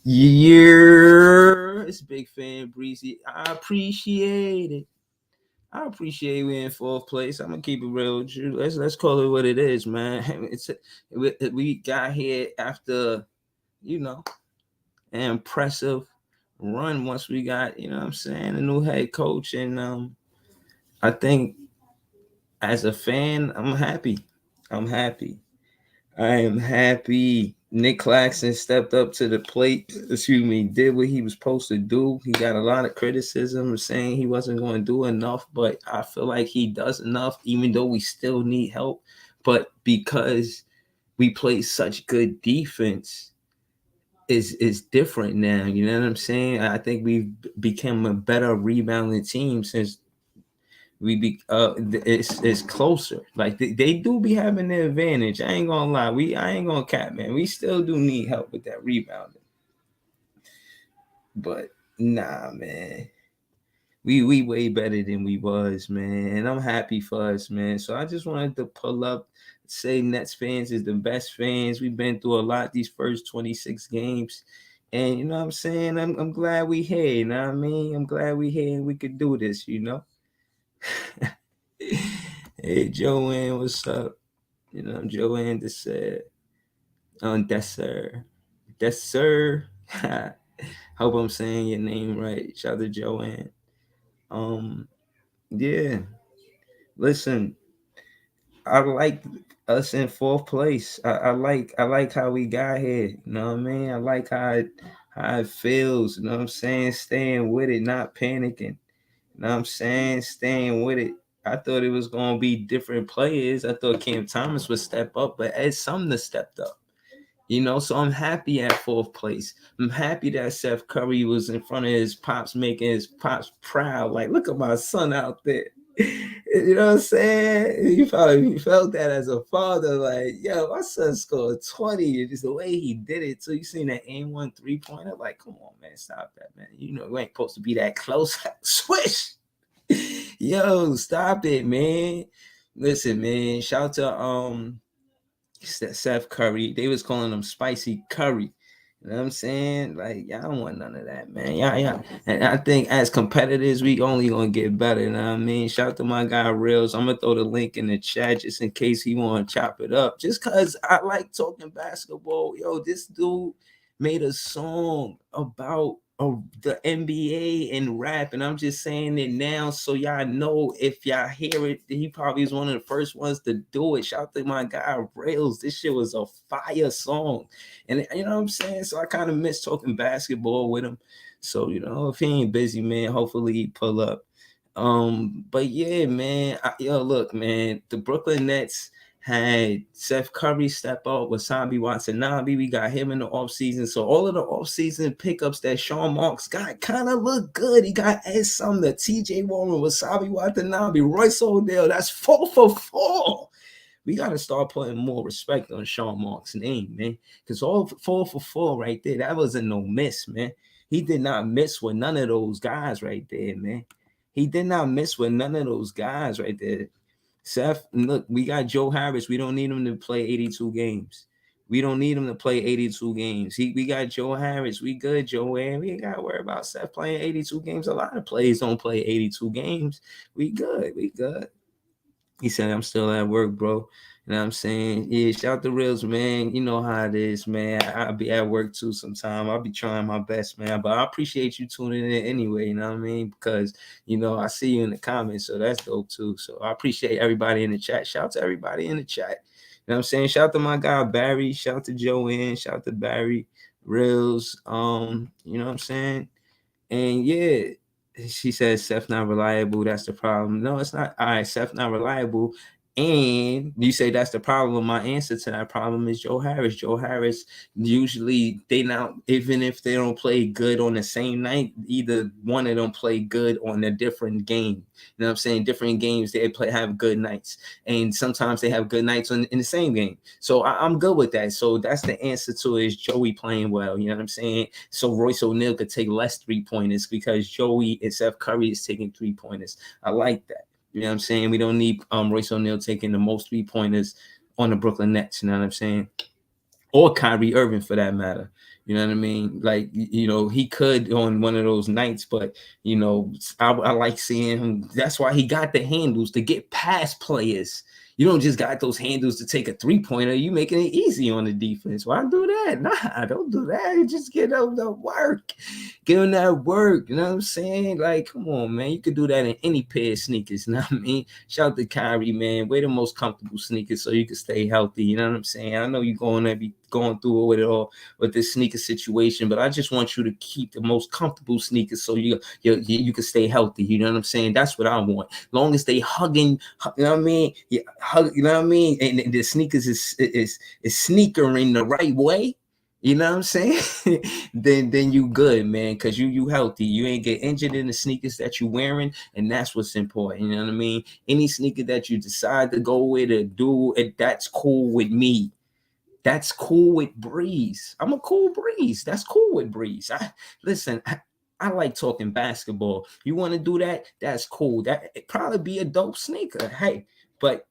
Yeah, it's Big Fan Breezy. I appreciate it. I appreciate we in fourth place. I'm gonna keep it real with you. Let's call it what it is, man. We got here after you know an impressive run. Once we got what I'm saying, a new head coach, and I think as a fan, I'm happy. I'm happy. I am happy Nick Claxton stepped up to the plate. Excuse me, did what he was supposed to do. He got a lot of criticism saying he wasn't going to do enough, but I feel like he does enough, even though we still need help. But because we play such good defense, is different now. You know what I'm saying? I think we've become a better rebounding team since it's closer. Like they do be having the advantage. I ain't gonna lie. I ain't gonna cap, man. We still do need help with that rebounding. But nah, man. We way better than we was, man. And I'm happy for us, man. So I just wanted to pull up, say Nets fans is the best fans. We've been through a lot these first 26 games. And you know what I'm saying? I'm glad we here, you know what I mean? I'm glad we here and we could do this, you know? Hey Joanne, what's up? You know, Joanne just said, that's sir. That's sir. Hope I'm saying your name right. Shout out to Joanne. Um, yeah. Listen, I like us in fourth place. I like how we got here. You know what I mean? I like how it feels. You know what I'm saying? Staying with it, not panicking. You know what I'm saying? Staying with it. I thought it was gonna be different players. I thought Cam Thomas would step up, but Ed Sumner stepped up. So I'm happy at fourth place. I'm happy that Seth Curry was in front of his pops, making his pops proud. Like, look at my son out there. You know what I'm saying? You felt that as a father, like, yo, my son scored 20. Just the way he did it. So you seen that aim 1 3-pointer? Like, come on, man, stop that, man. You ain't supposed to be that close. Swish. Yo, stop it, man. Listen, man. Shout out to Seth Curry. They was calling him Spicy Curry. You know what I'm saying? Like, y'all don't want none of that, man. Yeah. And I think as competitors, we only gonna get better. You know what I mean? Shout out to my guy Reels. I'm gonna throw the link in the chat just in case he wanna chop it up. Just cause I like talking basketball. Yo, this dude made a song about the NBA and rap, and I'm just saying it now so y'all know if y'all hear it. He probably is one of the first ones to do it. Shout out to my guy Rails. This shit was a fire song, and you know what I'm saying. So I kind of miss talking basketball with him. So if he ain't busy, man, hopefully he pull up. But yeah, man. Look, man, the Brooklyn Nets had Seth Curry step out, Wasabi Watanabe. We got him in the offseason. So all of the offseason pickups that Sean Marks got kind of look good. He got Ed Sumner, TJ Warren, Wasabi Watanabe, Royce O'Neal. That's 4 for 4. We got to start putting more respect on Sean Marks' name, man. Because all 4 for 4 right there, that was a no miss, man. He did not miss with none of those guys right there, man. He did not miss with none of those guys right there. Seth, look, we got Joe Harris. We don't need him to play 82 games. We don't need him to play 82 games. We got Joe Harris. We good, Joe. And we ain't got to worry about Seth playing 82 games. A lot of players don't play 82 games. We good. We good. He said, I'm still at work, bro. You know what I'm saying? Yeah, shout out to Reels, man. You know how it is, man. I'll be at work too sometime. I'll be trying my best, man. But I appreciate you tuning in anyway, you know what I mean? Because, I see you in the comments, so that's dope too. So I appreciate everybody in the chat. Shout out to everybody in the chat. You know what I'm saying? Shout out to my guy Barry. Shout out to Joanne. Shout out to Barry. Reels. You know what I'm saying? And yeah, she says Seth not reliable. That's the problem. No, it's not. All right, Seth not reliable. And you say that's the problem. My answer to that problem is Joe Harris. Joe Harris, usually they not, even if they don't play good on the same night, either one of them play good on a different game. You know what I'm saying? Different games they play have good nights. And sometimes they have good nights in the same game. So I'm good with that. So that's the answer to it, is Joey playing well. You know what I'm saying? So Royce O'Neal could take less 3-pointers because Joey and Seth Curry is taking 3-pointers. I like that. You know what I'm saying? We don't need Royce O'Neal taking the most 3-pointers on the Brooklyn Nets. You know what I'm saying? Or Kyrie Irving for that matter. You know what I mean? Like, he could on one of those nights, but I like seeing him. That's why he got the handles to get past players. You don't just got those handles to take a 3-pointer. You making it easy on the defense. Why do that? Nah, don't do that. You just get them the work. Get them that work. You know what I'm saying? Like, come on, man. You could do that in any pair of sneakers. You know what I mean? Shout out to Kyrie, man. Wear the most comfortable sneakers so you can stay healthy. You know what I'm saying? I know you're going to be going through it all with this sneaker situation, but I just want you to keep the most comfortable sneakers so you can stay healthy. You know what I'm saying? That's what I want. Long as they hugging, you know what I mean? Yeah, hug, you know what I mean? And the sneakers is sneakering the right way. You know what I'm saying? then you good, man, because you healthy. You ain't get injured in the sneakers that you wearing, and that's what's important. You know what I mean? Any sneaker that you decide to go with or do, that's cool with me. That's cool with Breeze. I'm a cool Breeze. That's cool with Breeze. I like talking basketball. You want to do that? That's cool. That it probably be a dope sneaker. Hey, but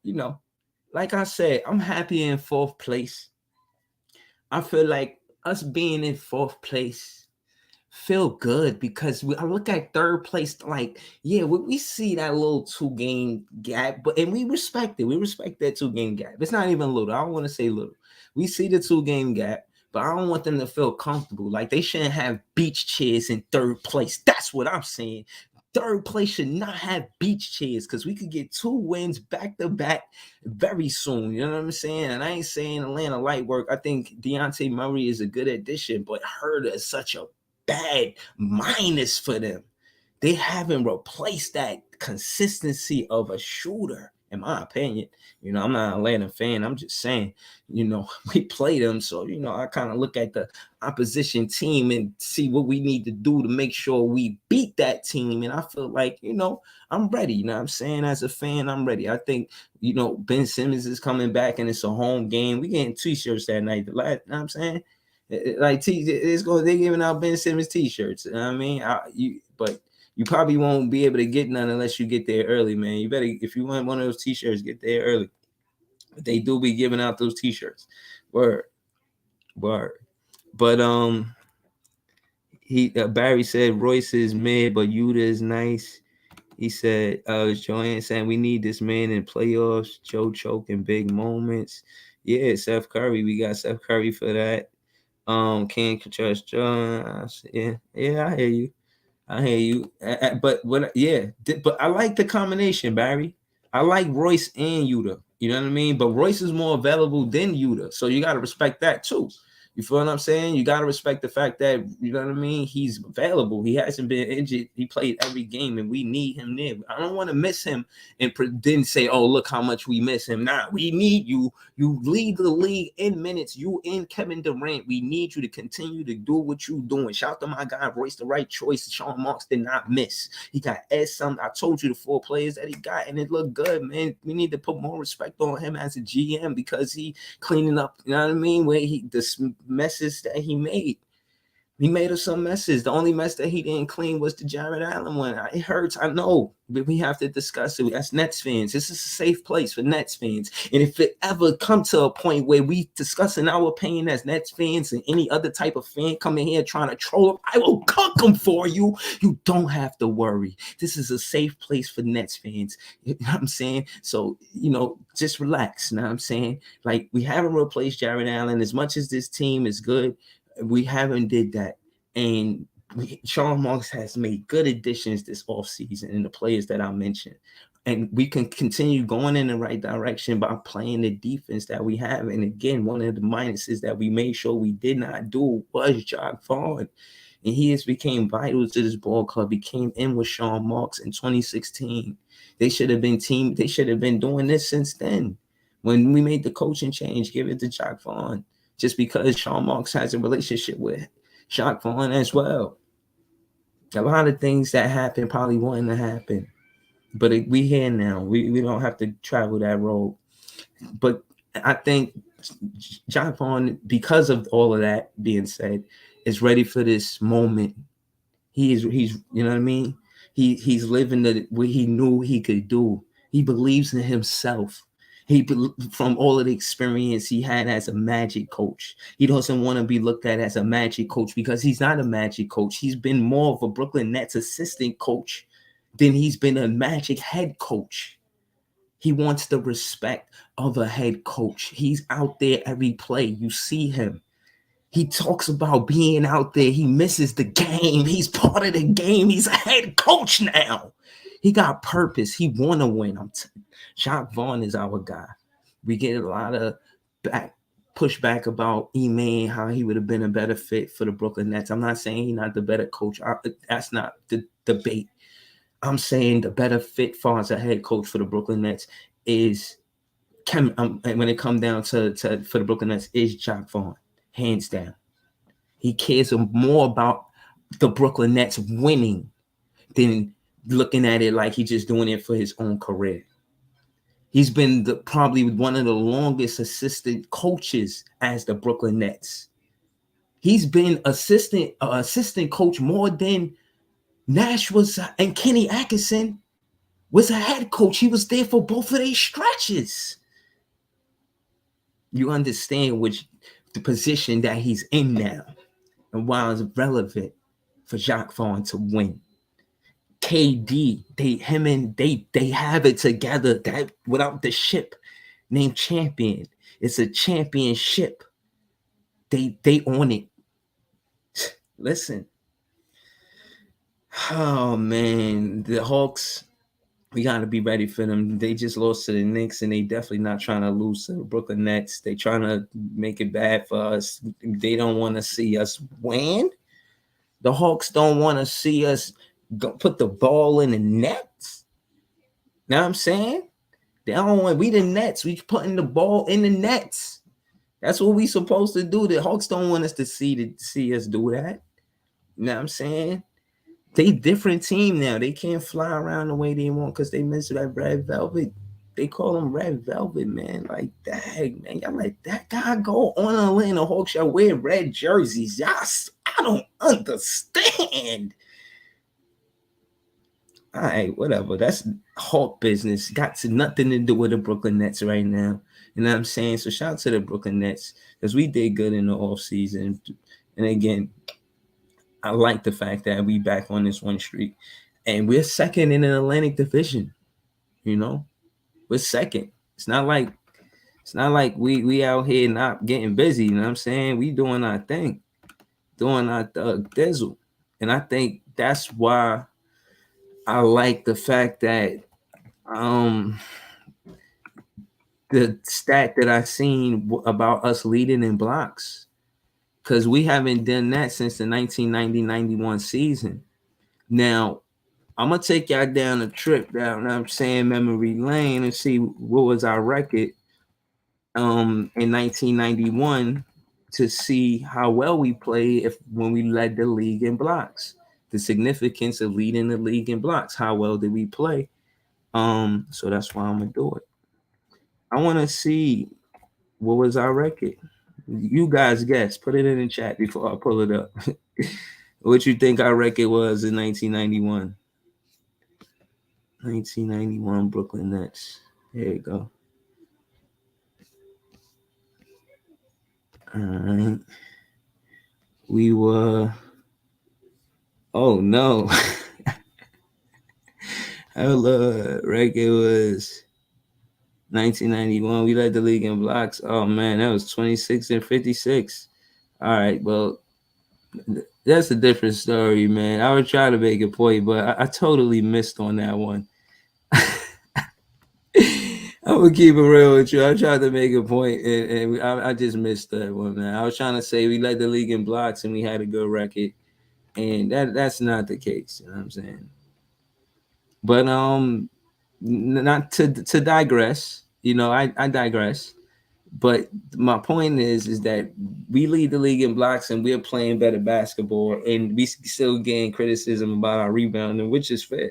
like I said, I'm happy in 4th place. I feel like us being in 4th place feel good because I look at 3rd place, like, yeah, we see that little 2-game gap, and we respect it. We respect that 2-game gap. It's not even little. I don't want to say little. We see the 2-game gap, but I don't want them to feel comfortable. Like, they shouldn't have beach chairs in 3rd place. That's what I'm saying. 3rd place should not have beach chairs because we could get 2 wins back to back very soon. You know what I'm saying? And I ain't saying Atlanta light work. I think Dejounte Murray is a good addition, but Herder is such a bad minus for them. They haven't replaced that consistency of a shooter, in my opinion. I'm not an Atlanta fan. I'm just saying, we play them. So, I kind of look at the opposition team and see what we need to do to make sure we beat that team. And I feel like, I'm ready. You know what I'm saying? As a fan, I'm ready. I think, Ben Simmons is coming back and it's a home game. We getting t-shirts that night. You know what I'm saying? Like they're giving out Ben Simmons t-shirts. You know what I mean? But you probably won't be able to get none unless you get there early, man. You better, if you want one of those t-shirts, get there early. But they do be giving out those t-shirts. Word. But Barry said Royce is mid, but Yuta is nice. He said, Joanne saying we need this man in playoffs, Joe choking big moments. Yeah, Seth Curry. We got Seth Curry for that. Can't trust John. Yeah, I hear you. But I like the combination, Barry. I like Royce and Yuta. You know what I mean? But Royce is more available than Yuta, so you got to respect that too. You feel what I'm saying? You got to respect the fact that, you know what I mean, he's available. He hasn't been injured. He played every game, and we need him there. I don't want to miss him and then say, oh, look how much we miss him. Nah, we need you. You lead the league in minutes. You and Kevin Durant. We need you to continue to do what you're doing. Shout out to my guy, Royce, the right choice. Sean Marks did not miss. He got something. I told you the 4 players that he got, and it looked good, man. We need to put more respect on him as a GM because he cleaning up, you know what I mean, where the messes that he made. He made us some messes. The only mess that he didn't clean was the Jared Allen one. It hurts, I know, but we have to discuss it. As Nets fans, this is a safe place for Nets fans. And if it ever come to a point where we discussing our opinion as Nets fans and any other type of fan coming here trying to troll him, I will cook them for you. You don't have to worry. This is a safe place for Nets fans. You know what I'm saying? So, just relax. You know what I'm saying? Like, we haven't replaced Jared Allen. As much as this team is good, we haven't did that. And Sean Marks has made good additions this offseason in the players that I mentioned. And we can continue going in the right direction by playing the defense that we have. And again, one of the minuses that we made sure we did not do was Jacque Vaughn. And he has became vital to this ball club. He came in with Sean Marks in 2016. They should have been doing this since then. When we made the coaching change, give it to Jacque Vaughn. Just because Sean Marks has a relationship with Jacque Vaughn as well. A lot of things that happen probably wouldn't have happened. But we here now. We don't have to travel that road. But I think Jacque Vaughn, because of all of that being said, is ready for this moment. He's you know what I mean? He's living what he knew he could do. He believes in himself. From all of the experience he had as a Magic coach, he doesn't want to be looked at as a Magic coach because he's not a Magic coach. He's been more of a Brooklyn Nets assistant coach than he's been a Magic head coach. He wants the respect of a head coach. He's out there every play. You see him. He talks about being out there. He misses the game. He's part of the game. He's a head coach now. He got purpose. He want to win. Jacque Vaughn is our guy. We get a lot of pushback about Ime, how he would have been a better fit for the Brooklyn Nets. I'm not saying he's not the better coach. That's not the debate. I'm saying the better fit for as a head coach for the Brooklyn Nets is when it comes down to for the Brooklyn Nets is Jacque Vaughn, hands down. He cares more about the Brooklyn Nets winning than looking at it like he's just doing it for his own career. He's been probably one of the longest assistant coaches as the Brooklyn Nets. He's been assistant coach more than Nash was, and Kenny Atkinson was a head coach. He was there for both of these stretches. You understand the position that he's in now and why it's relevant for Jacque Vaughn to win. KD, they have it together. That without the ship named champion, it's a championship. They own it. Listen. Oh man, the Hawks, we got to be ready for them. They just lost to the Knicks, and they definitely not trying to lose to the Brooklyn Nets. They trying to make it bad for us. They don't want to see us win. The Hawks don't want to see us put the ball in the nets. Know what I'm saying? They don't want. We the Nets. We putting the ball in the nets. That's what we supposed to do. The Hawks don't want us to see us do that. You know what I'm saying? They different team now. They can't fly around the way they want because they miss that red velvet. They call them red velvet, man. Like, dang, man. Y'all let that guy go on a Atlanta Hawks. Y'all wear red jerseys. Y'all, I don't understand. All right, whatever. That's Hawk business. Got nothing to do with the Brooklyn Nets right now. You know what I'm saying? So shout out to the Brooklyn Nets because we did good in the offseason. And again, I like the fact that we back on this one streak. And we're second in an Atlantic Division. You know? We're second. It's not like we out here not getting busy. You know what I'm saying? We doing our thing. Doing our thizzle. And I think that's why I like the fact that the stat that I seen about us leading in blocks, because we haven't done that since the 1990-91 season. Now, I'm gonna take y'all down a trip down, I'm saying, memory lane and see what was our record in 1991 to see how well we played when we led the league in blocks. The significance of leading the league in blocks. How well did we play? So that's why I'm gonna do it. I want to see what was our record. You guys guess. Put it in the chat before I pull it up. What you think our record was in 1991? 1991 Brooklyn Nets. There you go. All right. We were. Oh no. Our record was 1991. We led the league in blocks. Oh man, that was 26 and 56. All right, well, that's a different story, man. I would try to make a point, but I totally missed on that one. I would keep it real with you. I tried to make a point, and I just missed that one, man. I was trying to say we led the league in blocks and we had a good record, and that's not the case. You know what I'm saying? But not to digress. You know, I digress. But my point is that we lead the league in blocks and we're playing better basketball, and we still getting criticism about our rebounding, which is fair.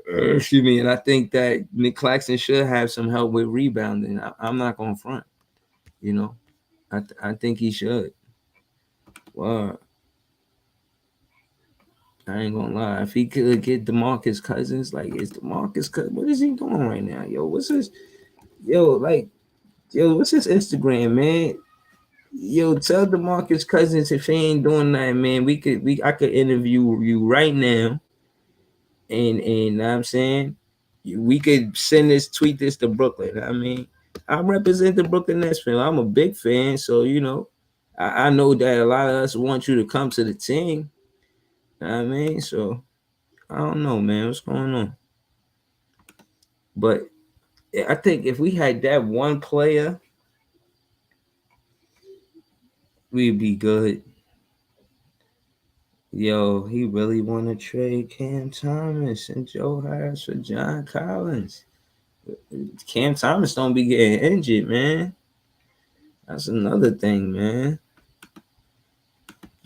Excuse me. And I think that Nick Claxton should have some help with rebounding. I'm not going to front. You know, I think he should. Wow. I ain't gonna lie. If he could get DeMarcus Cousins, like, is DeMarcus Cousins, what is he doing right now? Yo, what's his? Yo, what's his Instagram, man? Yo, tell DeMarcus Cousins if he ain't doing that, man. I could interview you right now, and know what I'm saying, we could tweet this to Brooklyn. I mean, I represent the Brooklyn Nets fan. I'm a big fan, so I know that a lot of us want you to come to the team. Know what I mean, so I don't know, man, what's going on, but I think if we had that one player, we'd be good. Yo, he really want to trade Cam Thomas and Joe Harris for John Collins. Cam Thomas don't be getting injured, man. That's another thing, man.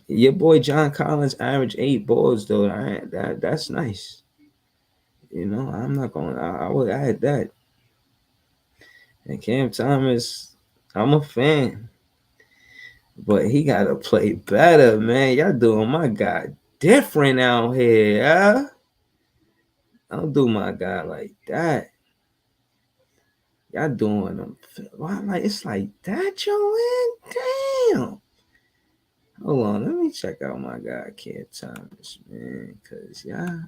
Your boy John Collins averaged 8 boards though. That's nice. I'm not going. I would add that. And Cam Thomas, I'm a fan, but he gotta play better, man. Y'all doing my guy different out here, yeah. Don't do my guy like that. Y'all doing them. Why? Like it's like that, Joanne. Damn. Hold on, let me check out my guy Cam Thomas, man, cause y'all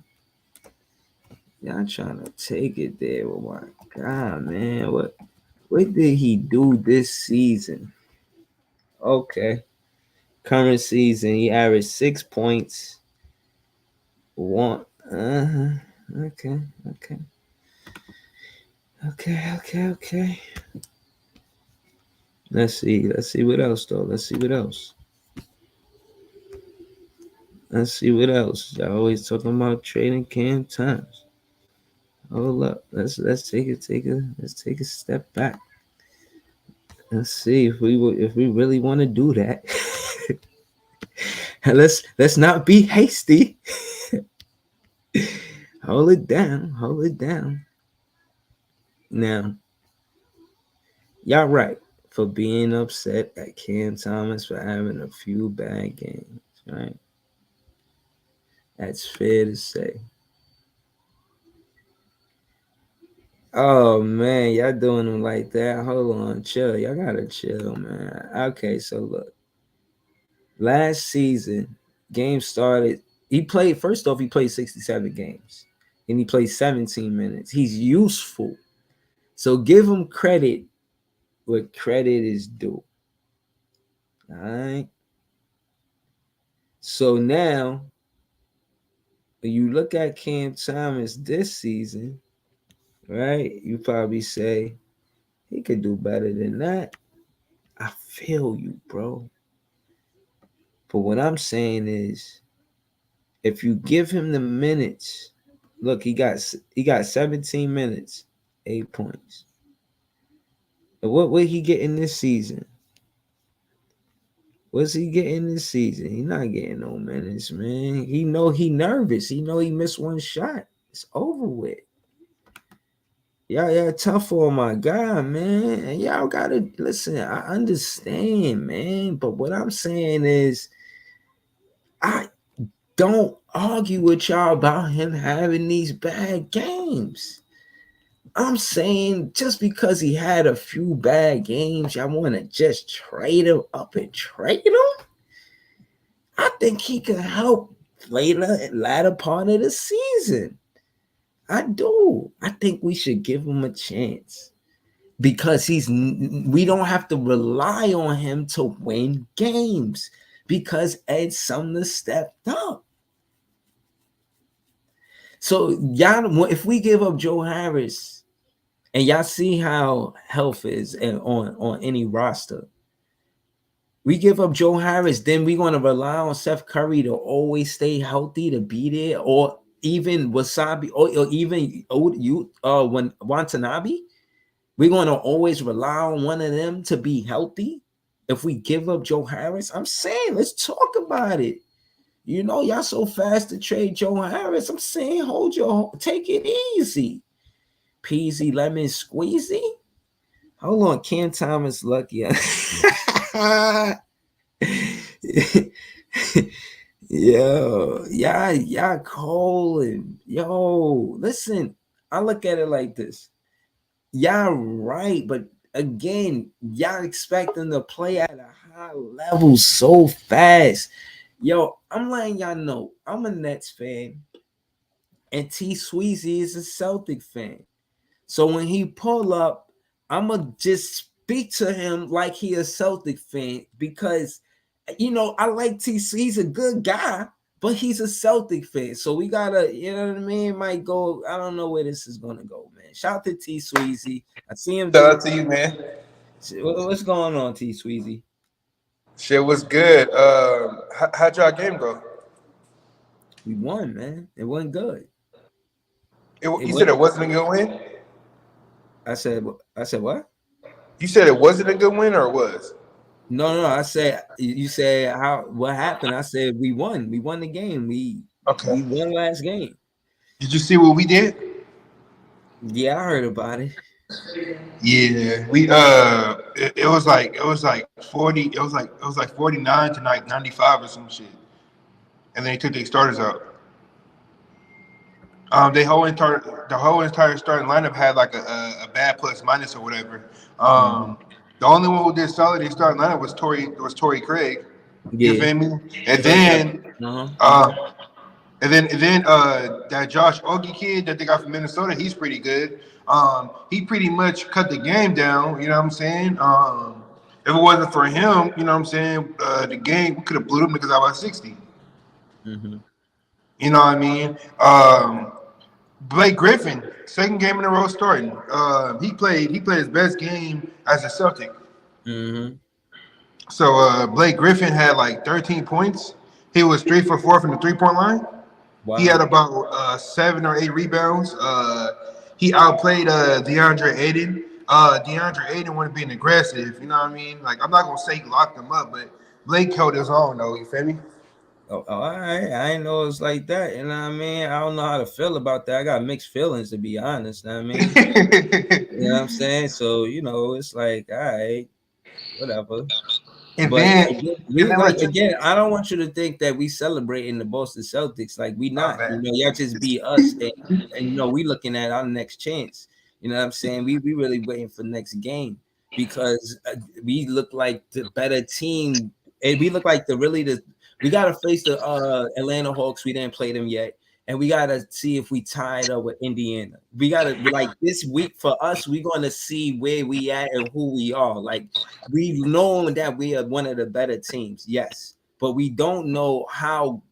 trying to take it there with my guy, man. What did he do this season? Okay, current season he averaged 6 points. One. Okay. Okay. Let's see. Let's see what else though. Let's see what else. Y'all always talking about trading Cam Thomas. Hold up. Let's take a step back. Let's see if we really want to do that. let's not be hasty. Hold it down. Now, y'all right for being upset at Cam Thomas for having a few bad games, right? That's fair to say. Oh man, y'all doing them like that? Hold on, chill. Y'all gotta chill, man. Okay, so look, last season, game started. He played first off. He played 67 games, and he played 17 minutes. He's useful, so give him credit where credit is due. All right. So now, when you look at Cam Thomas this season, right? You probably say he could do better than that. I feel you, bro. But what I'm saying is, if you give him the minutes, look, he got 17 minutes, 8 points. And what will he get in this season? What's he getting this season? He not getting no minutes, man. He know he nervous. He know he missed one shot. It's over with. Y'all tough for my guy, man. And y'all gotta listen. I understand, man. But what I'm saying is, I don't argue with y'all about him having these bad games. I'm saying just because he had a few bad games, y'all want to just trade him up and trade him? I think he can help latter part of the season. I do. I think we should give him a chance because we don't have to rely on him to win games because Ed Sumner stepped up. So y'all, if we give up Joe Harris, and y'all see how health is on any roster, we give up Joe Harris, then we're going to rely on Seth Curry to always stay healthy to be there, or even Wasabi, or even when Watanabe. We're going to always rely on one of them to be healthy. If we give up Joe Harris, I'm saying let's talk about it. Y'all so fast to trade Joe Harris. I'm saying take it easy. Peasy lemon squeezy. Hold on, Cam Thomas lucky. Yo, y'all cold and yo, listen, I look at it like this. y'all right, but again, y'all expect them to play at a high level so fast. Yo, I'm letting y'all know, I'm a Nets fan, and T Sweezy is a Celtic fan. So when he pull up, I'ma just speak to him like he a Celtic fan because I like T. He's a good guy, but he's a Celtic fan. So we gotta, you know what I mean? Might go. I don't know where this is gonna go, man. Shout out to T. Sweezy. I see him Shout do. out to you, man. What's going on, T. Sweezy? Shit was good. How'd y'all game go? We won, man. It wasn't good. It You said it wasn't. wasn't a good win. I said. I said what? You said it wasn't a good win, or it was? No. I said. You said how? What happened? I said we won. We won the game. We Okay. won last game. Did you see what we did? Yeah, I heard about it. Yeah, we it was like 40. It was like 49 to like 95 or some shit, and then they took their starters out. The whole entire starting lineup had like a bad plus minus or whatever. Mm-hmm. The only one who did solid in starting lineup was Torrey Craig. You Yeah. feel me? And First time. then Uh-huh. uh and then that Josh Ogie kid that they got from Minnesota, he's pretty good. He pretty much cut the game down. You know what I'm saying? If it wasn't for him, you know what I'm saying, the game we could have blew them niggas out by 60. Mm-hmm. You know what I mean? Blake Griffin, second game in a row starting. He played his best game as a Celtic. Mm-hmm. So Blake Griffin had like 13 points. He was 3 for 4 from the 3-point line. He had Wow. about 7 or 8 rebounds. He outplayed DeAndre Ayton. DeAndre Ayton wasn't being aggressive. You know what I mean? Like I'm not gonna say he locked him up, but Blake held his own though. You feel me? All right. I didn't know it was like that. You know what I mean? I don't know how to feel about that. I got mixed feelings, to be honest. You know what I mean? You know what I'm saying? So, it's like, all right, whatever. and But then and we then like like again, I don't want you to think that we celebrating the Boston Celtics. Like we oh not, man, y'all just be us and we looking at our next chance. You know what I'm saying? We really waiting for next game because we look like the better team, and we look like we gotta face the Atlanta Hawks. We didn't play them yet. And we gotta see if we tied up with Indiana. We gotta like this week for us, we're gonna see where we at and who we are. Like we know that we are one of the better teams, yes, but we don't know how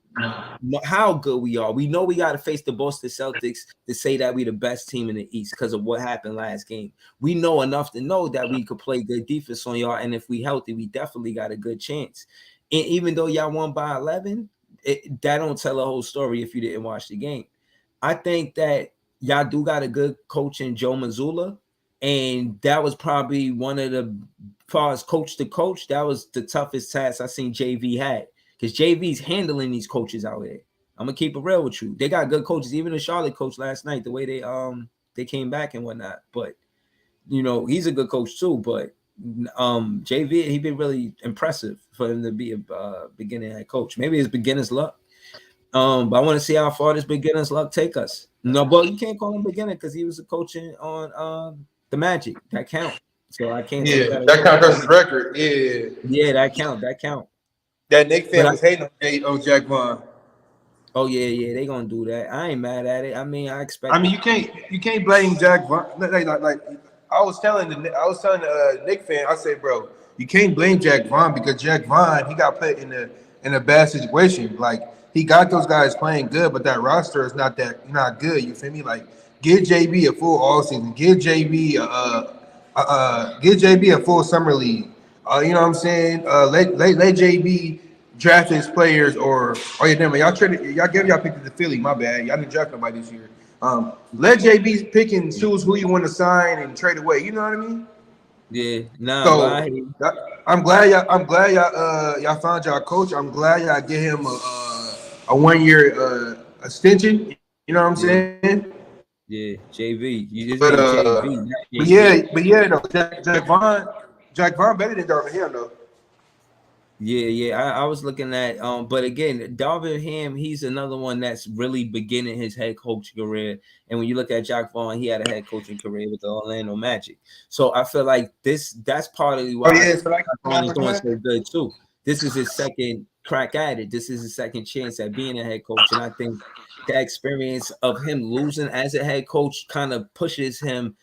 good we are. We know we got to face the Boston Celtics to say that we the best team in the East because of what happened last game. We know enough to know that we could play good defense on y'all, and if we healthy, we definitely got a good chance. And even though y'all won by 11, that don't tell a whole story if you didn't watch the game. I think that y'all do got a good coach in Joe Mazzulla, and that was probably one of the far as coach to coach, that was the toughest task I seen JV had because JV's handling these coaches out there. I'm gonna keep it real with you. They got good coaches, even the Charlotte coach last night, the way they came back and whatnot. But he's a good coach too. But JV, he been really impressive for him to be a beginning head coach. Maybe it's beginner's luck. But I want to see how far this beginner's luck take us. No, but you can't call him beginner because he was a coaching on the Magic. That count. So I can't take yeah, that that away counts from as his him. record. Yeah, Yeah, that count. That count. that Nick But fan was hating on Jack Vaughn. oh yeah, they gonna do that. I ain't mad at it. I mean, I I mean, expected. you can't blame Jack Vaughn. Like I was telling the Nick fan, I said, bro, you can't blame Jack Vaughn because Jack Vaughn he got put in a bad situation. Like he got those guys playing good, but that roster is not good. You feel me? Like give JB a full all season. Give JB a full summer league. You know what I'm saying? Let JB draft his players or oh yeah, damn it, y'all picked the Philly. My bad. Y'all didn't draft nobody this year. Let JB pick and choose who you want to sign and trade away. You know what I mean? Yeah, nah, but I So hate. I'm glad y'all found y'all coach. I'm glad y'all get him a 1 year extension. You know what I'm saying? Yeah, yeah, JV. His But name uh, JV, not but yeah, JB. but yeah, though Jack Vaughn better than Darvin Ham though. Yeah. I was looking at but again, Darvin Ham, he's another one that's really beginning his head coaching career. And when you look at Jacque Vaughn, he had a head coaching career with the Orlando Magic. So I feel like that's partly Oh why yeah, so like Jacque Vaughn is doing so good too. This is his second crack at it. This is his second chance at being a head coach. And I think that experience of him losing as a head coach kind of pushes him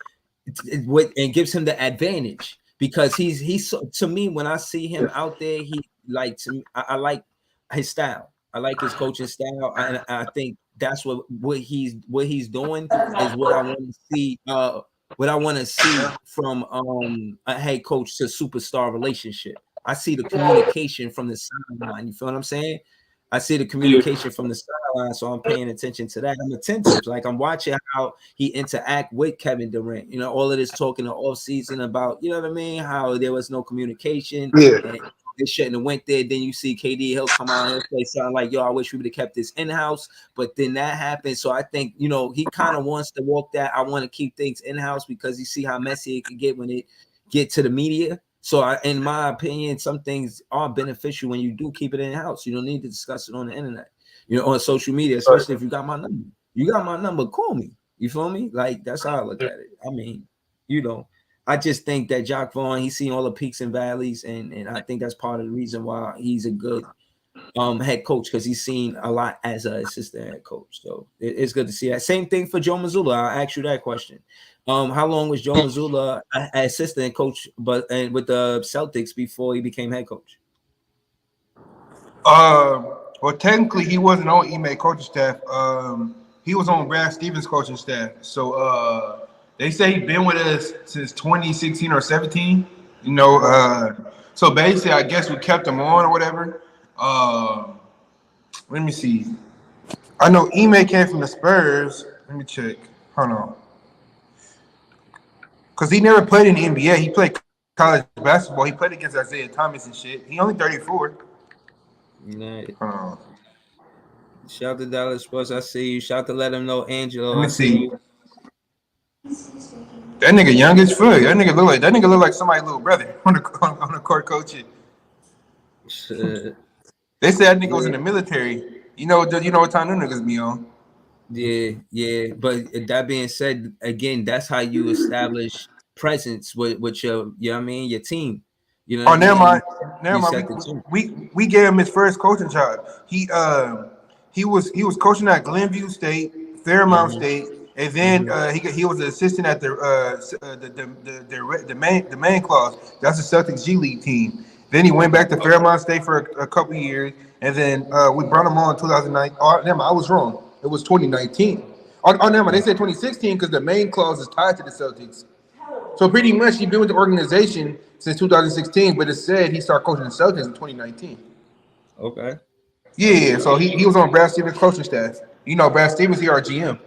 and gives him the advantage because he's to me when I see him out there, he like to me, I like his style. I like his coaching style, and I think that's what he's doing is what I want to see. What I want to see from a head coach to superstar relationship. I see the communication from the sideline. You feel what I'm saying? I see the communication from the sideline, so I'm paying attention to that. I'm attentive. Like I'm watching how he interact with Kevin Durant. You know, all of this talking the off season about, you know what I mean, how there was no communication and they shouldn't have went there. Then you see KD, he'll come out and he'll say something like, "Yo, I wish we would have kept this in house," but then that happened. So I think he kind of wants to walk that. I want to keep things in house because you see how messy it can get when it get to the media. So, in my opinion, some things are beneficial when you do keep it in house. You don't need to discuss it on the internet, on social media, especially if you got my number. You got my number, call me. You feel me? Like that's how I look at it. I mean, I just think that Jacque Vaughn, he's seen all the peaks and valleys, and I think that's part of the reason why he's a good head coach because he's seen a lot as an assistant head coach. So it's good to see that. Same thing for Joe Mazzulla. I'll ask you that question. How long was Joe Mazzulla assistant coach, with the Celtics before he became head coach? Well, technically, he wasn't on Ime coaching staff. He was on Brad Stevens coaching staff. So they say he's been with us since 2016 or 17. So basically, I guess we kept him on or whatever. Let me see. I know Ime came from the Spurs. Let me check. Hold on. Because he never played in the NBA. He played college basketball. He played against Isaiah Thomas and shit. He only 34. Nice. Shout to Dallas Sports. I see you. Shout to let him know, Angelo. Let me see. That nigga young as fuck. That nigga look like somebody's little brother on the court coaching. They said that nigga was in the military. You know what time them niggas be on. Yeah. But that being said, again, that's how you establish presence with your, your team. Never mind. We gave him his first coaching job. He was coaching at Glenview State, Fairmount State, and then he was an assistant at the main clause. That's the Celtics G League team. Then he went back to Fairmount State for a couple of years, and then we brought him on in 2009. I was wrong. It was 2019. Never mind. They said 2016 because the main clause is tied to the Celtics. So pretty much he's been with the organization since 2016, but it said he started coaching the Celtics in 2019. Okay. Yeah, so he was on Brad Stevens' coaching staff. Brad Stevens, he our GM.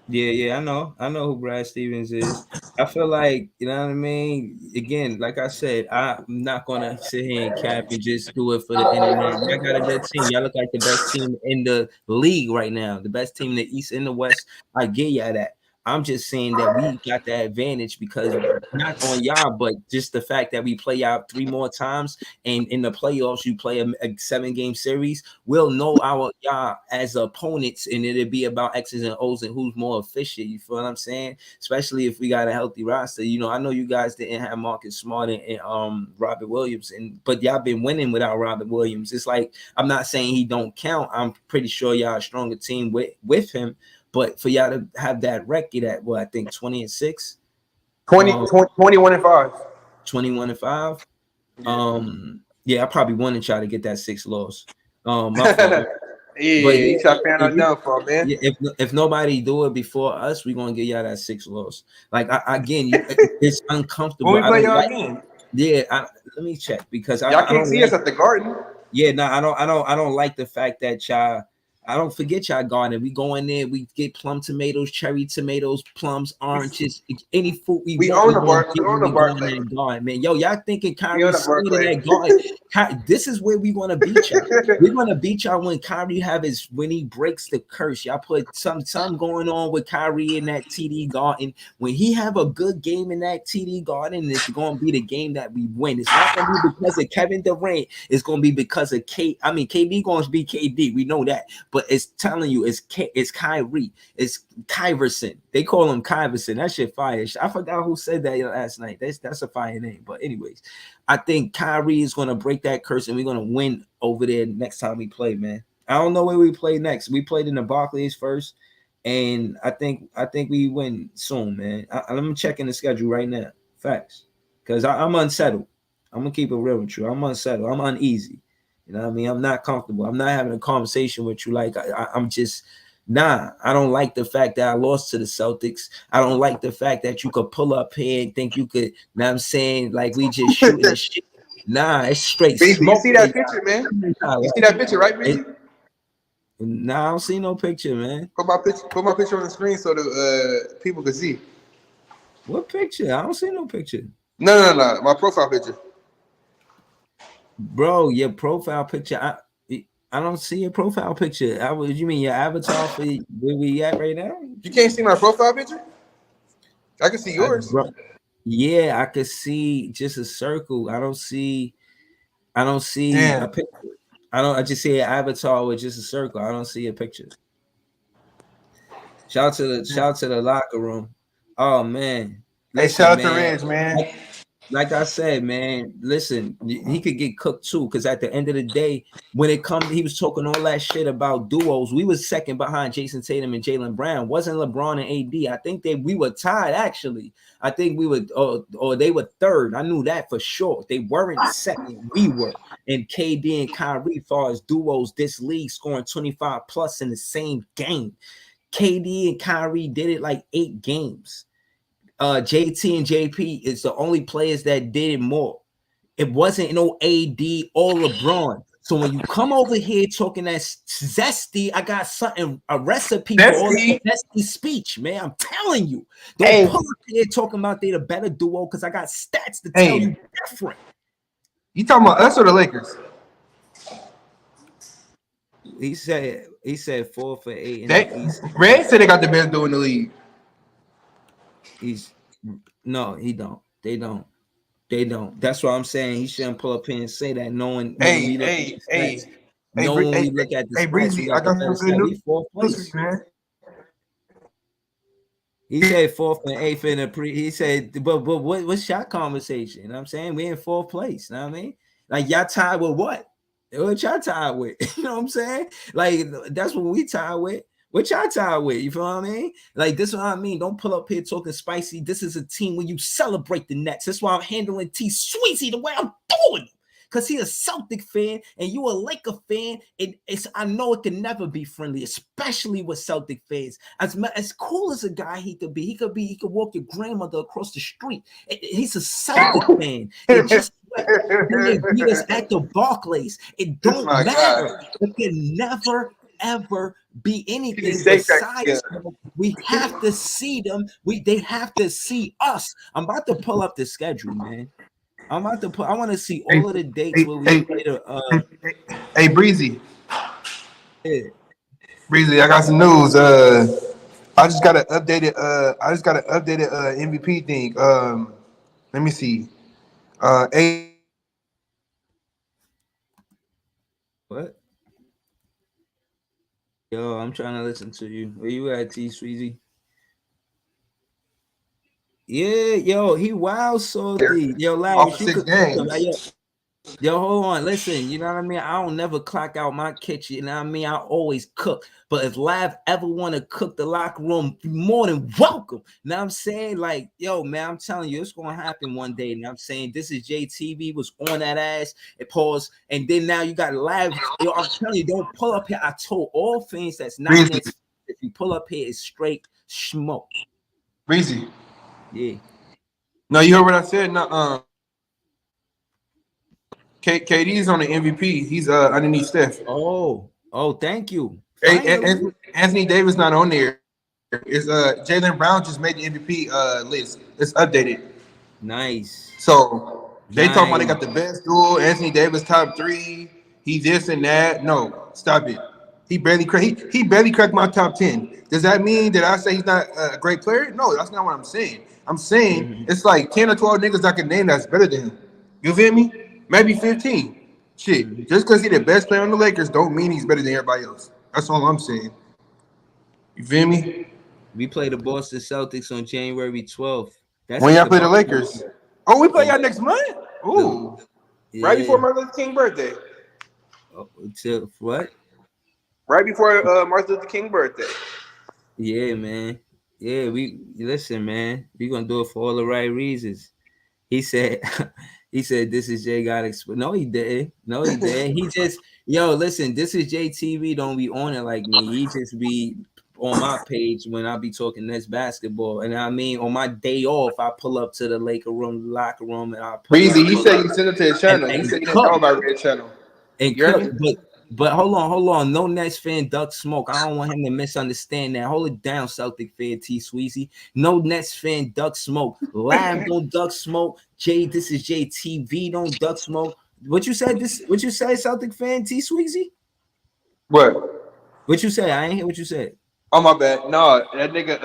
Yeah, I know who Brad Stevens is. I feel like, you know what I mean? Again, like I said, I'm not going to sit here and cap and just do it for the internet. Y'all got a good team. Y'all look like the best team in the league right now. The best team in the East and the West. I get y'all that. I'm just saying that we got that advantage because not on y'all, but just the fact that we play y'all 3 more times, and in the playoffs you play a 7-game series. We'll know y'all as opponents, and it'll be about X's and O's and who's more efficient. You feel what I'm saying? Especially if we got a healthy roster. I know you guys didn't have Marcus Smart and Robert Williams, but y'all been winning without Robert Williams. It's like I'm not saying he don't count. I'm pretty sure y'all a stronger team with him. But for y'all to have that record at I think 20-6, 21-5, 21-5. Yeah, I probably wanted y'all to get that 6 loss. He's a fan of downfall, man. Yeah, if nobody do it before us, we're gonna get y'all that 6 loss. Like it's uncomfortable. When we play y'all again? Yeah, let me check because y'all can't see us at the Garden. Yeah, no, I don't like the fact that y'all I don't forget y'all garden. We go in there, we get plum tomatoes, cherry tomatoes, plums, oranges, any fruit we want. own We the gonna bar. We get own when the we go in Barclay. that garden, man. Yo, y'all thinking We own Kyrie the stayed in Barclay. that garden? This is where we want to beat y'all. We're gonna beat y'all when Kyrie when he breaks the curse. Y'all put something going on with Kyrie in that TD garden. When he have a good game in that TD garden, it's gonna be the game that we win. It's not gonna be because of Kevin Durant. It's gonna be because of KD gonna be KD. We know that, but it's telling you it's Kyrie. It's Kyverson. They call him Kyverson. That shit fire. I forgot who said that last night. That's a fire name. But anyways, I think Kyrie is gonna break that curse and we're gonna win over there next time we play, man. I don't know where we play next. We played in the Barclays first, and I think we win soon, man. I'm checking the schedule right now. Facts, because I'm unsettled. I'm gonna keep it real with you. I'm unsettled. I'm uneasy. You know what I mean? I'm not comfortable. I'm not having a conversation with you like I'm just. Nah, I don't like the fact that I lost to the Celtics. I don't like the fact that you could pull up here and think you could. Now I'm saying like we just shooting the shit. Nah, it's straight Breezy, you smoke. see that picture, man? Nah, You see that picture, right, Breezy? nah, I don't see no picture, man. Put my picture on the screen so the people can see. What picture? I don't see no picture. No. My profile picture. Bro, your profile picture. I don't see your profile picture. You mean your avatar for where we at right now? You can't see my profile picture? I can see yours. Yeah, I could see just a circle. I don't see Damn. a picture. I just see an avatar with just a circle. I don't see a picture. Shout out to the locker room. Oh man. Hey, shout out to Reg, man. Like I said, man, listen, he could get cooked too. Because at the end of the day, when it comes, he was talking all that shit about duos. We was second behind Jason Tatum and Jaylen Brown. Wasn't LeBron and AD. I think we were tied actually. I think we were, or they were third. I knew that for sure. They weren't second. We were. And KD and Kyrie, far as duos, this league scoring 25 plus in the same game. KD and Kyrie did it like 8 games. JT and JP is the only players that did it more. It wasn't no AD or LeBron. So when you come over here talking that zesty, I got a recipe for all that zesty speech, man. I'm telling you. Don't pull up here talking about they the better duo because I got stats to tell you different. You talking about us or the Lakers? He said 4 for 8 in the East. Red said they got the best duo in the league. No, he don't. They don't. That's what I'm saying. He shouldn't pull up here and say that. Knowing we look at the stats, Breezy, I got some good news, man. He said 4th and 8th in the He said, but what's your conversation? You know what I'm saying? We in 4th place. You know what I mean? Like y'all tied with what? What y'all tied with? You know what I'm saying? Like that's what we tied with. What y'all tied with? You feel what I mean? Like this is what I mean. Don't pull up here talking spicy. This is a team where you celebrate the Nets. That's why I'm handling T Sweezy the way I'm doing. Because he's a Celtic fan and you a Laker fan. I know it can never be friendly, especially with Celtic fans. As cool as a guy he could be, he could walk your grandmother across the street. He's a Celtic fan. It just they beat us at the Barclays. It don't matter. It can never ever be anything besides we have to see them. They have to see us. I'm about to pull up the schedule, man. I want to see all of the dates where we play the Hey Breezy. Yeah. Breezy, I got some news. I just got an updated MVP thing. Let me see. What? Yo, I'm trying to listen to you. Where you at, T Sweezy? Yeah, yo, he wild salty. Yo, Larry, yo, hold on. Listen, you know what I mean? I don't never clock out my kitchen. You know what I mean? I always cook. But if Lav ever want to cook the locker room, more than welcome. Now I'm saying, like, yo, man, I'm telling you, it's gonna happen one day. Now I'm saying this is JTV was on that ass. It paused, and then now you got Lav. Yo, I'm telling you, don't pull up here. I told all fans that's not next. If you pull up here, it's straight smoke. Breezy. Yeah. No, you heard what I said? No, KD's on the MVP. He's underneath Steph. Oh, thank you. Anthony Davis not on there. It's Jaylen Brown just made the MVP list. It's updated. Nice. So they talking about they got the best duel. Anthony Davis top 3. He this and that. No, stop it. He barely cracked my top 10. Does that mean that I say he's not a great player? No, that's not what I'm saying. I'm saying it's like 10 or 12 niggas I can name that's better than him. You feel me? Maybe 15. Shit. Just because he's the best player on the Lakers don't mean he's better than everybody else. That's all I'm saying. You feel me? We play the Boston Celtics on January 12th. That's when y'all play the Lakers. Oh, we play y'all next month? Ooh. Yeah. Right before Martin Luther King's birthday. What? Right before Martin Luther King's birthday. Yeah, man. Yeah, listen, man. We gonna do it for all the right reasons. He said, this is Jay got exposed. No, he didn't. He just, listen, this is JTV. Don't be on it like me. He just be on my page when I be talking Nets basketball. And I mean, on my day off, I pull up to the locker room, and I Breezy, he said you sent it to his channel. He said you didn't know about his channel. And but hold on. No Nets fan duck smoke. I don't want him to misunderstand that. Hold it down, Celtic fan T Sweezy. No Nets fan duck smoke. Lab don't duck smoke. This is JTV don't duck smoke. What you said? What you say, Celtic fan T Sweezy? What? What you say? I ain't hear what you said. Oh my bad. No, that nigga.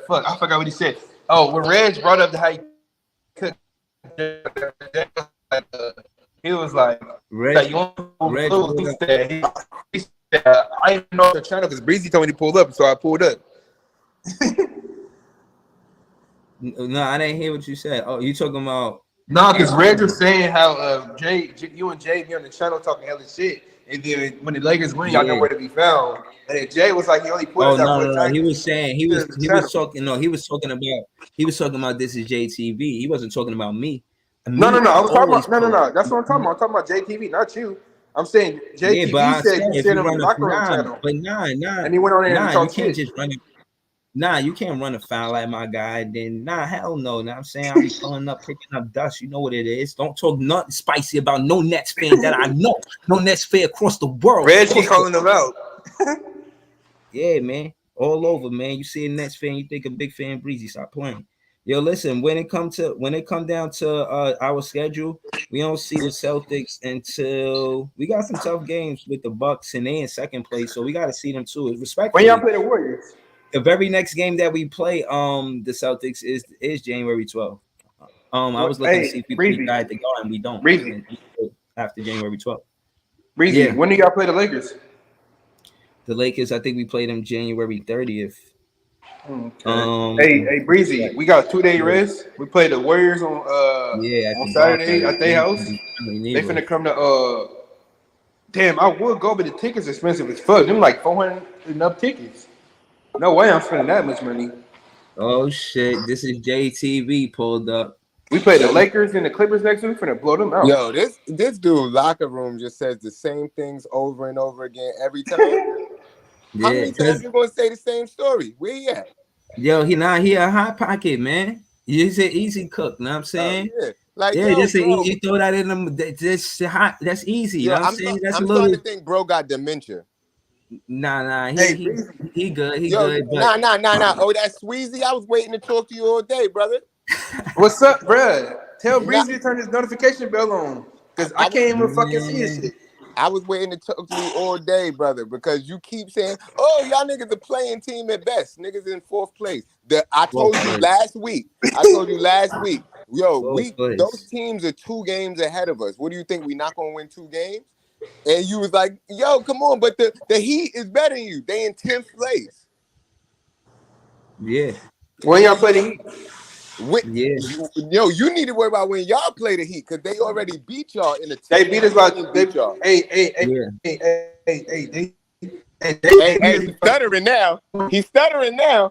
Fuck. I forgot what he said. Oh, when Reg brought up the how he could. He was like, he said, I didn't know the channel because Breezy told me to pull up, so I pulled up. No, I didn't hear what you said. Oh, you talking about? No, because Reg was saying how you and Jay be on the channel talking hella shit, and then when the Lakers win, y'all know where to be found. And then Jay was like, he only put it out. No. He was saying he was talking. No, he was talking about this is JTV. He wasn't talking about me. No. I was talking about no. That's what I'm talking about. I'm talking about JTV, not you. I'm saying JTV said you said on the locker room channel. But nah. And he went on there and talked shit. Just run it. Nah, you can't run a foul like my guy. Then hell no. Now I'm saying I'll be pulling up, picking up dust. You know what it is. Don't talk nothing spicy about no Nets fan that I know. No Nets fan across the world. Reggie calling them out. Yeah, man. All over, man. You see a Nets fan, you think a big fan Breezy. Stop playing. Yo, listen, when it come down to our schedule, we don't see the Celtics until we got some tough games with the Bucks and they in second place, so we got to see them too. Respectfully, when y'all play the Warriors, the very next game that we play, the Celtics is January 12th. I was looking to see if we got the go and we don't. Breezy. After January 12th. Breezy, when do y'all play the Lakers? The Lakers, I think we play them January 30th. Okay. Hey, Breezy, we got 2-day rest. We play the Warriors on Saturday at their house. They finna come to damn, I would go, but the tickets expensive as fuck. Them like 400 and up tickets. No way I'm spending that much money. Oh shit, this is JTV pulled up. We play the Lakers and the Clippers next week. We're finna blow them out. Yo, this dude locker room just says the same things over and over again every time. How many times you gonna say the same story? Where he at? Yo, he a hot pocket, man. He's an easy cook, know what I'm saying? Just an easy throw that in them. Just hot. That's easy. Yo, you know what I'm saying? That's I'm starting to think bro got dementia. Nah. He good. He good. But... Nah. Oh, that's Sweezy. I was waiting to talk to you all day, brother. What's up, bruh? Tell Breezy to turn his notification bell on, because I can't even fucking see his shit. I was waiting to talk to you all day, brother, because you keep saying, "Oh, y'all niggas a playing team at best. Niggas in 4th place." I told you last week. Yo, those teams are 2 games ahead of us. What do you think? We not gonna win 2 games? And you was like, "Yo, come on!" But the Heat is better than you. They in 10th place. Yeah. When y'all play the Heat? You need to worry about when y'all play the Heat, because they already beat y'all in the. They beat us like they beat y'all. Hey, he's stuttering now. He's stuttering now.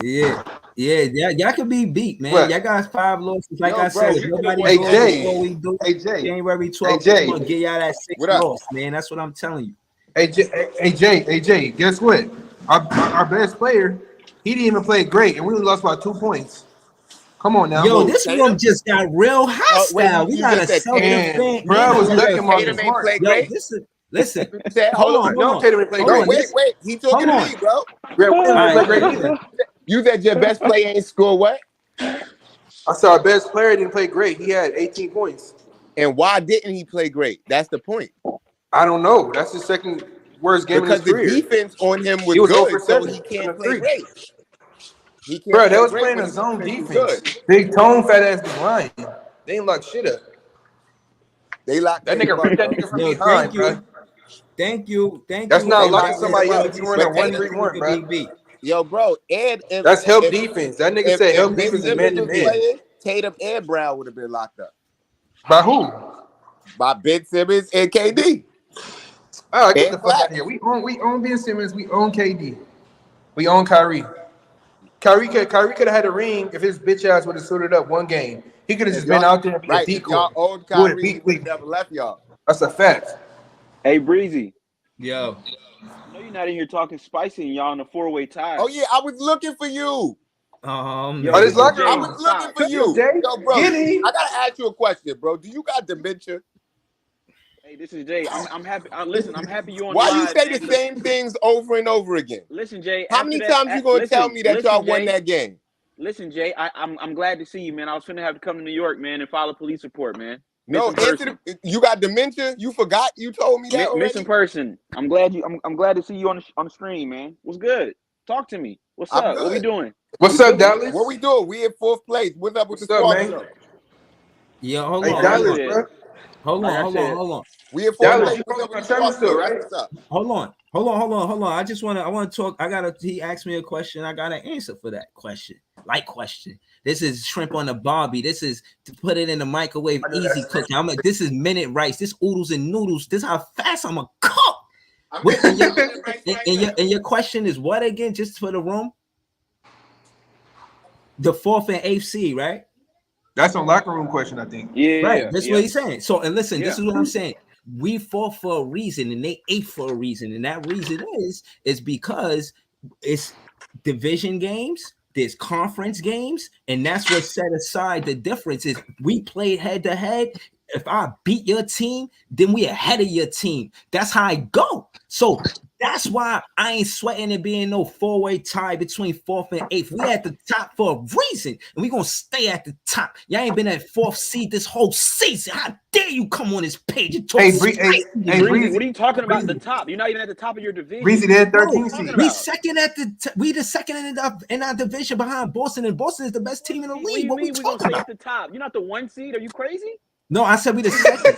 Yeah. Y'all can be beat, man. What? Y'all got 5 losses. Like I said, if nobody before we do January 12th, we're gonna get y'all that 6th loss, man. That's what I'm telling you. Hey Jay, guess what? Our best player, he didn't even play great, and we only lost by 2 points. Come on now. Yo, Who, this Tatum? room just got real hostile. you We got a just said self-defense. Bro, I was You looking said Marcus Tatum ain't Smart. play Yo, great. listen. You said, Hold hold on, on. No, Tatum ain't play Hold on, great. Wait. He talking Hold to on. me, bro. Greg Williams All didn't play right, great either. You said your best player ain't score what? I saw our best player didn't play great. He had 18 points. And why didn't he play great? That's the point. I don't know. That's his second worst game Because in the his career. defense on him was He was 0 good, for so 7 he from can't the play 3. great. He can't Bro, they play was great playing when a the zone defense is defense. good. Big Tone, fat ass was lying. They ain't lock shit up. They locked That him nigga up, ripped that bro. nigga from Yo, behind, bro. thank you. That's not They And locking locked that was him somebody up up. if you self-defense run a But and hey, 1-3-1, Tatum bro. Big B. yo, bro, and That's help defense. That nigga said help if Ben defense is Simmons man to was man. playing, Tatum and Brown would have been locked up By who? by Ben Simmons and KD All right, get the and fuck out Flash. of here. We own Ben Simmons. We own KD. We own Kyrie. Kyrie could have had a ring if his bitch ass would have suited up one game. He could have If just been y'all out there and be a right, if decoy. y'all owned We would have Kyrie, he beat. would have never left y'all. That's a fact. Hey, Breezy. Yo. I know you're not in here talking spicy and y'all in a 4-way tie. Oh yeah, I was looking for you. Oh, Man. this Mr. locker J I room. on was the looking top. for you. Jay, Yo, bro, get him. I gotta ask you a question, bro. Do you got dementia? Hey, this is Jay. I'm happy. Listen, I'm happy you on Why the you live, say man. the same things over and over again? Listen, Jay. How After many that, times you gonna tell me that y'all won Jay, that game? Listen, Jay. I'm glad to see you, man. I was finna have to come to New York, man, and file a police report, man. No, Missing person. you got dementia? You forgot you told me that already? Missing person. I'm glad you. I'm glad to see you on the stream, man. What's good? Talk to me. What's I'm up? What we good. doing? What's up, Dallas? What we doing? We in 4th place. What's up with What's the up, squad man? show? Yo, hold Hey, on. Dallas, said, bro. Hold like I on. said, We in 4th Dallas, place. you What's calling up with my the channel squad still, show? right? What's up? Hold on. I want to talk. He asked me a question. I got an answer for that question. Question. This is shrimp on the barbie. This is to put it in the microwave, easy cooking. This is minute rice. This oodles and noodles. This how fast I'm a cook. And your question is what again? Just for the room? The 4th and 8th seed, right? That's a locker room question, I think. yeah, Right. That's yeah. what he's saying. So, and listen, this Yeah. is what I'm saying. We fought for a reason, and they ate for a reason, and that reason is because it's division games, there's conference games, and that's what set aside the difference. Is we played head to head. If I beat your team, then we ahead of your team. That's how I go. So that's why I ain't sweating it being no 4-way tie between 4th and 8th. We at the top for a reason, and we gonna stay at the top. Y'all ain't been at 4th seed this whole season. How dare you come on this page and talk? Hey, Breezy, Breezy, what are you talking about? Breezy. The top. You're not even at the top of your division. Breezy, they're 13 What are you seed. talking We about? second at we the second in our division behind Boston, and Boston is the best team in the What do league. you What we mean we're gonna talking stay about? at the top? You're not the 1 seed. Are you crazy? No, I said we the second.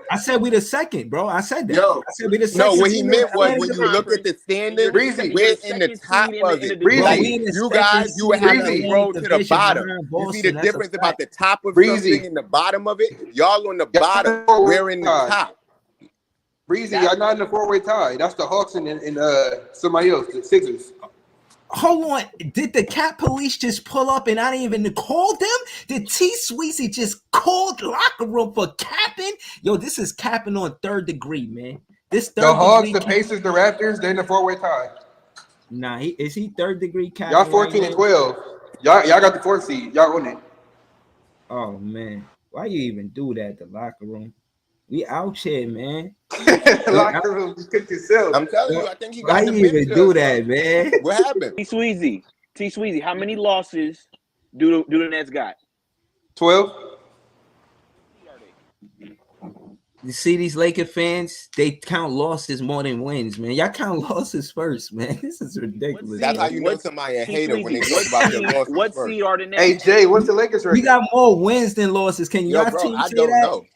I said we the second, bro. I said that. Yo, I said we the second. no, what he team in meant was Atlantic when you Division. look at the standings, Breezy. we're in the top of it. Breezy. Like, We in the you second guys, you would seed have in to the scroll Atlantic to the Division bottom. behind You see the Boston. That's a difference fact. about the top of Breezy. something and the bottom of it? Y'all on the bottom. We're in the top. Breezy, y'all not in the 4-way tie. That's the Hawks and somebody else, the Sixers. Hold on. Did the Cat Police just pull up and I didn't even call them? Did T Sweezy just called locker room for capping? Yo, this is capping on 3rd degree, man. This 3rd The Hawks, degree. the Pacers, the Raptors, they're in the 4-way tie. Nah, is he 3rd degree capping? Y'all 14 and 12. Y'all got the 4th seed. Y'all on it. Oh man, why you even do that? The locker room. We out here, man. Locker room, you cooked yourself. I'm telling you, I think he Why got you even dementia. do that, man? What happened? T Sweezy, how many losses do the Nets got? 12. You see these Laker fans, they count losses more than wins, man. Y'all count losses first, man. This is ridiculous. That's how you know somebody a hater when they talk about their losses What first. seed are the Nets? Hey, Jay, what's the Lakers record? We got more wins than losses. Can Yo, y'all bro, team I say don't that? know.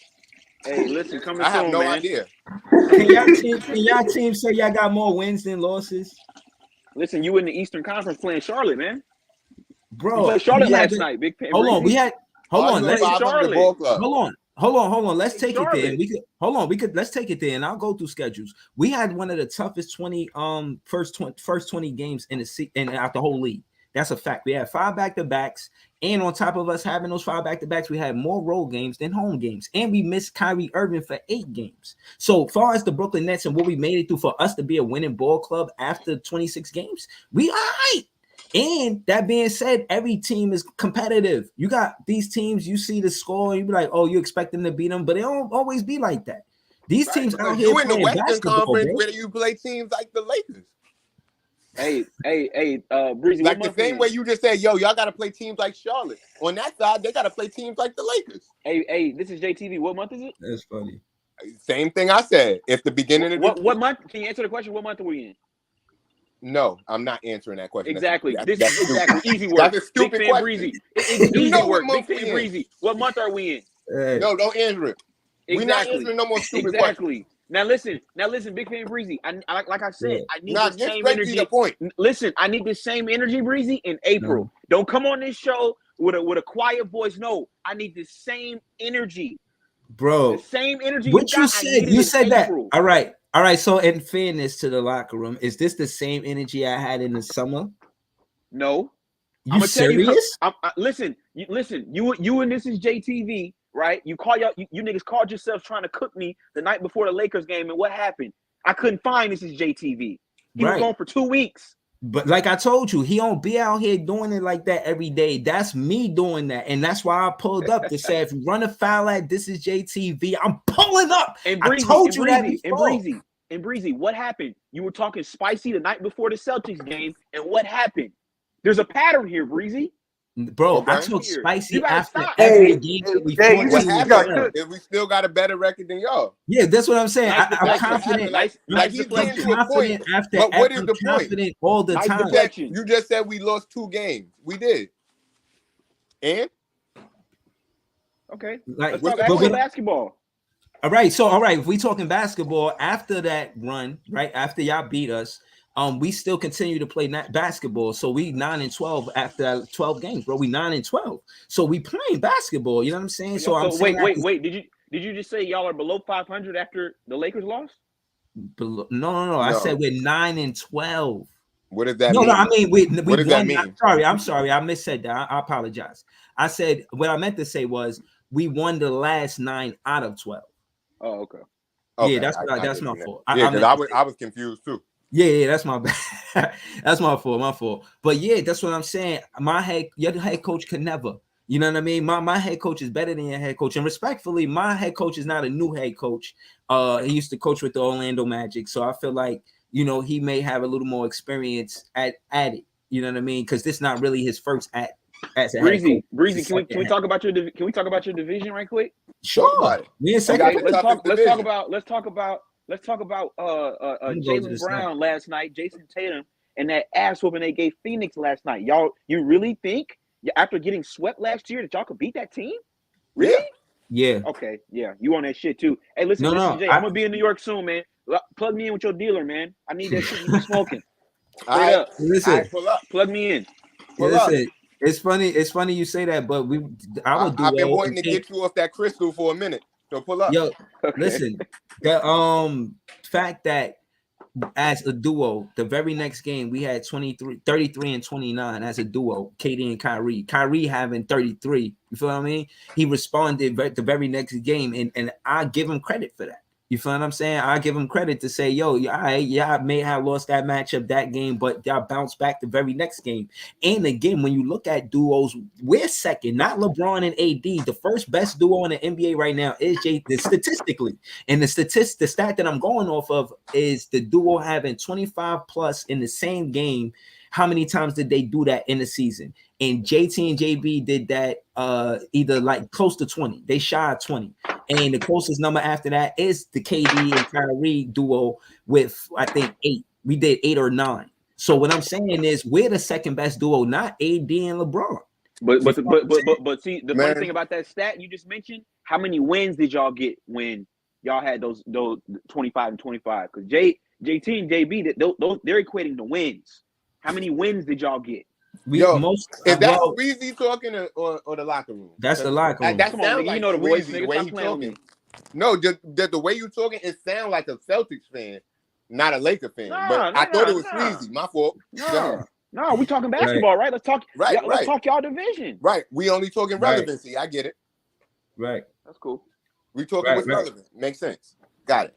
Hey, listen, coming I have soon, no man. idea. Can y'all team say y'all got more wins than losses? Listen, you in the Eastern Conference playing Charlotte, man. Bro, You played Charlotte last night, Big Pen. Hold on, Breezy. hold Are on. you Let's a 500 ball club? Hold on. Let's take it there. Charlotte. Let's take it there, and I'll go through schedules. We had one of the toughest first 20 games in out the whole league. That's a fact. We had 5 back-to-backs, and on top of us having those 5 back-to-backs, we had more road games than home games, and we missed Kyrie Irving for 8 games. So far as the Brooklyn Nets and what we made it through for us to be a winning ball club after 26 games, we all right. And that being said, every team is competitive. You got these teams, you see the score, and you be like, oh, you expect them to beat them, but it don't always be like that. These Right, teams out because here you in the playing Western basketball, Conference bro. where you play teams like the Lakers. Breezy, Like what the month same we way in? you just said, yo, y'all got to play teams like Charlotte. On that side, they got to play teams like the Lakers. Hey, this is JTV. What month is it? That's funny. Same thing I said. If the beginning of the What month? Can you answer the question? What month are we in? No, I'm not answering that question. Exactly. That's This is stupid. exactly easy work. That's a Big stupid Fan question. Breezy. You Easy know what work. Big month Fan we in. Breezy. What month are we in? Hey, No, don't answer it. We're not Exactly. answering no more stupid questions. Exactly. Now listen, Big Fan Breezy. Like I said, Yeah. I need Now the get same straight to the energy. point. Listen, I need the same energy, Breezy, in April. Don't come on this show with a quiet voice. No, I need the same energy. bro. The same energy What you you got. I said? need it You in said that. April. All right. So, in fairness to the locker room, is this the same energy I had in the summer? No. You serious? Listen. You and this is JTV, right? You niggas called yourselves trying to cook me the night before the Lakers game, and what happened? I couldn't find this is JTV. He was Right. gone for 2 weeks. But like I told you, he don't be out here doing it like that every day. That's me doing that, and that's why I pulled up to say if you run a foul at this is JTV, I'm pulling up. And I Breezy, told you that before. and Breezy, what happened? You were talking spicy the night before the Celtics game, and what happened? There's a pattern here, Breezy. Bro, Okay. I talk spicy You gotta after stop. every Hey, game. hey, We Jay, you 14 What just and got happened? 12. cooked. If we still got a better record than y'all. Yeah, that's what I'm saying. Nice I'm deflection. confident. Like Nice he's I'm getting deflection. to a point. confident after. But what is I'm the point? confident all the Nice time. deflection. You just said we lost 2 games. We did. And Okay. Like, Let's what's talk the actual point? basketball. all right, if we talking basketball after that run, right after y'all beat us, we still continue to play basketball. So we 9-12 after 12 games, bro. We 9-12. So we playing basketball. You know what I'm saying? So I'm saying wait. Did you just say y'all are below 500 after the Lakers lost? No. I said we're 9-12. What does that No, mean? I mean we What does that won. mean? I'm sorry. I missaid that. I apologize. I said what I meant to say was we won the last 9 out of 12. Oh, okay. Yeah, that's my fault. Yeah, because I was confused too. Yeah, that's my bad. That's my fault. But yeah, that's what I'm saying. Your head coach could never. You know what I mean? My head coach is better than your head coach. And respectfully, my head coach is not a new head coach. He used to coach with the Orlando Magic. So I feel like, he may have a little more experience at it. You know what I mean? Because this is not really his first as a head coach. Breezy, can we talk about your division right quick? Sure. Me and second. Okay, let's talk about Jaylen Brown last night, Jason Tatum, and that ass whooping they gave Phoenix last night. Y'all, you really think after getting swept last year that y'all could beat that team? Really? Yeah. Okay. Yeah. You on that shit too. Hey, listen, Jay, I'm gonna be in New York soon, man. Plug me in with your dealer, man. I need that shit you be smoking. All right, up. Listen, pull up. Plug me in. Listen, it's funny you say that, but I've been wanting to get you off that crystal for a minute. So pull up. Yo, listen, the fact that as a duo, the very next game we had 33 and 29 as a duo, KD and Kyrie. Kyrie having 33. You feel what I mean? He responded the very next game, and I give him credit for that. You feel what I'm saying? I give him credit to say, yo, y'all may have lost that matchup that game, but y'all bounced back the very next game. And again, when you look at duos, we're second, not LeBron and AD. The first best duo in the NBA right now is statistically. And the stat that I'm going off of is the duo having 25 plus in the same game. How many times did they do that in the season? And JT and JB did that either like close to 20. They shy of 20. And the closest number after that is the KD and Kyrie duo with, I think, 8. We did 8 or 9. So what I'm saying is we're the second best duo, not AD and LeBron. But see, the funny thing about that stat you just mentioned, how many wins did y'all get when y'all had those 25 and 25? Because JT and JB, they're equating the wins. How many wins did y'all get? Is that Breezy talking or the locker room? That's the locker room. That sounds like you know the voice, Breezy, nigga. the way Stop he playing with talking. me. No, the way you talking, it sounds like a Celtics fan, not a Laker fan. I thought it was Breezy. My fault. No, we talking basketball, right? Let's talk. Let's talk y'all division. Right. We only talking relevancy. I get it. Right. That's cool. We talking what's relevant. Makes sense. Got it.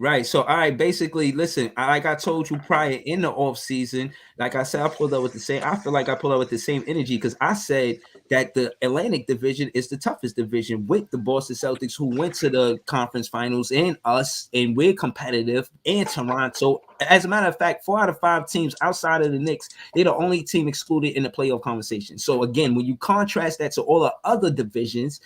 Right. So, all right. Basically, listen. Like I told you prior in the off season, like I said, I pulled up with the same. I feel like I pulled up with the same energy because I said that the Atlantic Division is the toughest division with the Boston Celtics, who went to the conference finals, and us, and we're competitive. And Toronto. As a matter of fact, 4 out of 5 teams outside of the Knicks, they're the only team excluded in the playoff conversation. So again, when you contrast that to all the other divisions,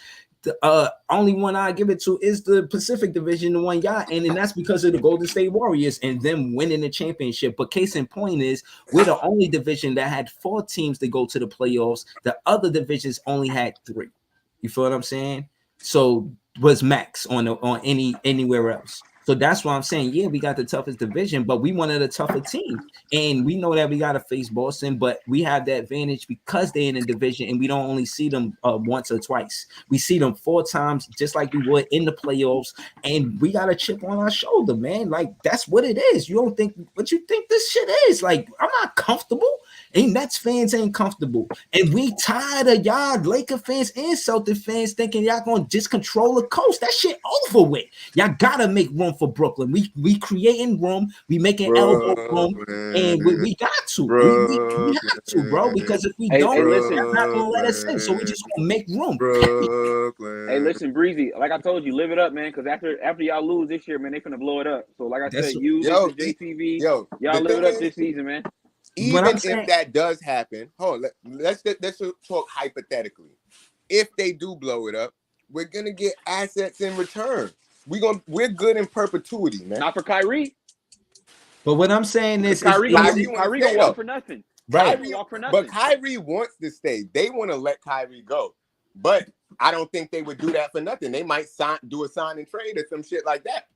the only one I give it to is the Pacific Division, the one y'all in, and that's because of the Golden State Warriors and them winning the championship. But case in point is we're the only division that had 4 teams to go to the playoffs. The other divisions only had 3. You feel what I'm saying? So was max on anywhere else. So that's why I'm saying, yeah, we got the toughest division, but we one of the tougher teams. And we know that we got to face Boston, but we have the advantage because they're in the division and we don't only see them once or twice. We see them 4 times, just like we would in the playoffs. And we got a chip on our shoulder, man. Like, that's what it is. You don't think what you think this shit is. Like, I'm not comfortable. And Nets fans ain't comfortable. And we tired of y'all Laker fans and Celtic fans thinking y'all gonna just control the coast. That shit over with. Y'all gotta make room for Brooklyn. We creating room, we making elbow room, and we got to. We have to, bro. Because if we don't, listen, that's not gonna let us in. So we just gonna make room. Hey, listen, Breezy. Like I told you, live it up, man. Because after y'all lose this year, man, they finna blow it up. So like I said, JTV, y'all live it up this season, man. Even if that does happen, let's talk hypothetically. If they do blow it up, we're gonna get assets in return. We're good in perpetuity, man. Not for Kyrie. But what I'm saying is Kyrie gonna walk for nothing. Right. Kyrie walk for nothing. But Kyrie wants to stay. They want to let Kyrie go. But I don't think they would do that for nothing. They might do a sign and trade or some shit like that.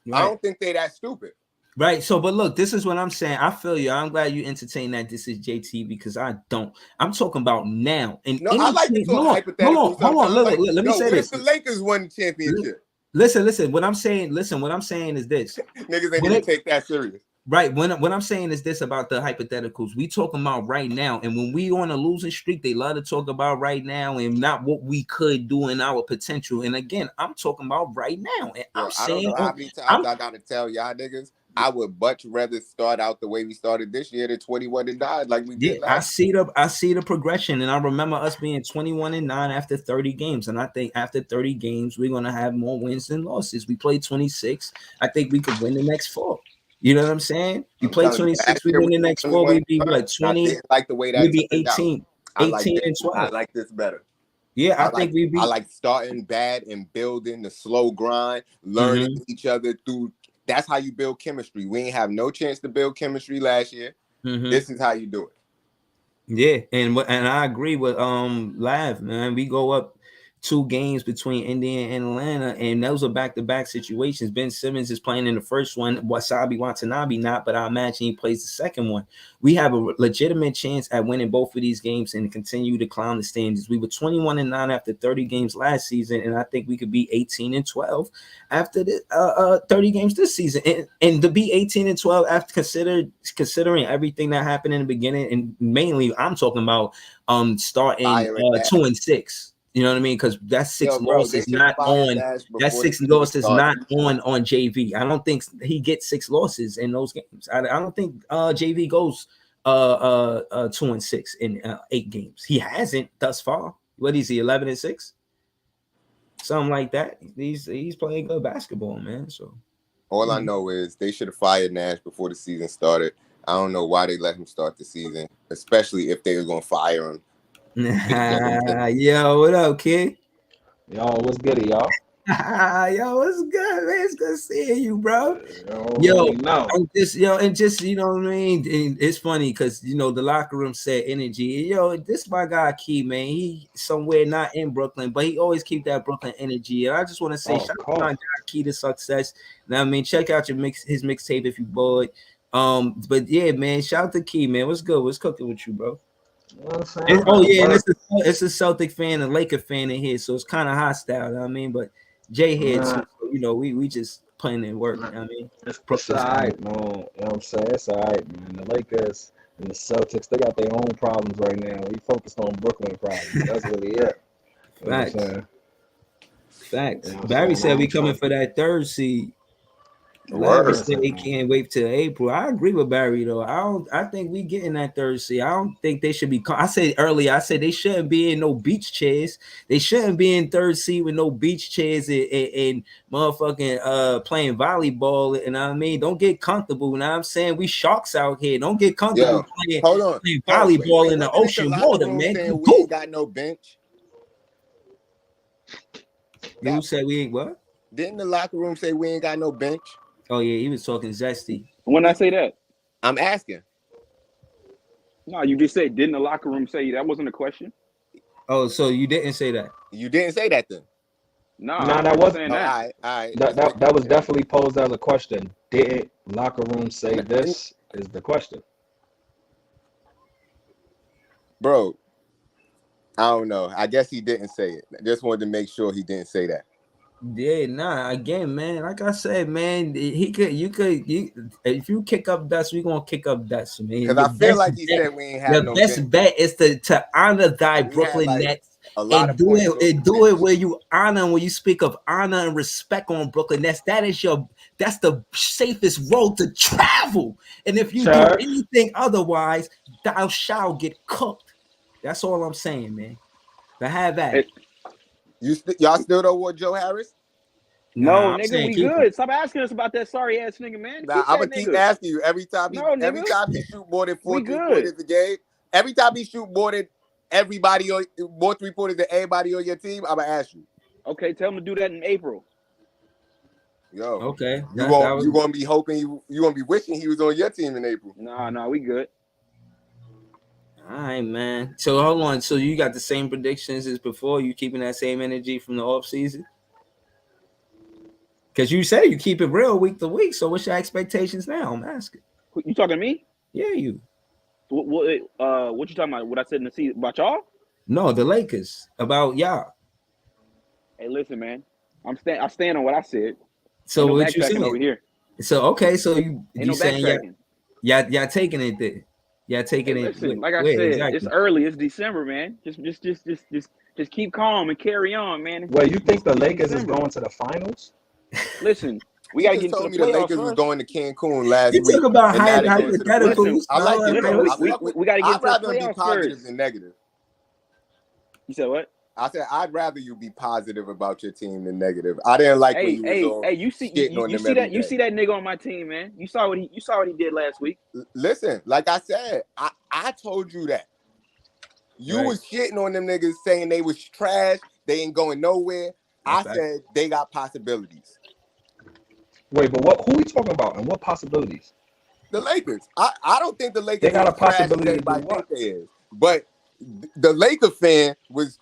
Right. I don't think they that stupid. Right. So, but look, this is what I'm saying. I feel you. I'm glad you entertain that. This is JT because I don't. I'm talking about now. And no, I like to talk hypothetical. Hold on. Look, let me say this. The Lakers won the championship. Listen. What I'm saying is this. Niggas ain't gonna take that serious. Right. What I'm saying is this about the hypotheticals. We talking about right now, and when we on a losing streak, they love to talk about right now and not what we could do in our potential. And again, I'm talking about right now. And I'm saying, I gotta tell y'all niggas, I would much rather start out the way we started this year than 21-9 like we did. I see the progression, and I remember us being 21-9 after 30 games. And I think after 30 games, we're gonna have more wins than losses. We played 26. I think we could win the next 4. You know what I'm saying? We play 26, we win the next 4, we'd be like 20. Like the way that we'd be 18 and 12. I like this better. Yeah, I think we'd be. I like starting bad and building the slow grind, learning each other through. That's how you build chemistry. We ain't have no chance to build chemistry last year. This is how you do it. Yeah, and I agree with Lav, man. We go up 2 games between Indiana and Atlanta, and those are back-to-back situations. Ben Simmons is playing in the first one, Wasabi Watanabe not, but I imagine he plays the second one. We have a legitimate chance at winning both of these games and continue to climb the standings. We were 21-9 after 30 games last season, and I think we could be 18-12 after the 30 games this season. And to be 18-12 after considering everything that happened in the beginning, and mainly I'm talking about starting 2-6. You know what I mean? Because that 6 losses not on. That 6 losses not on JV. I don't think he gets 6 losses in those games. I don't think JV goes 2-6 in 8 games. He hasn't thus far. What is he? 11-6, something like that. He's playing good basketball, man. So all I know is they should have fired Nash before the season started. I don't know why they let him start the season, especially if they were gonna fire him. Yo, what up, kid? Yo, what's good, y'all? Yo, what's good, man? It's good seeing you, bro. And just you know what I mean. And it's funny because the locker room said energy. Yo, this my guy Key, man. He somewhere not in Brooklyn, but he always keep that Brooklyn energy. And I just want to say, shout out to my guy Key to success. Now, I mean, check out his mixtape if you bored. But yeah, man, shout out to Key, man. What's good? What's cooking with you, bro? You know what I'm saying? And it's a Celtic fan and Laker fan in here, so it's kind of hostile. You know what I mean, but Jay here, too, so, we just playing in work. You know what I mean, it's all right, man. You know what I'm saying? It's all right, man. The Lakers and the Celtics, they got their own problems right now. We focused on Brooklyn problems. That's really it. Facts. Facts. Barry said we coming for that 3rd seed. Larry Word. said he can't wait till April. I agree with Barry though. I think we getting that third seed. I don't think they should be. I said earlier. I said they shouldn't be in no beach chairs. They shouldn't be in third seed with no beach chairs and motherfucking playing volleyball. And I mean, don't get comfortable. Now I'm saying we sharks out here. Don't get comfortable Yo, playing hold on. volleyball in the Wasn't it ocean locker water, room man. saying we ain't got no bench? Who said we ain't what? Didn't the locker room say we ain't got no bench? Oh yeah, he was talking zesty. When I say that, I'm asking. no, you just said didn't the locker room say that wasn't a question? Oh, so you didn't say that? You didn't say that then. No, Nah, that I'm was- saying Oh, that. all right. That was definitely posed as a question. Did locker room say this? Is the question. Bro, I don't know. I guess he didn't say it. I just wanted to make sure he didn't say that. Yeah, nah. Again, man, like I said, man, if you kick up dust, we gonna kick up dust, man. Because The I feel best like he bet- said we ain't have the no best bench. bet is to honor thy We had, Brooklyn like, Nets A lot and of do points it on and the do it bench. where you honor when you speak of honor and respect on Brooklyn Nets. That's the safest road to travel. And if you Sure. do anything otherwise, thou shalt get cooked. That's all I'm saying, man. But have that. It- Y'all still don't want Joe Harris? No, I'm nigga, saying we keep good. him. Stop asking us about that sorry ass nigga, man. Nah, I'm that gonna keep nigga. asking you every time No, every nigga. time he shoot more than 4 We good. 3-pointers a game, every time he shoot more than everybody on more 3-pointers than everybody on your team, I'm gonna ask you. Okay, tell him to do that in April. Yo, Okay. you gonna be hoping you gonna be wishing he was on your team in April. Nah, we good. All right, man. So hold on. So you got the same predictions as before? You keeping that same energy from the off season? Because you say you keep it real week to week. So what's your expectations now? I'm asking. You talking to me? Yeah, you. What you talking about? What I said in the season about y'all? No, the Lakers. About y'all. Hey, listen, man. I stand on what I said. So Ain't no what you backtracking over saying? here. So okay, so you Ain't no saying backtracking. y'all taking it there. Y'all taking Hey, it. listen, like I where said, exactly? it's early. It's December, man. Just keep calm and carry on, man. Well, you think the It's Lakers is December. going to the finals? Listen, we He gotta just get into told the me the playoffs Lakers was first. going to Cancun last You week. talk about and now they going to the hypotheticals. Lakers. I like it, Listen, bro. we gotta get I'd into the rather be playoffs positive first. than negative. You said what? I said I'd rather you be positive about your team than negative. I didn't like when you was all You see shitting on you them see every that you day. see that nigga on my team, man. You saw what he did last week. Listen, like I said, I told you that. You Right. was shitting on them niggas saying they was trash, they ain't going nowhere. That's I said they got possibilities. Wait, but who we talking about and what possibilities? The Lakers. I don't think the Lakers They got is a trash as possibility to do everybody what? think they is. But the Laker fan was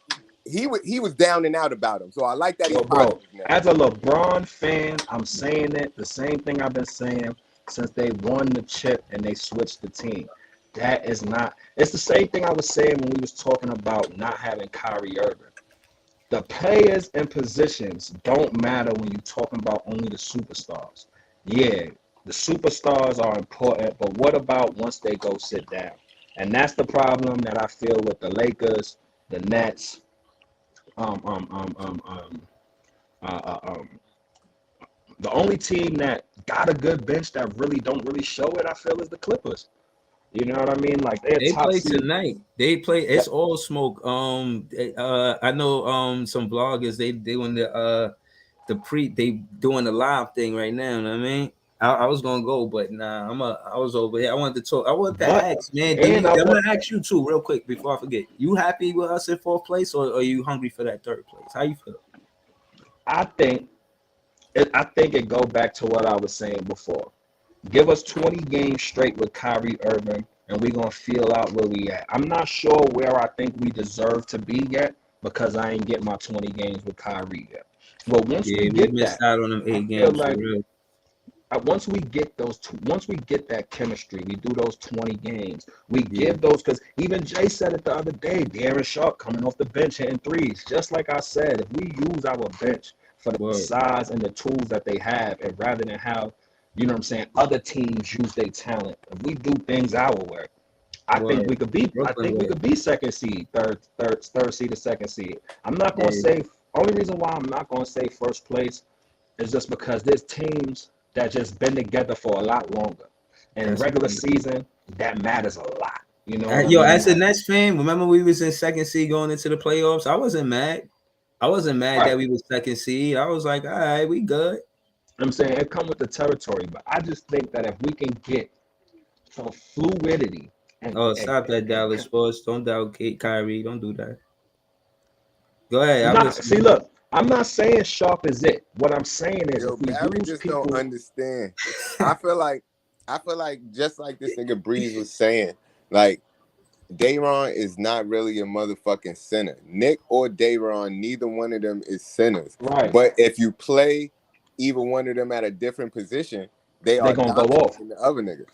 down and out about him. So I like that he's Well, bro, positive now. as a LeBron fan, I'm saying it the same thing I've been saying since they won the chip and they switched the team. That is not. It's the same thing I was saying when we was talking about not having Kyrie Irving. The players and positions don't matter when you're talking about only the superstars. Yeah, the superstars are important, but what about once they go sit down? And that's the problem that I feel with the Lakers, the Nets, the only team that got a good bench that really don't really show it, I feel, is the Clippers. You know what I mean? Like they're They top play seed. tonight. They play. It's all smoke. I know some bloggers. They doing the they doing the live thing right now. You know what I mean? I was gonna go, but nah. I was over here. I wanted to talk. I wanted to ask, man. I'm gonna ask you too, real quick, before I forget. You happy with us in fourth place, or are you hungry for that third place? How you feel? I think it go back to what I was saying before. Give us 20 games straight with Kyrie Irving, and we're going to feel out where we at. I'm not sure where I think we deserve to be yet because I ain't get my 20 games with Kyrie yet. But once we get missed that, out on them 8 games. Like, once we get that chemistry, we do those 20 games. We give those, because even Jay said it the other day, Darren Sharp coming off the bench hitting threes. Just like I said, if we use our bench for the size and the tools that they have, and rather than have, you know what I'm saying, other teams use their talent, if we do things our way, I think we could be second seed, third seed or second seed. I'm not going to say, only reason why I'm not going to say first place is just because there's teams that just been together for a lot longer. And in regular season, that matters a lot. You know, yo, as a Nets fan, remember we was in second seed going into the playoffs. I wasn't mad. That we was second seed. I was like, all right, we good. I'm saying it come with the territory, but I just think that if we can get some fluidity. Stop that, Dallas Sports. Don't doubt Kyrie. Don't do that. Go ahead. Look, I'm not saying Sharp is it. What I'm saying is, if we Barry just don't understand. I feel like just like this nigga Breeze was saying, like Day'Ron is not really a motherfucking center. Nick or Day'Ron, neither one of them is centers. Right. But if you play either one of them at a different position, they are gonna go off the other niggas.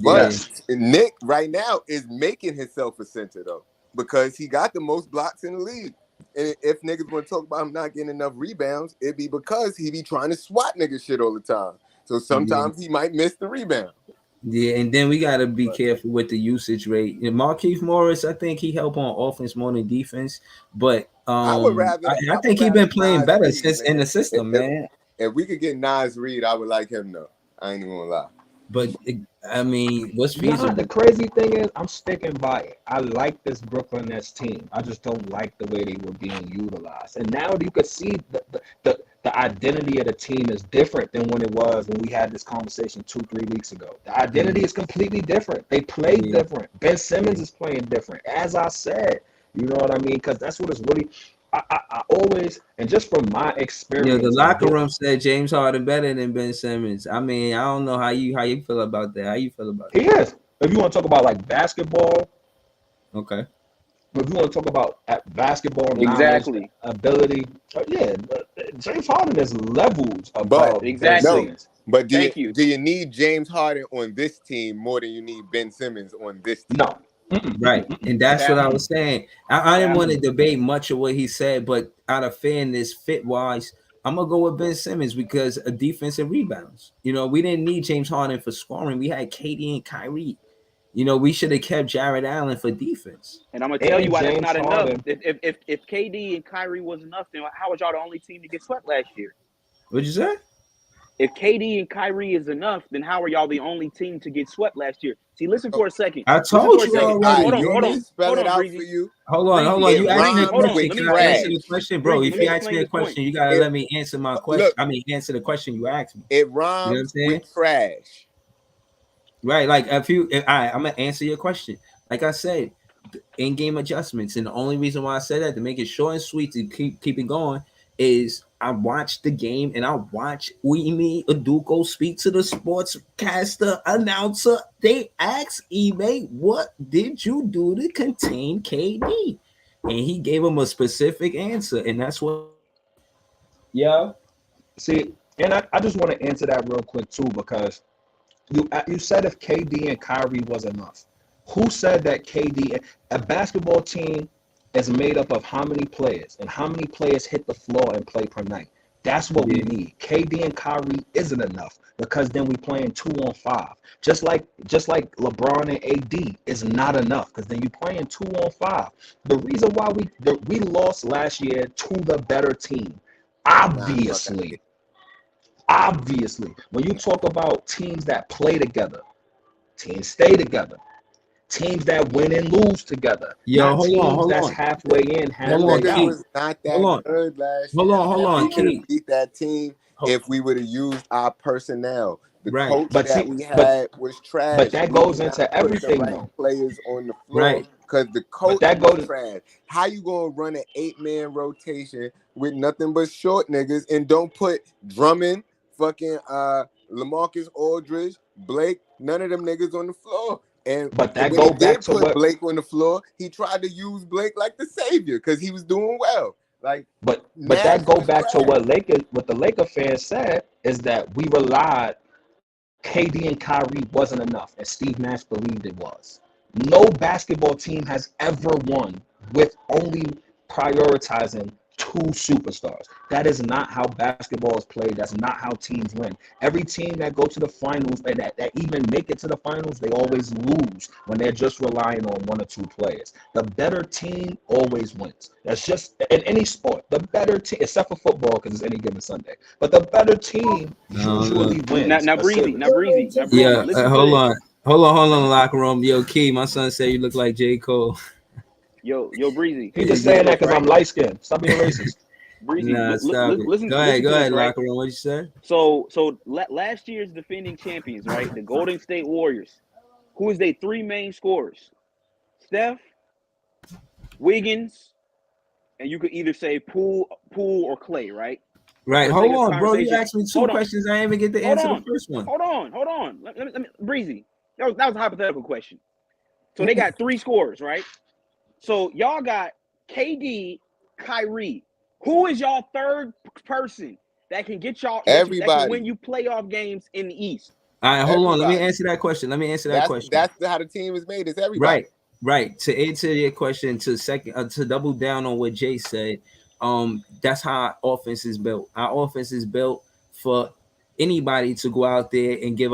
But Nick right now is making himself a center though, because he got the most blocks in the league. And if niggas want to talk about him not getting enough rebounds, it'd be because he be trying to swat nigga shit all the time. So sometimes he might miss the rebound. Yeah, and then we gotta be careful with the usage rate. And Markieff Morris, I think he helped on offense more than defense, but I think he's been playing better since in the system, man. If we could get Naz Reid, I would like him though. I ain't even gonna lie. But I mean, what's feasible? The crazy thing is, I'm sticking by it. I like this Brooklyn Nets team. I just don't like the way they were being utilized. And now you could see the identity of the team is different than when it was when we had this conversation 2-3 weeks ago. The identity is completely different. They play different. Ben Simmons is playing different. As I said, you know what I mean? Because that's what it's really. I always, and just from my experience, the locker room said James Harden better than Ben Simmons. I mean, I don't know how you feel about that. How you feel about it? He is. If you want to talk about like basketball, okay. If you want to talk about basketball, exactly, ability, James Harden is levels above. Exactly. No, but do you need James Harden on this team more than you need Ben Simmons on this team? No. Right, and that's what I was saying. I didn't want to debate much of what he said, but out of fairness, fit wise, I'm gonna go with Ben Simmons because of defensive rebounds. You know, we didn't need James Harden for scoring. We had KD and Kyrie. You know, we should have kept Jared Allen for defense. And I'm gonna tell you why that's not enough. If KD and Kyrie was enough, then how was y'all the only team to get swept last year? What'd you say? If KD and Kyrie is enough, then how are y'all the only team to get swept last year? See, listen for a second. I told you already. Hold on. Spell it out for you. Hold on. You asked me a question. Can I answer the question, bro? If you ask me a question, you gotta let me answer my question. Answer the question you asked me. It rhymes with trash. Right, like I'm gonna answer your question. Like I said, in-game adjustments, and the only reason why I said that to make it short and sweet to keep it going is I watched the game and I watched Ime Udoka speak to the sportscaster announcer. They asked Ime, "What did you do to contain KD?" And he gave him a specific answer, and that's what. Yeah. See, and I just want to answer that real quick too, because you said if KD and Kyrie was enough. Who said that a basketball team is made up of how many players and how many players hit the floor and play per night? That's what we need. KD and Kyrie isn't enough because then we playing 2-on-5. Just like LeBron and AD is not enough because then you playing 2-on-5. The reason why we lost last year to the better team, obviously, when you talk about teams that play together, teams stay together. Teams that win and lose together. Yo, hold on. Halfway in, halfway out. Was not that good last year. Hold on, Keith. Beat that team if we would have used our personnel. The coach we had was trash. But that goes into everything, though. Players on the floor, right? Because the coach was trash. How you gonna run an 8-man rotation with nothing but short niggas and don't put Drummond, fucking LaMarcus Aldridge, Blake, none of them niggas on the floor? But that goes back to what Blake on the floor. He tried to use Blake like the savior because he was doing well. But that go back to what the Laker fans said is that we relied. KD and Kyrie wasn't enough, and Steve Nash believed it was. No basketball team has ever won with only prioritizing 2 superstars. That is not how basketball is played. That's not how teams win. Every team that go to the finals, that even make it to the finals, they always lose when they're just relying on 1 or 2 players. The better team always wins. That's just in any sport. The better team, except for football, because it's any given Sunday. But the better team usually wins. Now Breezy. Yeah, hold on. Hold on, locker room. Yo, Key, my son said you look like J. Cole. Yo, Breezy. He just saying that because I'm light skinned. Stop being racist. Breezy, Nah, stop it. listen. Go ahead, right? locker room. What you say? So last year's defending champions, right? The Golden State Warriors. Who is their 3 main scorers? Steph, Wiggins, and you could either say Poole or Clay, right? Right. Hold on, bro. You asked me 2 questions. I didn't even get to answer the first one. Hold on. Let me Breezy. That was a hypothetical question. So they got 3 scorers, right? So y'all got KD, Kyrie. Who is y'all 3rd person that can get y'all everybody that can win you playoff games in the East? All right, hold on. Let me answer that question. That's how the team is made. It's everybody. Right. To answer your question, to double down on what Jay said, that's how our offense is built. Our offense is built for anybody to go out there and give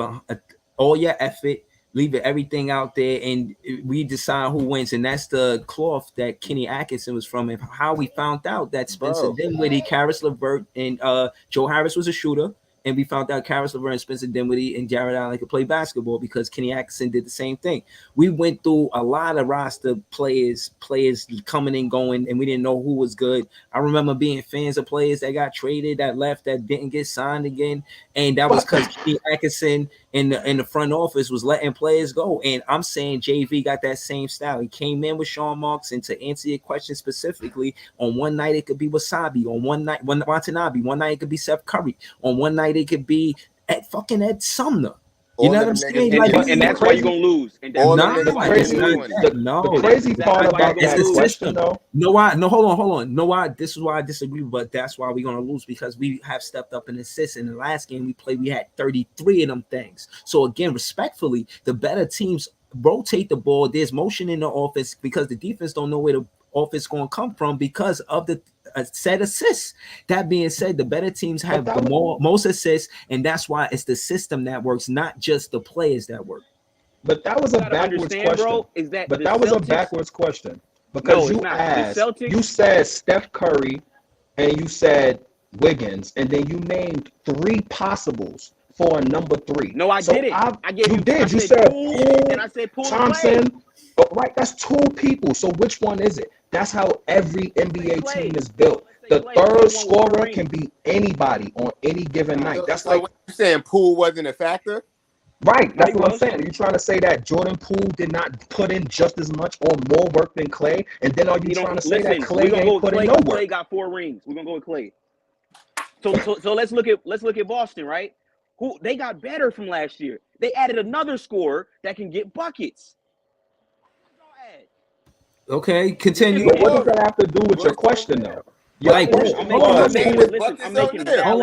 all your effort, leave everything out there, and we decide who wins. And that's the cloth that Kenny Atkinson was from, and how we found out that Spencer Dinwiddie, Karis LeVert, and Joe Harris was a shooter. And we found out Karis LeVert and Spencer Dinwiddie and Jared Allen could play basketball because Kenny Atkinson did the same thing. We went through a lot of roster players coming and going, and we didn't know who was good. I remember being fans of players that got traded, that left, that didn't get signed again, and that was because Kenny Atkinson in the front office was letting players go. And I'm saying JV got that same style. He came in with Sean Marks, and to answer your question specifically, on one night it could be Wasabi, on one night Watanabe, one night it could be Seth Curry, on one night it could be Ed Sumner. You know what I'm saying? And that's why you're gonna lose. And the crazy part about that question, though. Hold on. No, why? This is why I disagree, but that's why we're gonna lose, because we have stepped up in assists. In the last game we played, we had 33 of them things. So again, respectfully, the better teams rotate the ball. There's motion in the offense because the defense don't know where the offense going to come from because of the set assists. That being said, the better teams have the most assists, and that's why it's the system that works, not just the players that work. But that was a backwards question. Bro, that was a backwards question because you said Steph Curry and you said Wiggins, and then you named 3 possibles for a number 3. No, I didn't. You said Poole, and I said Poole Thompson. Right, that's 2 people. So which one is it? That's how every NBA team is built. The 3rd scorer can be anybody on any given night. That's like you're saying Poole wasn't a factor. Right, that's what I'm saying. Are you trying to say that Jordan Poole did not put in just as much or more work than Clay? And then are you trying to say that Clay ain't put in no work? Clay got 4 rings. We're gonna go with Clay. So let's look at Boston, right? Who they got better from last year. They added another scorer that can get buckets. Okay, continue. But what does that have to do with your question, though? Like, hold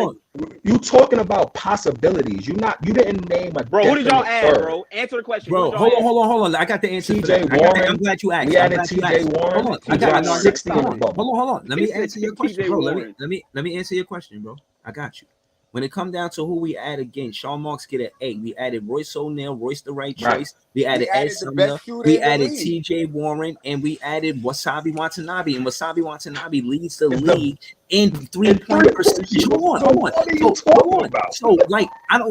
on. You talking about possibilities. You didn't name a bro. Who did y'all add, bro? Answer the question. Bro, hold on. I got the answer. TJ Warren. I'm glad you asked. We added TJ Warren. Hold on. I got 60. Hold on. Let me answer your question, bro. Let me answer your question, bro. I got you. When it come down to who we add again, Sean Marks get an 8. We added Royce O'Neal, Royce the right choice. We added Ed Sumner. We added TJ Warren, and we added Wasabi Watanabe. And Wasabi Watanabe leads the league in 3-point percentage. Hold on. So, like, I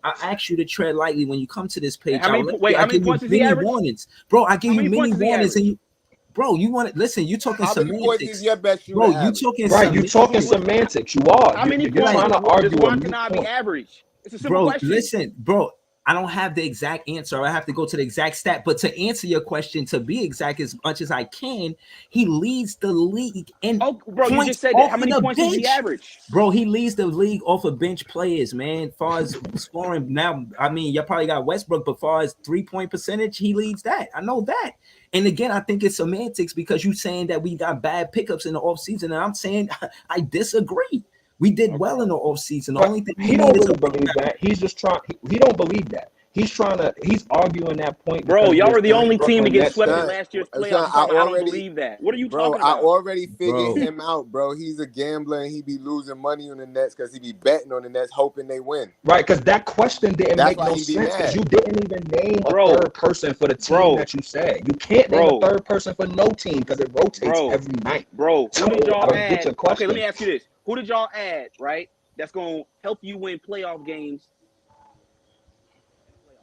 ask you to tread lightly when you come to this page. How many points is he average? Warnings. Bro, I give you many warnings, and you. Bro, you want to listen? You talking semantics, bro? You talking right? You talking semantics? You are. How many you're trying to argue? Watanabe average? It's a simple question. Listen, bro. I don't have the exact answer. I have to go to the exact stat. But to answer your question, to be exact as much as I can, he leads the league in bro, you just said that. How many points is he average? Bro, he leads the league off of bench players, man. As far as scoring now, I mean, you probably got Westbrook, but as far as 3-point percentage, he leads that. I know that. And again, I think it's semantics because you're saying that we got bad pickups in the offseason, and I'm saying I disagree. We did well in the offseason. The only thing he don't really believe that. He's just trying. He don't believe that. He's arguing that point. Bro, y'all were the only team to get Nets swept in fans. last year's playoffs. I don't believe that. What are you talking I about? already figured him out, bro. He's a gambler and he be losing money on the Nets because he be betting on the Nets hoping they win. Right, because that question didn't make no sense because you didn't even name a third person for the team that you said. You can't name a third person for no team because it rotates every night. Bro, who did y'all I get your add? question. Okay, let me ask you this. Who did y'all add, right, that's going to help you win playoff games?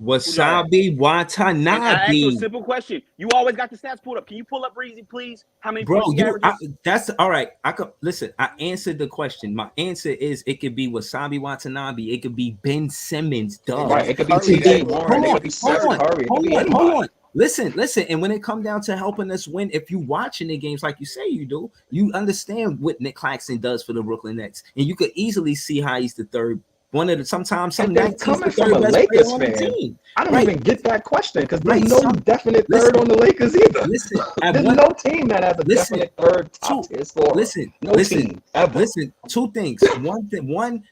Wasabi Watanabe. I asked you a simple question. You always got the stats pulled up. Can you pull up Breezy, please? How many points he averages? That's all right. I could listen. I answered the question. My answer is it could be Wasabi Watanabe. It could be Ben Simmons. Duh. Right. It could be T.J. Warren. It could be Seth Curry. Hold on. Listen. And when it comes down to helping us win, if you watching the games like you say you do, you understand what Nick Claxton does for the Brooklyn Nets, and you could easily see how he's the third. One of the sometimes some nights coming from a Lakers fan. I don't even get that question because there's no definite third on the Lakers either. Listen, there's no team that has a definite third top tier scorer. Listen, two things. One,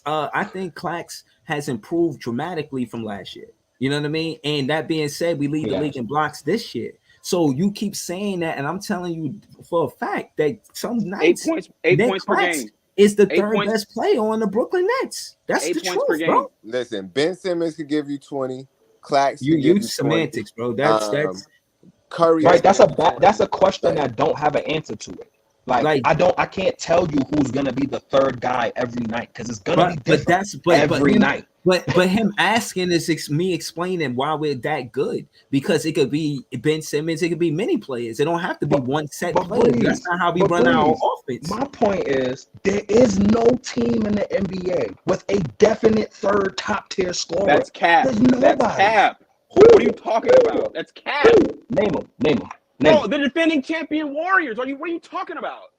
I think Clax has improved dramatically from last year. You know what I mean? And that being said, we lead the league in blocks this year. So you keep saying that, and I'm telling you for a fact that some nights 8 points per game is the third best player on the Brooklyn Nets. That's the truth, bro. Listen, Ben Simmons could give you 20. Clax, you use semantics, 20. Bro. That's Curry. Right, that's a question that don't have an answer to it. Like I can't tell you who's gonna be the third guy every night because it's gonna be different every night. But him asking is me explaining why we're that good because it could be Ben Simmons, it could be many players. It don't have to be one set player. That's not how we run our offense. My point is there is no team in the NBA with a definite third top tier scorer. That's cap. That's cap. Who? What are you talking about? That's cap. Name them. Bro, the defending champion Warriors. What are you talking about?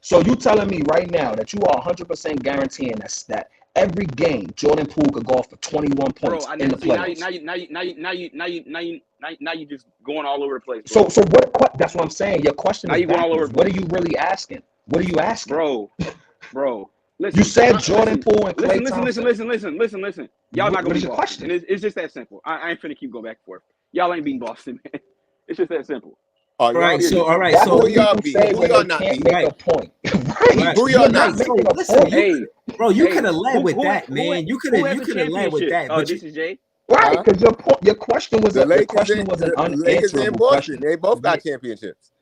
So you telling me right now that you are 100% guaranteeing that every game Jordan Poole could go off for 21 points in the playoffs? Now you just going all over the place. Bro. So what? That's what I'm saying. Your question is going all over. What are you really asking? What are you asking, bro? Listen, you said Jordan Poole and Klay Thompson. Listen. Y'all not gonna be your Boston. question? It's just that simple. I ain't finna keep going back and forth. Y'all ain't beating Boston, man. It's just that simple. All right. So who y'all beat? Who y'all not beat? Make a point. Right. Who y'all not beat? Listen, bro, you could have led with that, man. You could have led with that. Oh, this is Jay. Right, because your question was an unanswerable question. They both got championships.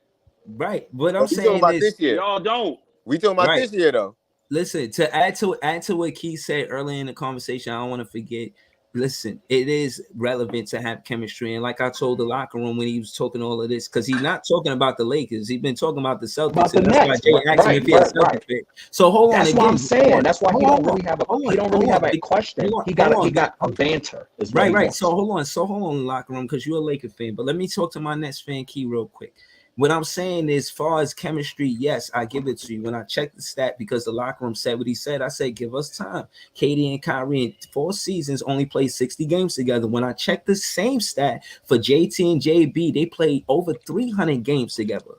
Right. What I'm saying about is this year. Y'all don't. We talking about this year though. Listen, to add to what Keith said earlier in the conversation, I don't want to forget. Listen, it is relevant to have chemistry. And like I told the locker room when he was talking all of this, because he's not talking about the Lakers. He's been talking about the Celtics. And that's why Jay asked him if he had Celtics pick. So hold on. That's what I'm saying. That's why he don't really have a question. He got a banter. Right. So hold on, locker room, because you're a Laker fan. But let me talk to my Nets fan, Key, real quick. What I'm saying is, as far as chemistry, yes, I give it to you. When I checked the stat, because the locker room said what he said, I said, give us time. KD and Kyrie in 4 seasons only played 60 games together. When I checked the same stat for JT and JB, they played over 300 games together.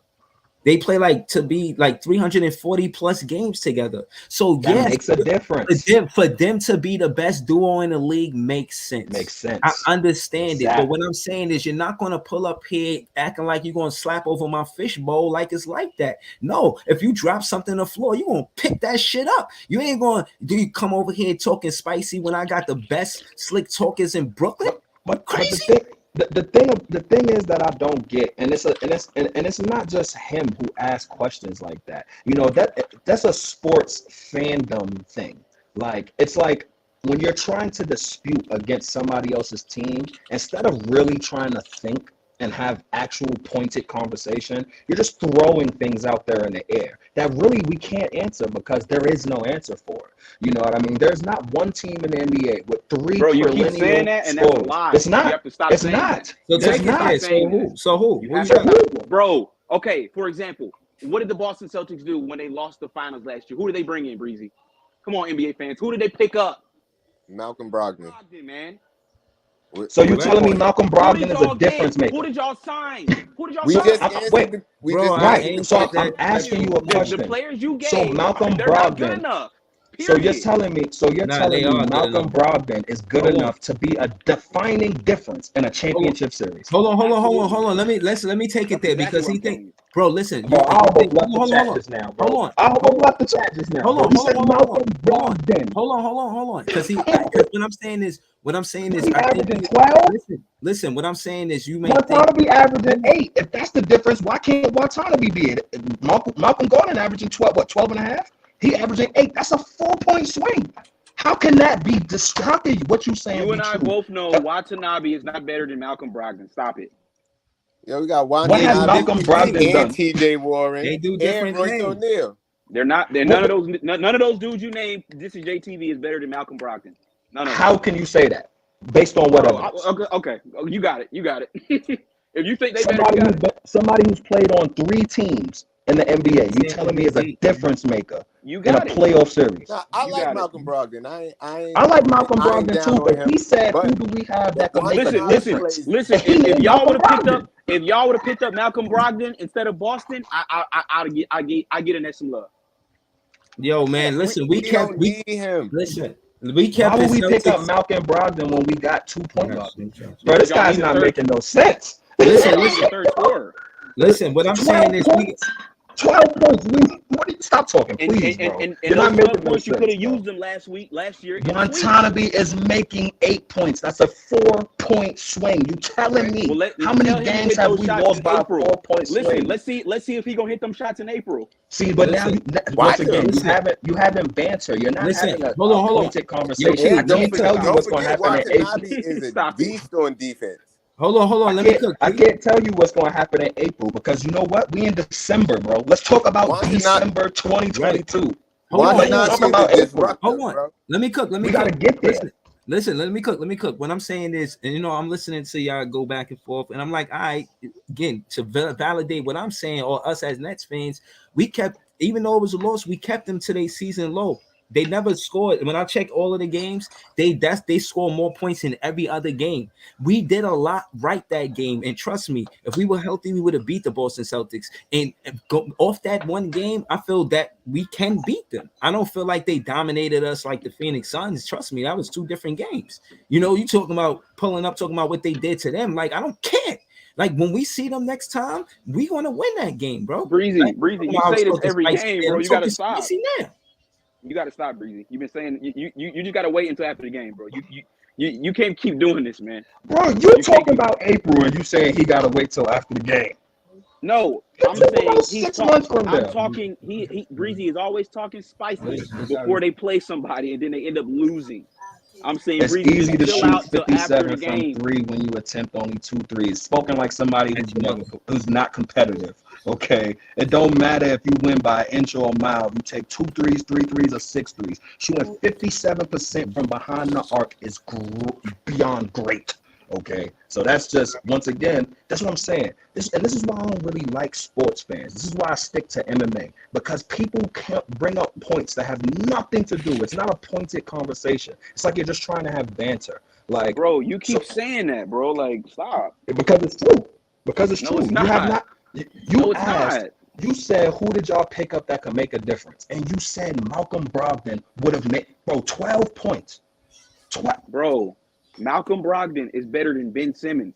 They play to be 340 plus games together. So that makes a difference. For them to be the best duo in the league makes sense. I understand it. But what I'm saying is, you're not going to pull up here acting like you're going to slap over my fishbowl like it's like that. No, if you drop something on the floor, you're going to pick that shit up. You ain't going to come over here talking spicy when I got the best slick talkers in Brooklyn. What crazy? The thing is that I don't get, and it's not just him who asks questions like that. You know, that's a sports fandom thing. Like, it's like when you're trying to dispute against somebody else's team, instead of really trying to think and have actual pointed conversation, you're just throwing things out there in the air that really we can't answer because there is no answer for it. You know what I mean? There's not one team in the NBA with 3 Bro, you keep saying that, and that's a lie. It's not. You have to stop it's saying not. That. It's not. So who? You have to, bro, okay, for example, what did the Boston Celtics do when they lost the finals last year? Who did they bring in, Breezy? Come on, NBA fans. Who did they pick up? Malcolm Brogdon. Man. So you're telling me Malcolm Brogdon is a difference maker? Who did y'all sign? Right. So I'm asking you a question. The players you gave, so Malcolm they're Brogdon, not good enough. So you're Period. telling me, Malcolm Brogdon is good enough to be a defining difference in a championship series. Hold on. Let me take it there because he think, bro. Listen, I hope left the chat just now, bro. Hold on. I hope left the chat just now. Hold on. Hold on. Because what I'm saying is, I think averaging 12. Listen. What I'm saying is, you may Watanabe averaging 8. If that's the difference, why can't Watanabe be it? Malcolm Gordon averaging 12 and a half? He averaging 8. That's a 4-point swing. How can that be? How can what you saying? You and I both know Watanabe is not better than Malcolm Brogdon. Stop it. Yo, we got What has Malcolm Brogdon done? and T.J. Warren. They do and different Royce things. O'Neal. They're none of those dudes you named. This is JTV is better than Malcolm Brogdon. None of them. How can you say that? Based on what evidence? Okay. Oh, you got it. If you think they somebody who's played on 3 teams in the NBA, you telling me is a difference maker in a playoff series? Now, I like Malcolm Brogdon. I like Malcolm Brogdon too, but he said, "Who do we have that can make a difference?" Listen. If y'all would have picked up Malcolm Brogdon instead of Boston, I get an some love. Yo, man, listen, we kept him. Listen, we kept. Why would we pick up Malcolm Brogdon when we got 2 point guards? Bro, this guy's not making no sense. Listen. Third scorer. Listen, what I'm saying is, 12 points. Stop talking, please, bro. And those 12 points, you could have used them last year. Watanabe is making 8 points. That's a 4-point swing. You telling me how many games have we lost by a 4-point swing? Let's see if he gonna hit them shots in April. See, but now once again, you haven't banter. You're not having a pointed conversation. I can't tell you what's gonna happen in April. Watanabe is a beast on defense. Hold on. I can't tell you what's going to happen in April because you know what? We in December, bro. Let's talk about December 2022. Hold on. Let me cook. We gotta get there. Listen, let me cook. What I'm saying is, and I'm listening to y'all go back and forth, and I'm like, all right, again, to validate what I'm saying, or us as Nets fans, we kept, even though it was a loss, we kept them to their season low. They never scored. When I check all of the games, they score more points in every other game. We did a lot right that game, and trust me, if we were healthy, we would have beat the Boston Celtics. And off that one game, I feel that we can beat them. I don't feel like they dominated us like the Phoenix Suns. Trust me, that was 2 different games. You know, you talking about pulling up, talking about what they did to them. Like, I don't care. Like, when we see them next time, we want to win that game, bro. Breezy. You say this every game, bro. You got to stop. Now. You got to stop, Breezy. You've been saying you just got to wait until after the game, bro. You can't keep doing this, man. Bro, you talking about April and you saying he got to wait till after the game. No, I'm saying he's 6 months from now. I'm talking. Breezy is always talking spicy before they play somebody and then they end up losing. I'm saying it's Breezy easy to shoot 57 from 3 when you attempt only 2 threes. Spoken like somebody who's not competitive. Okay, it don't matter if you win by an inch or a mile. You take 2 threes, 3 threes, or 6 threes. Shooting 57% from behind the arc is beyond great. Okay, so that's just, once again, that's what I'm saying. This is why I don't really like sports fans. This is why I stick to MMA, because people can't bring up points that have nothing to do. It's not a pointed conversation. It's like you're just trying to have banter. Like, bro, you keep saying that, bro. Like, stop. Because it's true. Because it's no, true. It's not. You have not. You asked. Not. You said, who did y'all pick up that could make a difference? And you said Malcolm Brogdon would have made, 12 points. Bro, Malcolm Brogdon is better than Ben Simmons.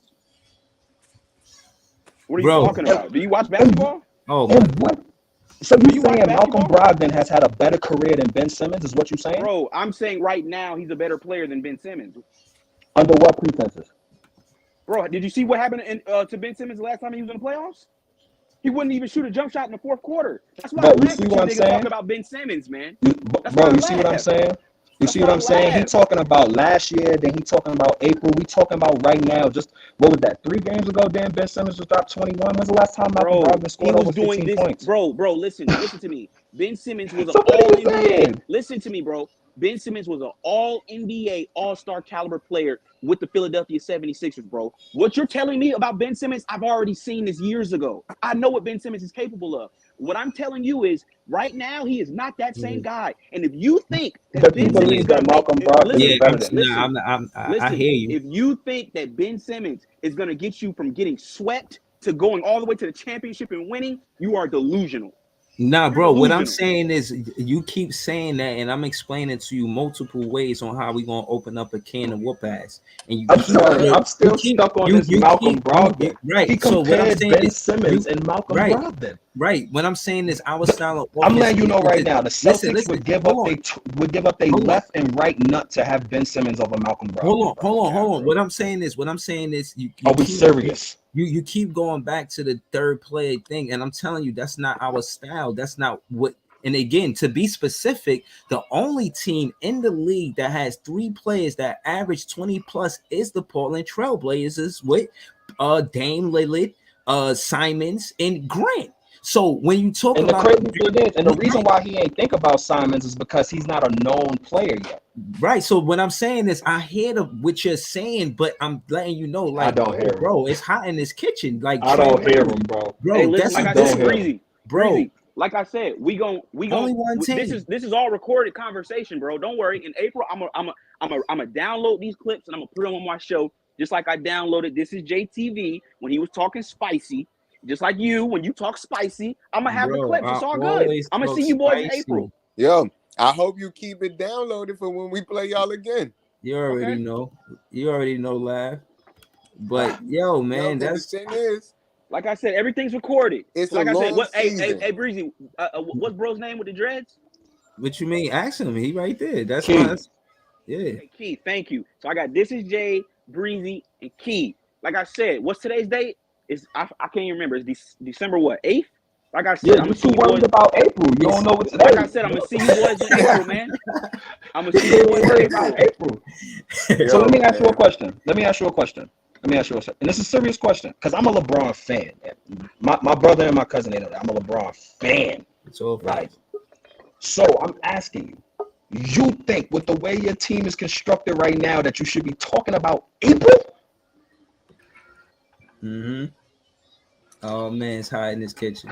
What are you talking about? Do you watch basketball? What? So you saying Malcolm Brogdon has had a better career than Ben Simmons is what you're saying? Bro, I'm saying right now he's a better player than Ben Simmons. Under what pretenses? Bro, did you see what happened to Ben Simmons the last time he was in the playoffs? He wouldn't even shoot a jump shot in the 4th quarter. That's why you see what I'm saying? Talk about Ben Simmons, man. You see what I'm saying? You see what I'm saying? He talking about last year, then he talking about April. We talking about right now. Just what was that? 3 games ago, then Ben Simmons was dropped 21. When's the last time Malcolm Brogdon scored over 15 points? Bro, listen to me. Ben Simmons was an all-NBA. Listen to me, bro. Ben Simmons was an all-NBA, all-star caliber player with the Philadelphia 76ers, bro. What you're telling me about Ben Simmons, I've already seen this years ago. I know what Ben Simmons is capable of. What I'm telling you is, right now, he is not that same guy. And if you think that Ben Simmons is going to I hear you. If you think that Ben Simmons is going to get you from getting swept to going all the way to the championship and winning, you are delusional. Nah, bro. What I'm delusional. saying is, you keep saying that, and I'm explaining to you multiple ways on how we gonna open up a can of whoop ass. And you I'm keep, sorry, I'm still you keep, stuck on you, this you Malcolm keep, Brogdon. right. He So what I'm compared saying Ben is, Simmons and Malcolm right. Brogdon. Right. What I'm saying is, our style of I'm offense. letting you know right is- now, the Celtics listen, would give hold up on. would give up their Hold on. left and right nut to have Ben Simmons over Malcolm Brogdon. Hold on. What I'm saying is, you Are we keep, serious? you keep going back to the third play thing, and I'm telling you, that's not our style. That's not what. And again, to be specific, the only team in the league that has 3 players that average 20 plus is the Portland Trailblazers with Dame Lillard, Simons, and Grant. So when you talk And the about crazy thing is, and the reason why he ain't think about Simons is because he's not a known player yet. right, so what I'm saying is, I hear what you're saying, but I'm letting you know, like, I don't hear him. bro, it's hot in this kitchen. Like, I don't hear him, bro. Hey, listen, that's like I don't said, hear him. Breezy, bro. Breezy. Like I said, we gon' Only one this team. is all recorded conversation, bro. Don't worry. In April, I'm a download these clips and I'm gonna put them on my show, just like I downloaded This Is JTV when he was talking spicy. Just like you, when you talk spicy, I'm gonna have the clips. It's all good. I'm gonna see you boys in April. Yo, I hope you keep it downloaded for when we play y'all again. You already know. You already know, Lav. But yo, man, the thing is, like I said, everything's recorded. It's like a I said, long what? season. Hey, Breezy, what's bro's name with the dreads? What you mean? Ask him. He right there. That's Key. why. Yeah. Okay, Key, thank you. So I got This Is Jay, Breezy, and Key. Like I said, what's today's date? I can't even remember. It's December what, 8th? Like I said, Yeah, you too worried about April. You don't know what today Like I said, I'm gonna see you boys in April, man. I'm gonna see you boys in April. So let me ask you a question. And it's a serious question because I'm a LeBron fan. My brother and my cousin, they know that. I'm a LeBron fan. It's all right. So I'm asking you think with the way your team is constructed right now that you should be talking about April? Oh man, it's hot in this kitchen.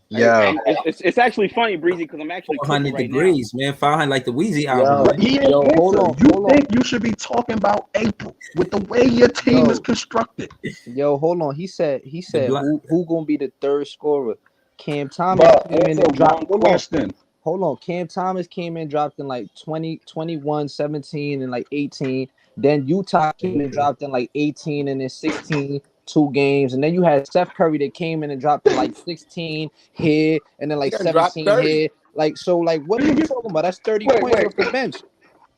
Yeah, it's actually funny, Breezy, because I'm actually 400 right degrees, now. Man. 500 like the Weezy album. Yo, hold on. You think you should be talking about April with the way your team is constructed? Yo, hold on. He said who gonna be the third scorer? Cam Thomas came in that's and a dropped. wrong question. Hold on. Cam Thomas came in, dropped in like 20, 21, 17, and like 18. Then Utah came and dropped in like 18 and then 16, 2 games. And then you had Steph Curry that came in and dropped in like 16 here and then like 17 here. Like, so like what are you talking about? That's 30 points off the bench.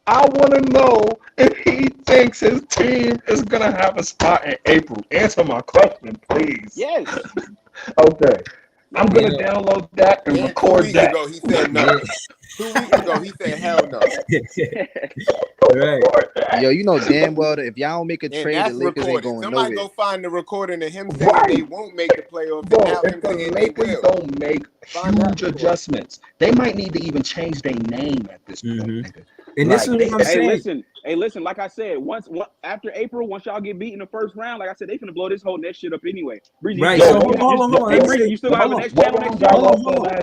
I want to know if he thinks his team is going to have a spot in April. Answer my question, please. Yes. Okay. I'm going to download that and record that. 2 weeks ago, he said no. 2 weeks ago, he said hell no. Right. Yo, you know damn well that if y'all don't make a trade, the Lakers ain't going Somebody nowhere. go find the recording of him saying they won't make the playoffs. Bro, Now if the Lakers don't make huge adjustments, they might need to even change their name at this point. Nigga. And this is what I'm saying. Hey, listen. Like I said, after April, once y'all get beat in the first round, like I said, they finna blow this whole next shit up anyway. Breezy, right. So hold on. Hey, Breezy, you still gonna have a next channel next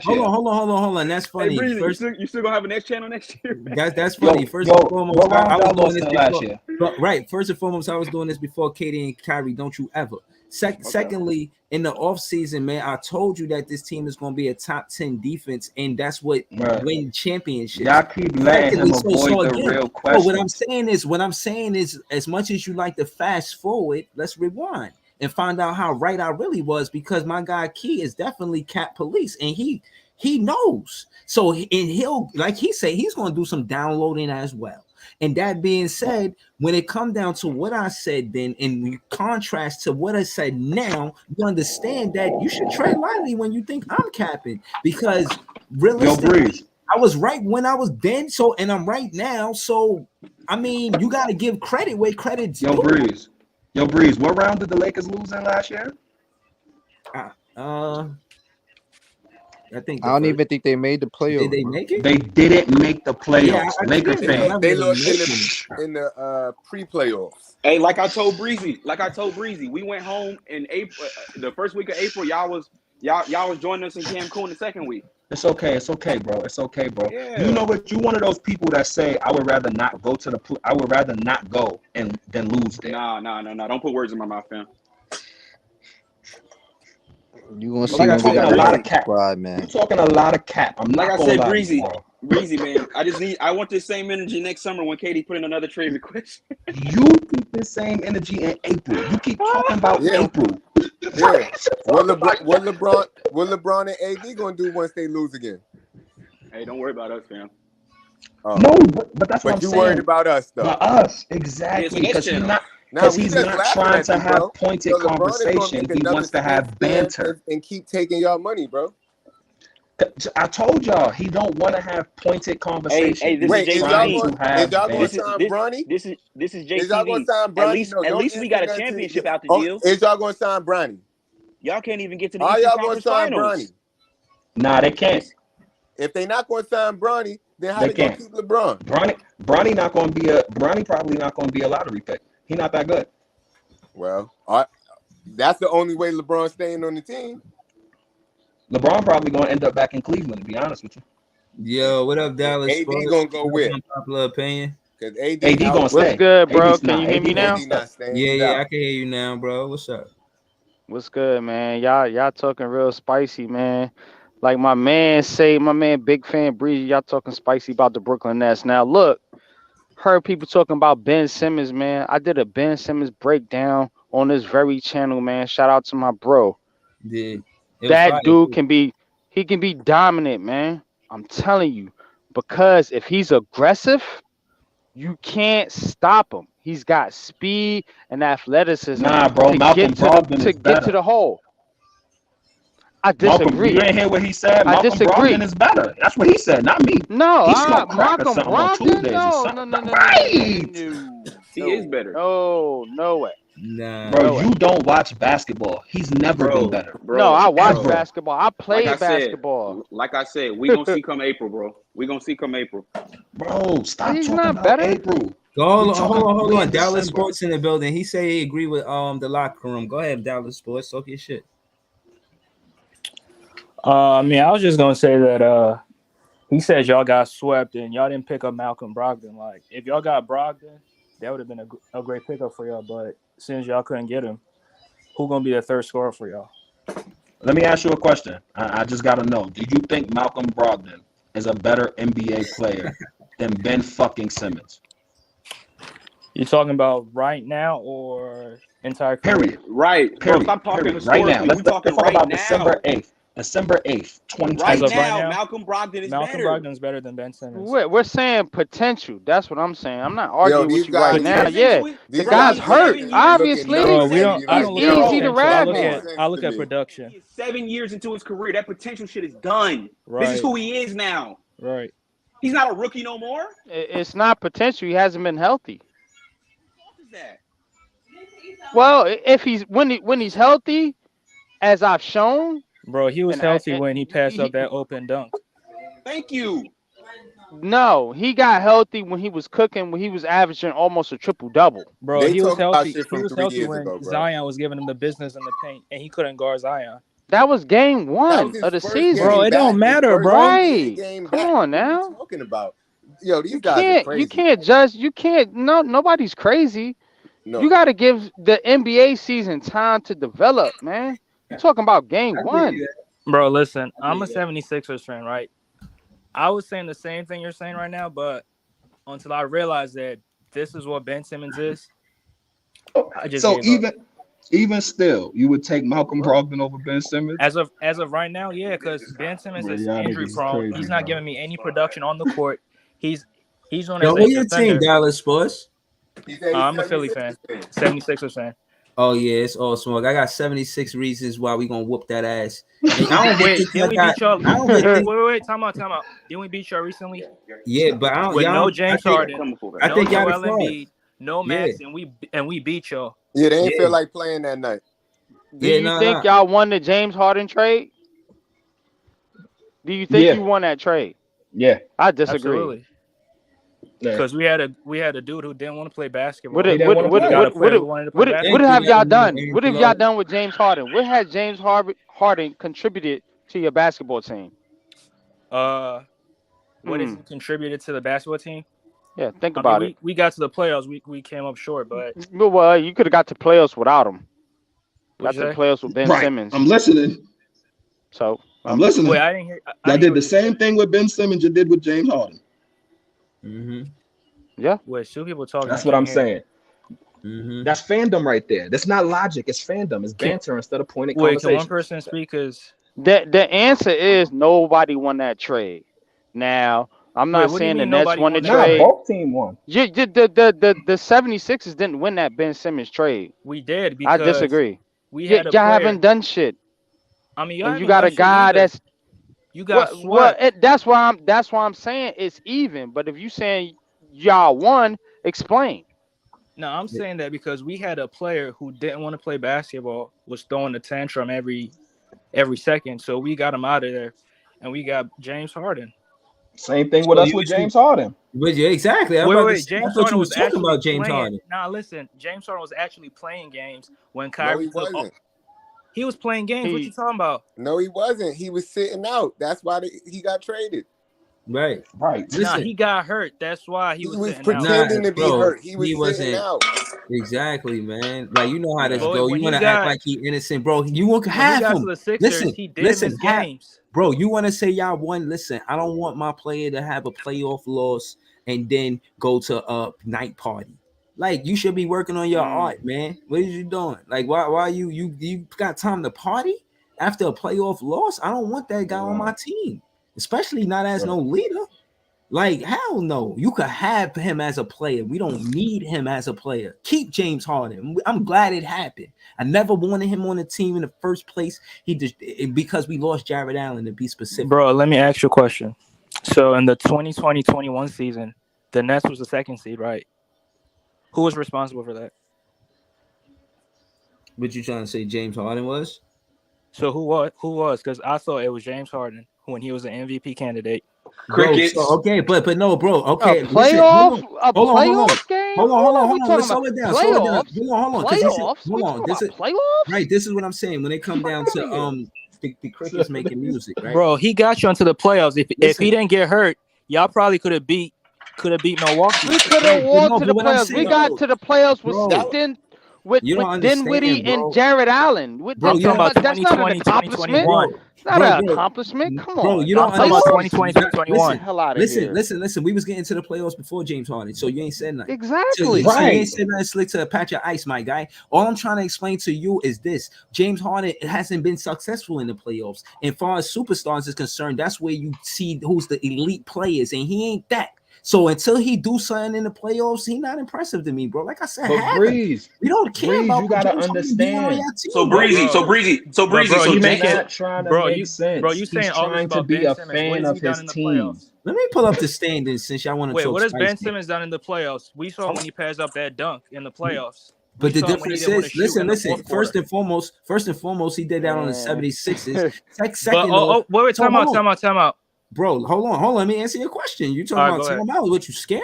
year? Hold on. That's funny. Hey, Breezy, you still gonna have a next channel next year? That's funny. First and foremost, I was doing this before. But, right. First and foremost, I was doing this before Katie and Kyrie. Don't you ever. Secondly, in the offseason, man, I told you that this team is going to be a top 10 defense, and that's what win championships. Y'all keep letting him avoid the real question. What I'm saying is, as much as you like to fast forward, let's rewind and find out how right I really was, because my guy Key is definitely Cap Police, and he knows. So, and he'll, like he said, he's going to do some downloading as well. And that being said, when it comes down to what I said then, and you contrast to what I said now, you understand that you should tread lightly when you think I'm capping, because realistically, I was right when I was then. So, and I'm right now. So, I mean, you got to give credit where credit's due. Yo, Breeze, what round did the Lakers lose in last year? I don't even think they made the playoffs. Did they make it? They didn't make the playoffs. Laker fans. They lost in the pre-playoffs. Hey, like I told Breezy, we went home in April. The first week of April, y'all was joining us in Cancun the second week. It's okay, bro. Yeah. You know what? You one of those people that say, I would rather not go and then lose there. Nah. Don't put words in my mouth, fam. You gonna see Like I when we talking got a lot a of cap. squad, You man. talking a lot of cap. I'm Like not I gonna said, lie to Breezy, you, bro. man. I want the same energy next summer when Katie put in another trade request. You keep the same energy in April. You keep talking about Yeah. April. Yeah. What LeBron and AD gonna do once they lose again? Hey, don't worry about us, fam. No, but that's what I'm But you saying. worried about us though. But us, exactly, Yes, because he's channel. not. Now Because we he's just not laughing trying at to you, have bro. pointed Yo, LeBron is gonna conversation. make He another wants to have scam banter. and keep taking y'all money, bro. I told y'all he don't want to have pointed conversation. This Wait, is is trying y'all JTV. to going? have Is y'all going to banter. sign Bronny? This is Is y'all going JTV. to sign Bronny? No, At your least we got a instant championship answer- out the Oh, deal. is y'all going to sign Bronny? Y'all can't even get to the Are Eastern y'all going to Conference sign Finals. Bronny? Nah, they can't. If they not going to sign Bronny, then how They they going to can't. keep LeBron? Bronny not going to be a. Bronny probably not going to be a lottery pick. He not that good. Well, that's the only way LeBron's staying on the team. LeBron probably going to end up back in Cleveland. To be honest with you, Yo, what up, Dallas? AD Sports? gonna go What's where? Unpopular opinion. Because AD AD out. gonna stay. What's good, bro? AD's Can not. you hear AD me now? AD not staying. Yeah, He's yeah, out. I can hear you now, bro. What's up? What's good, man? Y'all talking real spicy, man. Like my man Big Fan Breezy, y'all talking spicy about the Brooklyn Nets. Now look, heard people talking about Ben Simmons, man. I did a Ben Simmons breakdown on this very channel, man. Shout out to my bro. Did That dude can be dominant, man. I'm telling you. Because if he's aggressive, you can't stop him. He's got speed and athleticism Nah, bro. to Malcolm get to Brogdon the is better. get to the hole. I Malcolm, disagree. you didn't hear what he said. I Malcolm disagree. Brogdon is better. That's what he said, not me. No, He smoked crack or Malcolm something on Brogdon. Tuesdays or No, something. no. Right. He is better. No way. Nah, Bro, No way. you don't watch basketball. He's never been better. No, I watch Ever. basketball. I play basketball. Like I said, we gonna see come April, bro. We gonna see come April. Bro, stop He's talking not about better. April. hold We on. in Dallas December. Sports in the building. He say he agree with the locker room. Go ahead, Dallas Sports. Talk your shit. I mean, I was just gonna say that he says y'all got swept and y'all didn't pick up Malcolm Brogdon. Like, if y'all got Brogdon, that would have been a great pickup for y'all. But since y'all couldn't get him, who gonna be the third scorer for y'all? Let me ask you a question. I just got to know. Do you think Malcolm Brogdon is a better NBA player than Ben fucking Simmons? You talking about right now or entire career? Period. Right. Period. Bro, stop talking Period. Right now. historically. Let's We talking talk right about now. December 8th. December 8th, 2020. Right As of now, right now, Malcolm Brogdon is Malcolm better. Brogdon's better than Ben Simmons. We're saying potential. That's what I'm saying. I'm not arguing these with you guys- right now. Years Yeah, into it, the These guy's guys hurt. 7 years. Obviously, Bro, looking we at don't. me I like, don't he's look at easy to potential. I rag look on. at. I look to at me. production. He is 7 years into his career. That potential shit is done. Right. This is who he is now. Right. He's not a rookie no more. It's not potential. He hasn't been healthy. What is that? Well, if when he's healthy, as I've shown, Bro, he was and healthy when he passed he- up that open dunk. Thank you. no, he got healthy when he was cooking, when he was averaging almost a triple double. Bro, They he was talk about healthy. shit He from was 3 healthy years when ago, bro. Zion was giving him the business in the paint, and he couldn't guard Zion. That was game That one was his of the first season. Bro, game it back. don't His matter, first bro. Right. game Come back. on What are now. you talking about? Yo, these You guys are can't. crazy. You can't judge. You can't. No, nobody's crazy. No. You got to give the NBA season time to develop, man. You're talking about game one. Bro, listen, I'm a 76ers fan, right? I was saying the same thing you're saying right now, but until I realized that this is what Ben Simmons is, I just So gave up. even still, you would take Malcolm Brogdon over Ben Simmons? As of right now, yeah, because Ben Simmons Bro, is y'all injury niggas prone. crazy, He's not bro. giving me any production on the court. He's on Yo, as who a your defender. team, Dallas Sports? He said he's I'm a Philly fan, 76ers fan. Oh yeah, it's all smoke. I got 76 reasons why we gonna whoop that ass. And I don't even Wait, think didn't I we got. beat y'all? I don't even think. Wait, time out. Didn't we beat y'all recently? Yeah, but I don't. With Y'all, no James I think, Harden, I no think y'all Joel the fraud. Embiid, no Max, and we beat y'all. Yeah, they ain't Yeah. feel like playing that night. Do you think y'all won the James Harden trade? Do you think you won that trade? Yeah, I disagree. Absolutely. Because we had a dude who didn't want to play basketball. What have y'all done? What have y'all done with James Harden? What has James Harden contributed to your basketball team? What has he contributed to the basketball team? Yeah, think about it. We got to the playoffs. We came up short, but well, you could have got to playoffs without him. What'd Got you to say? playoffs with Ben right. Simmons. I'm listening. So I'm listening. Wait, I didn't hear. I did the same thing with Ben Simmons you did with James Harden. Mm-hmm. Yeah. Wait, two people talking. That's what I'm saying. Mm-hmm. That's fandom right there. That's not logic. It's fandom. It's banter instead of pointed Wait, conversation. can one person speak? Cause The answer is nobody won that trade. Now, I'm not saying the Nets won the trade. Both team won. The 76ers didn't win that Ben Simmons trade. we did because I disagree. We had a y'all player. haven't done shit. I mean, and you got a guy that's you got swept. That's why I'm saying it's even. But if you saying y'all won, explain. No, I'm saying that because we had a player who didn't want to play basketball, was throwing a tantrum every second, so we got him out of there, and we got James Harden. Same thing with us with James Harden. But yeah, exactly. Wait, James Harden was talking about actually James playing. Harden. Nah, listen, James Harden was actually playing games when No, Kyrie he wasn't. He was playing games. What you talking about? No, he wasn't. He was sitting out. That's why he got traded. Right. Nah, he got hurt. That's why he was pretending to be hurt. He was sitting out. Exactly, man. Like, you know how this Boy, go. when You want to he act got- like he innocent, bro. You won't have got him. to the Sixers, he did miss games. Bro, you want to say y'all won? Listen, I don't want my player to have a playoff loss and then go to a night party. Like, you should be working on your art, man. What are you doing? Like, why you got time to party after a playoff loss? I don't want that guy on my team, especially not as no leader. Like, hell no. You could have him as a player. We don't need him as a player. Keep James Harden. I'm glad it happened. I never wanted him on the team in the first place. Because we lost Jared Allen, to be specific. Bro, let me ask you a question. So in the 2020-21 season, the Nets was the second seed, right? Who was responsible for that? What you trying to say James Harden was? So who was? Because I thought it was James Harden when he was an MVP candidate. Crickets. Bro, so, okay, but no, bro. Okay, a playoff game. Hold on. Let's slow it down. Hold on. Hold on. This is playoffs. Right. This is what I'm saying. When it comes down to the Crickets making music, right? Bro, he got you into the playoffs. If he didn't get hurt, y'all probably could have beat Milwaukee. We could have walked to the playoffs. We got to the playoffs with Dinwiddie and Jared Allen. Bro, that's not an accomplishment. It's not an accomplishment. Come on. Bro, you don't talking about 2020-21. Hell out of here. Listen. We was getting to the playoffs before James Harden, so you ain't said nothing. Exactly. So you ain't said nothing slick to patch your ice, my guy. All I'm trying to explain to you is this: James Harden hasn't been successful in the playoffs. And far as superstars is concerned, that's where you see who's the elite players, and he ain't that. So until he do something in the playoffs, he not impressive to me, bro. Like I said, Breeze, we don't care about. You gotta understand. So breezy. So you make it. Not trying to make sense. Bro, you saying all this trying to about be Ben a Simmons. fan of his team. Let me pull up the standings since y'all want to Wait, talk. what has Ben spicy. Simmons done in the playoffs? We saw when he passed up that dunk in the playoffs. But the difference is, listen. First and foremost, he did that on the 76ers. Wait, time out. Bro, hold on. Let me answer your question. You talking about time out? What, you scared?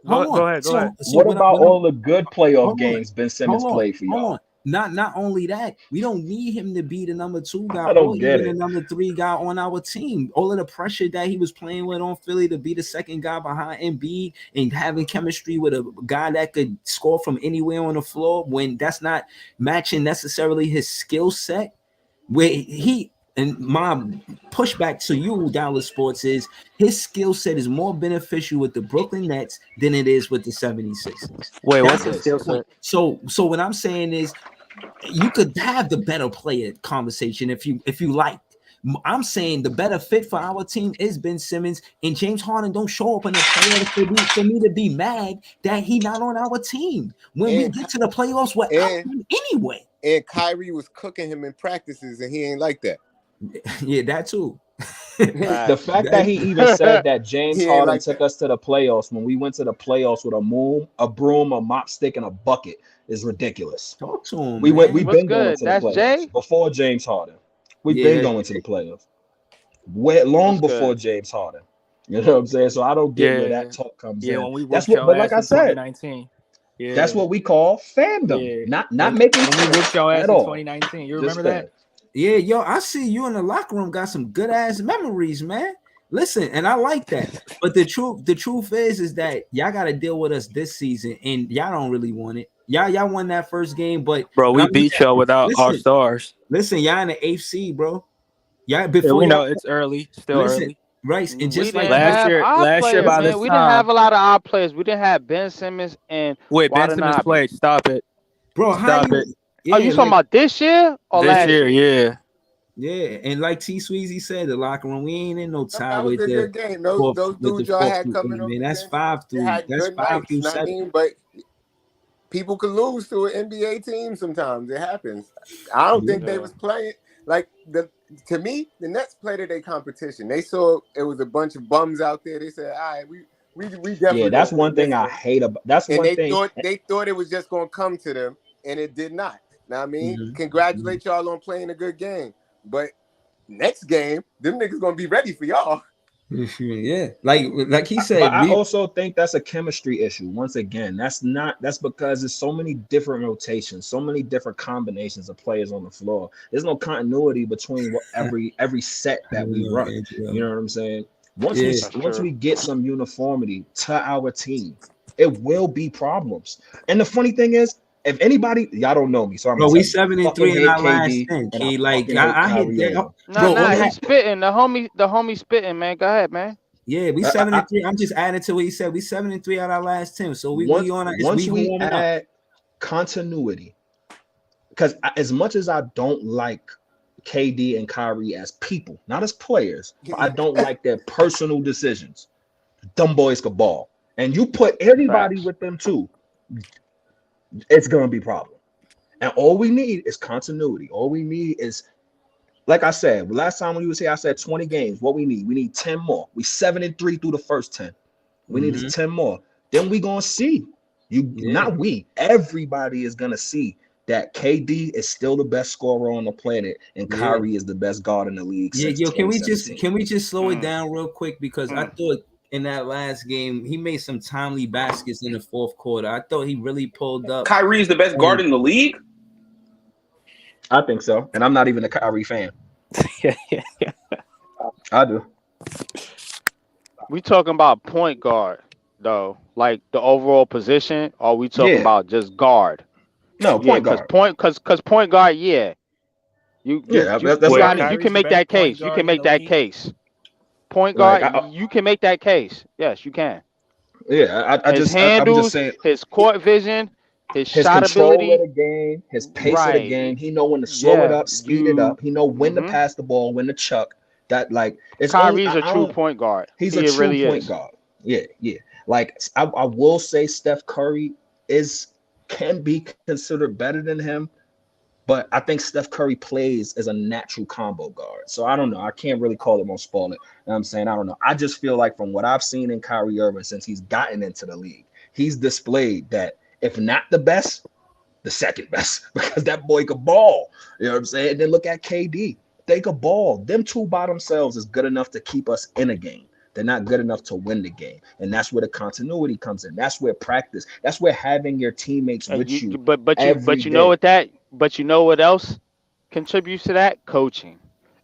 Go ahead. So what about all the good playoff games Ben Simmons played for y'all? Not only that, we don't need him to be the number 2 guy or even the number 3 guy on our team. All of the pressure that he was playing with on Philly to be the second guy behind Embiid and having chemistry with a guy that could score from anywhere on the floor, when that's not matching necessarily his skill set. And my pushback to you, Dallas Sports, is his skill set is more beneficial with the Brooklyn Nets than it is with the 76ers. Wait, what's his skill set? So what I'm saying is, you could have the better player conversation if you like. I'm saying the better fit for our team is Ben Simmons, and James Harden don't show up in the playoffs for me to be mad that he not on our team. When we get to the playoffs, we're out anyway. And Kyrie was cooking him in practices, and he ain't like that. Yeah, that too. The fact that he even said that James Harden took us to the playoffs when we went to the playoffs with a broom, a mop stick, and a bucket is ridiculous. Talk to him. We've been going to the playoffs Jay? before James Harden. We've been going to the playoffs long before James Harden. You know what I'm saying? So I don't get where that talk comes in. When we that's what, but like I said, 2019. That's what we call fandom. Not making when we whooped y'all ass at in all. 2019. You remember that? Yeah, yo, I see you in the locker room got some good ass memories, man. Listen, and I like that. But the truth is that y'all got to deal with us this season, and y'all don't really want it. Y'all won that first game, but bro, we beat y'all without our stars. Listen, y'all in the 8th seed, bro. Yeah, Yeah, before we know y'all it's early, still listen, early. right? And We just like didn't Last have year, our last year players, by man. this We didn't have time, a lot of our players. We didn't have Ben Simmons and wait, Ben Simmons Watanabe. played. Stop it. bro, how Stop you? it. Oh, you Yeah, talking like about this year or This last year, year? yeah. and like T Sweezy said, the locker room, we ain't in no tie That was with a the good game. Those with the dudes y'all fourth had through coming eight, off man. the That's bench, five they through. had That's good 5 nights. through You know what I 7. mean? But people can lose to an NBA team sometimes. It happens. I don't think they Yeah. was playing like to me, the Nets played at their competition. They saw it was a bunch of bums out there. They said, all right, we definitely Yeah, that's gonna one win thing this I one. hate about. That's And one thing. they thought it was just gonna come to them, and it did not. Now I mean, Mhm. congratulate y'all on playing a good game. But next game, them niggas gonna be ready for y'all. Yeah, like he But said, I we also think that's a chemistry issue. Once again, that's because there's so many different rotations, so many different combinations of players on the floor. There's no continuity between every set that we run. You know what I'm saying? Once Yeah. That's we true. get some uniformity to our team, it will be problems. And the funny thing is, if anybody, y'all don't know me, so I'm Bro, gonna we tell you, I 7-3 fucking in hate our last KD 10. and I Key. Like fucking hate I hit Kyrie that. Irving. Nah, Bro, he's spitting. The homie spitting, man. Go ahead, man. yeah, we 7-3. I'm just adding to what he said. We 7-3 out of our last 10. So we on it. Once We we warming up. add continuity, because as much as I don't like KD and Kyrie as people, not as players, but I don't like their personal decisions. Dumb boys could ball, and you put everybody Facts. with them too, it's gonna be a problem. And all we need is continuity. All we need is, like I said, last time when you was here, I said 20 games. What we need 10 more. We 7-3 through the first 10. We need 10 more. Then we gonna see. Not we. Everybody is gonna see that KD is still the best scorer on the planet, and Kyrie is the best guard in the league. Yeah, Since yo, can we 2017. just slow it down real quick, because I thought in that last game he made some timely baskets in the fourth quarter. I thought he really pulled up. Kyrie's the best guard in the league. I think so, and I'm not even a Kyrie fan. I do. We talking about point guard though, like the overall position, or are we talking about just guard? No, point guard. Because point guard, yeah. You can make that case. You can make that case. Point guard, you can make that case. Yes, you can. Yeah, his handles, I'm just saying, his court vision, his shot control ability of the game, his pace of the game. He know when to slow it up, speed it up. He know when to pass the ball, when to chuck. That like it's Kyrie's a true point guard. He's a true point guard. Yeah. Like I will say Steph Curry can be considered better than him, but I think Steph Curry plays as a natural combo guard. So I don't know. I can't really call him on spoil it. You know what I'm saying? I don't know. I just feel like from what I've seen in Kyrie Irving since he's gotten into the league, he's displayed that if not the best, the second best, because that boy could ball. You know what I'm saying? And then look at KD. They could ball. Them two by themselves is good enough to keep us in a game. They're not good enough to win the game. And that's where the continuity comes in. That's where practice. That's where having your teammates with you. But you know what else contributes to that? Coaching.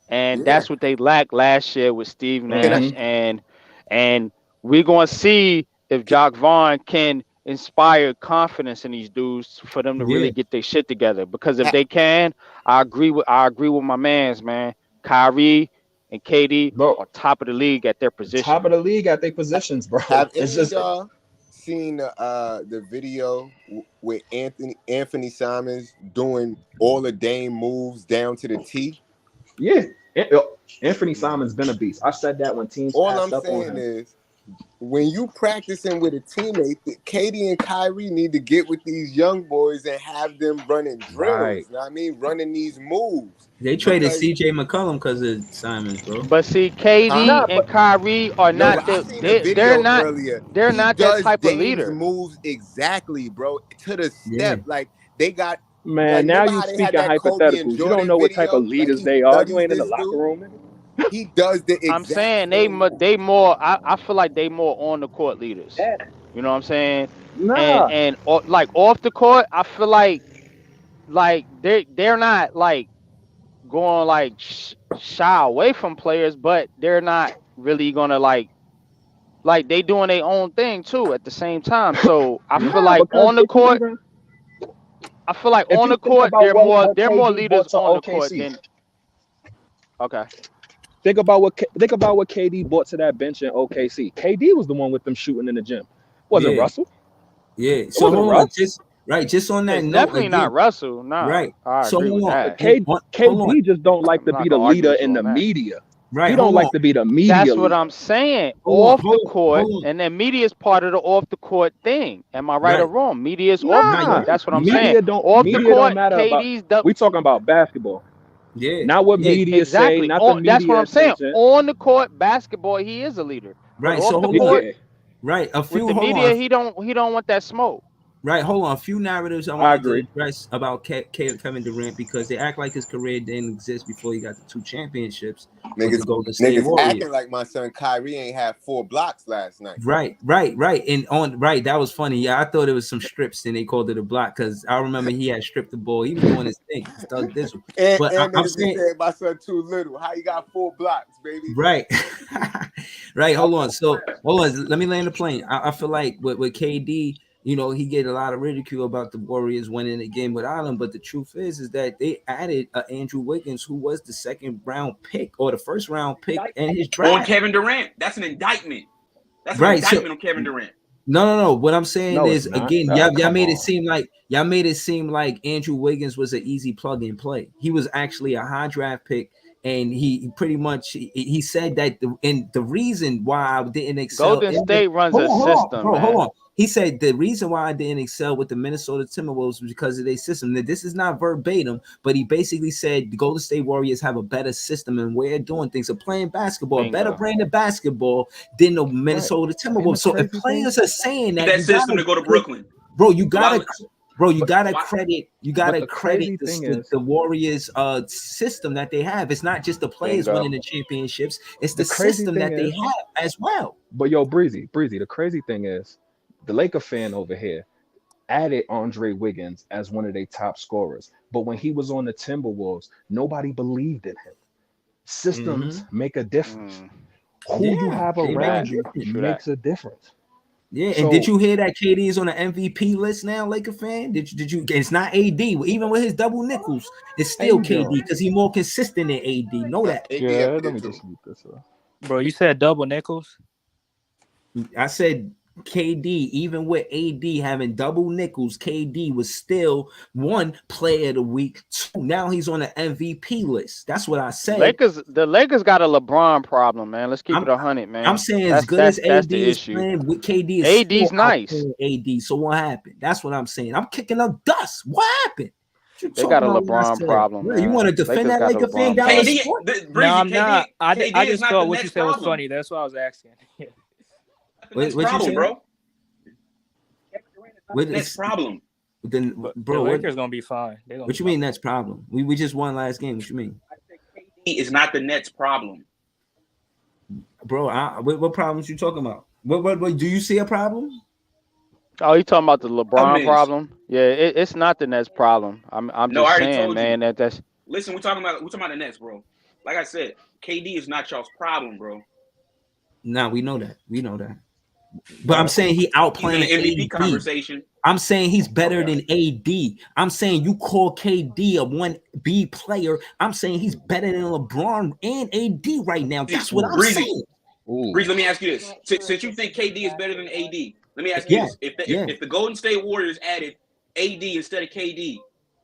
And that's what they lacked last year with Steve Nash. And we're gonna see if Jacques Vaughn can inspire confidence in these dudes for them to really get their shit together. Because if they can, I agree with my mans, man. Kyrie and KD are top of the league at their position. Top of the league at their positions, bro. Have any of y'all seen the video with Anthony Simons doing all the Dame moves down to the T? Yeah. Anthony Simons been a beast. I said that when teams all passed I'm up on saying him. is, when you practicing with a teammate, KD and Kyrie need to get with these young boys and have them running drills. Right. You know what I mean? Running these moves. They traded CJ McCollum because of Simons, bro. But see, KD and Kyrie are not. They're not. Earlier. They're not that type of leader. Moves exactly, bro, to the step. Like they got. Man, now you speaking hypotheticals. You don't know what type of leaders they are. You ain't in the locker room. He does the exact I'm saying they more. I feel like they more on the court leaders. You know what I'm saying? Nah. And like off the court, I feel like they're not like going like shy away from players, but they're not really gonna like they doing their own thing too at the same time. So I feel like on the court, they're more leaders on the court than. Okay. Think about what KD brought to that bench in OKC. KD was the one with them shooting in the gym. Wasn't Russell? Yeah. So hold on, just on that It's note, definitely again, not Russell. Nah, right. I So agree with hold on, that. KD just don't like to I'm be not the gonna argue leader with you in the on that. media. right. He don't Hold like on. to be the media That's what leader. I'm saying. Hold Off the court, on. and then media is part of the off the court thing. Am I right or Right. wrong? Media is off the Nah, court. That's what I'm media saying. don't Off the media court, don't matter about. KD's We talking about basketball, Yeah. not what Yeah. media say, exactly. not the That's what media I'm saying. attention. On the court, basketball, he is a leader. But Right. off So the hold on. court, Yeah, Right. A with few. the Hold media, on. he don't want that smoke. Right, hold on. A few narratives I I wanted to agree. address about Kevin Durant because they act like his career didn't exist before he got the 2 championships with the Golden State Niggas Warriors. acting like my son Kyrie ain't had 4 blocks last night. Right. And that was funny. Yeah, I thought it was some strips and they called it a block because I remember he had stripped the ball. He was doing his thing. Doug Dizzle. But And I'm niggas be saying, saying my son too little. How you got 4 blocks, baby? right. Right. Hold on. So hold on. Let me land the plane. I feel like with KD, you know, he get a lot of ridicule about the Warriors winning the game without him. But the truth is that they added Andrew Wiggins, who was the 2nd round pick or the 1st round pick in his draft. On Kevin Durant. That's an indictment. That's an Right, indictment on Kevin Durant. No. What I'm saying No, is, it's not. again, Oh, y'all come made on. it seem like Andrew Wiggins was an easy plug and play. He was actually a high draft pick, and he pretty much he said that the reason why I didn't excel. Golden State runs a system, man. Hold on. He said the reason why I didn't excel with the Minnesota Timberwolves was because of their system. Now, this is not verbatim, but he basically said the Golden State Warriors have a better system and way of doing things, of playing basketball, a better brand of basketball than the Minnesota Timberwolves. So if players are saying that system to go to Brooklyn, you gotta credit is, the Warriors system that they have. It's not just the players winning the championships, it's the system that they have as well. But yo, Breezy, the crazy thing is, the Laker fan over here added Andre Wiggins as one of their top scorers. But when he was on the Timberwolves, nobody believed in him. Systems make a difference. Who you have around you makes a difference. Yeah, and did you hear that KD is on the MVP list now, Laker fan? Did you? It's not AD. Even with his double nickels, it's still KD because he's more consistent than AD. Know that. Yeah, let me just mute this up. Bro, you said double nickels? I said KD, even with AD having double nickels, KD was still 1 player of the week. 2, now he's on the MVP list. That's what I said. The Lakers got a LeBron problem, man. Let's keep it 100, man. I'm saying as good as AD is playing, with KD is AD's nice. AD. So what happened? That's what I'm saying. I'm kicking up dust. What happened? They got a LeBron problem. Man. You want to defend that Laker fan? No, I'm not. I just thought what you said was funny. That's what I was asking. What problem, bro? Next problem. Then, bro, the Lakers gonna be fine. What you mean? That's problem. We just won last game. What you mean? KD is not the Nets' problem, bro. What problems you talking about? What do you see a problem? Oh, you talking about the LeBron problem? Yeah, it's not the Nets' problem. I'm just saying, man. That's. Listen, we're talking about the Nets, bro. Like I said, KD is not y'all's problem, bro. Nah, we know that. But I'm saying he outplaying MVP AD. Conversation. I'm saying he's better than AD. I'm saying you call KD a 1B player. I'm saying he's better than LeBron and AD right now. That's what I'm saying. Breeze, let me ask you this. Since you think KD is better than AD, let me ask you this. If the Golden State Warriors added AD instead of KD,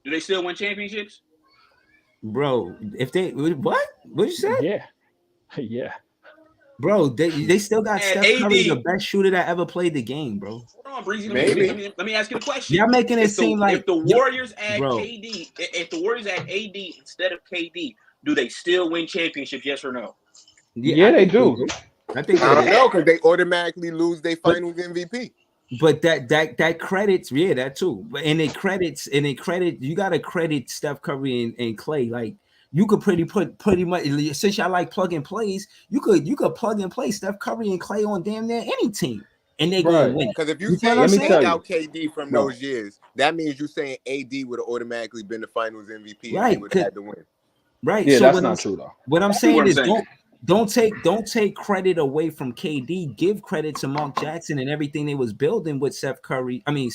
do they still win championships? Bro, if they what? What'd you say? Yeah. Bro, they still got Steph Curry, the best shooter that ever played the game, bro. Hold on, Breezy. Let me ask you the question. Y'all making it seem like if the Warriors add KD, if the Warriors add AD instead of KD, do they still win championships? Yes or no? Yeah, they do. I don't know because they automatically lose their finals MVP. But that credits, yeah, that too. And it credits, you gotta credit Steph Curry and Clay. Like you could pretty much, since y'all like plug and plays, you could plug and play Steph Curry and Clay on damn near any team, and they gonna win. Because if you say take out KD from those years, that means you're saying AD would have automatically been the Finals MVP, and he would have had to win. Right? Yeah, so that's not true though. What I'm saying is don't take credit away from KD. Give credit to Mark Jackson and everything they was building with Steph Curry and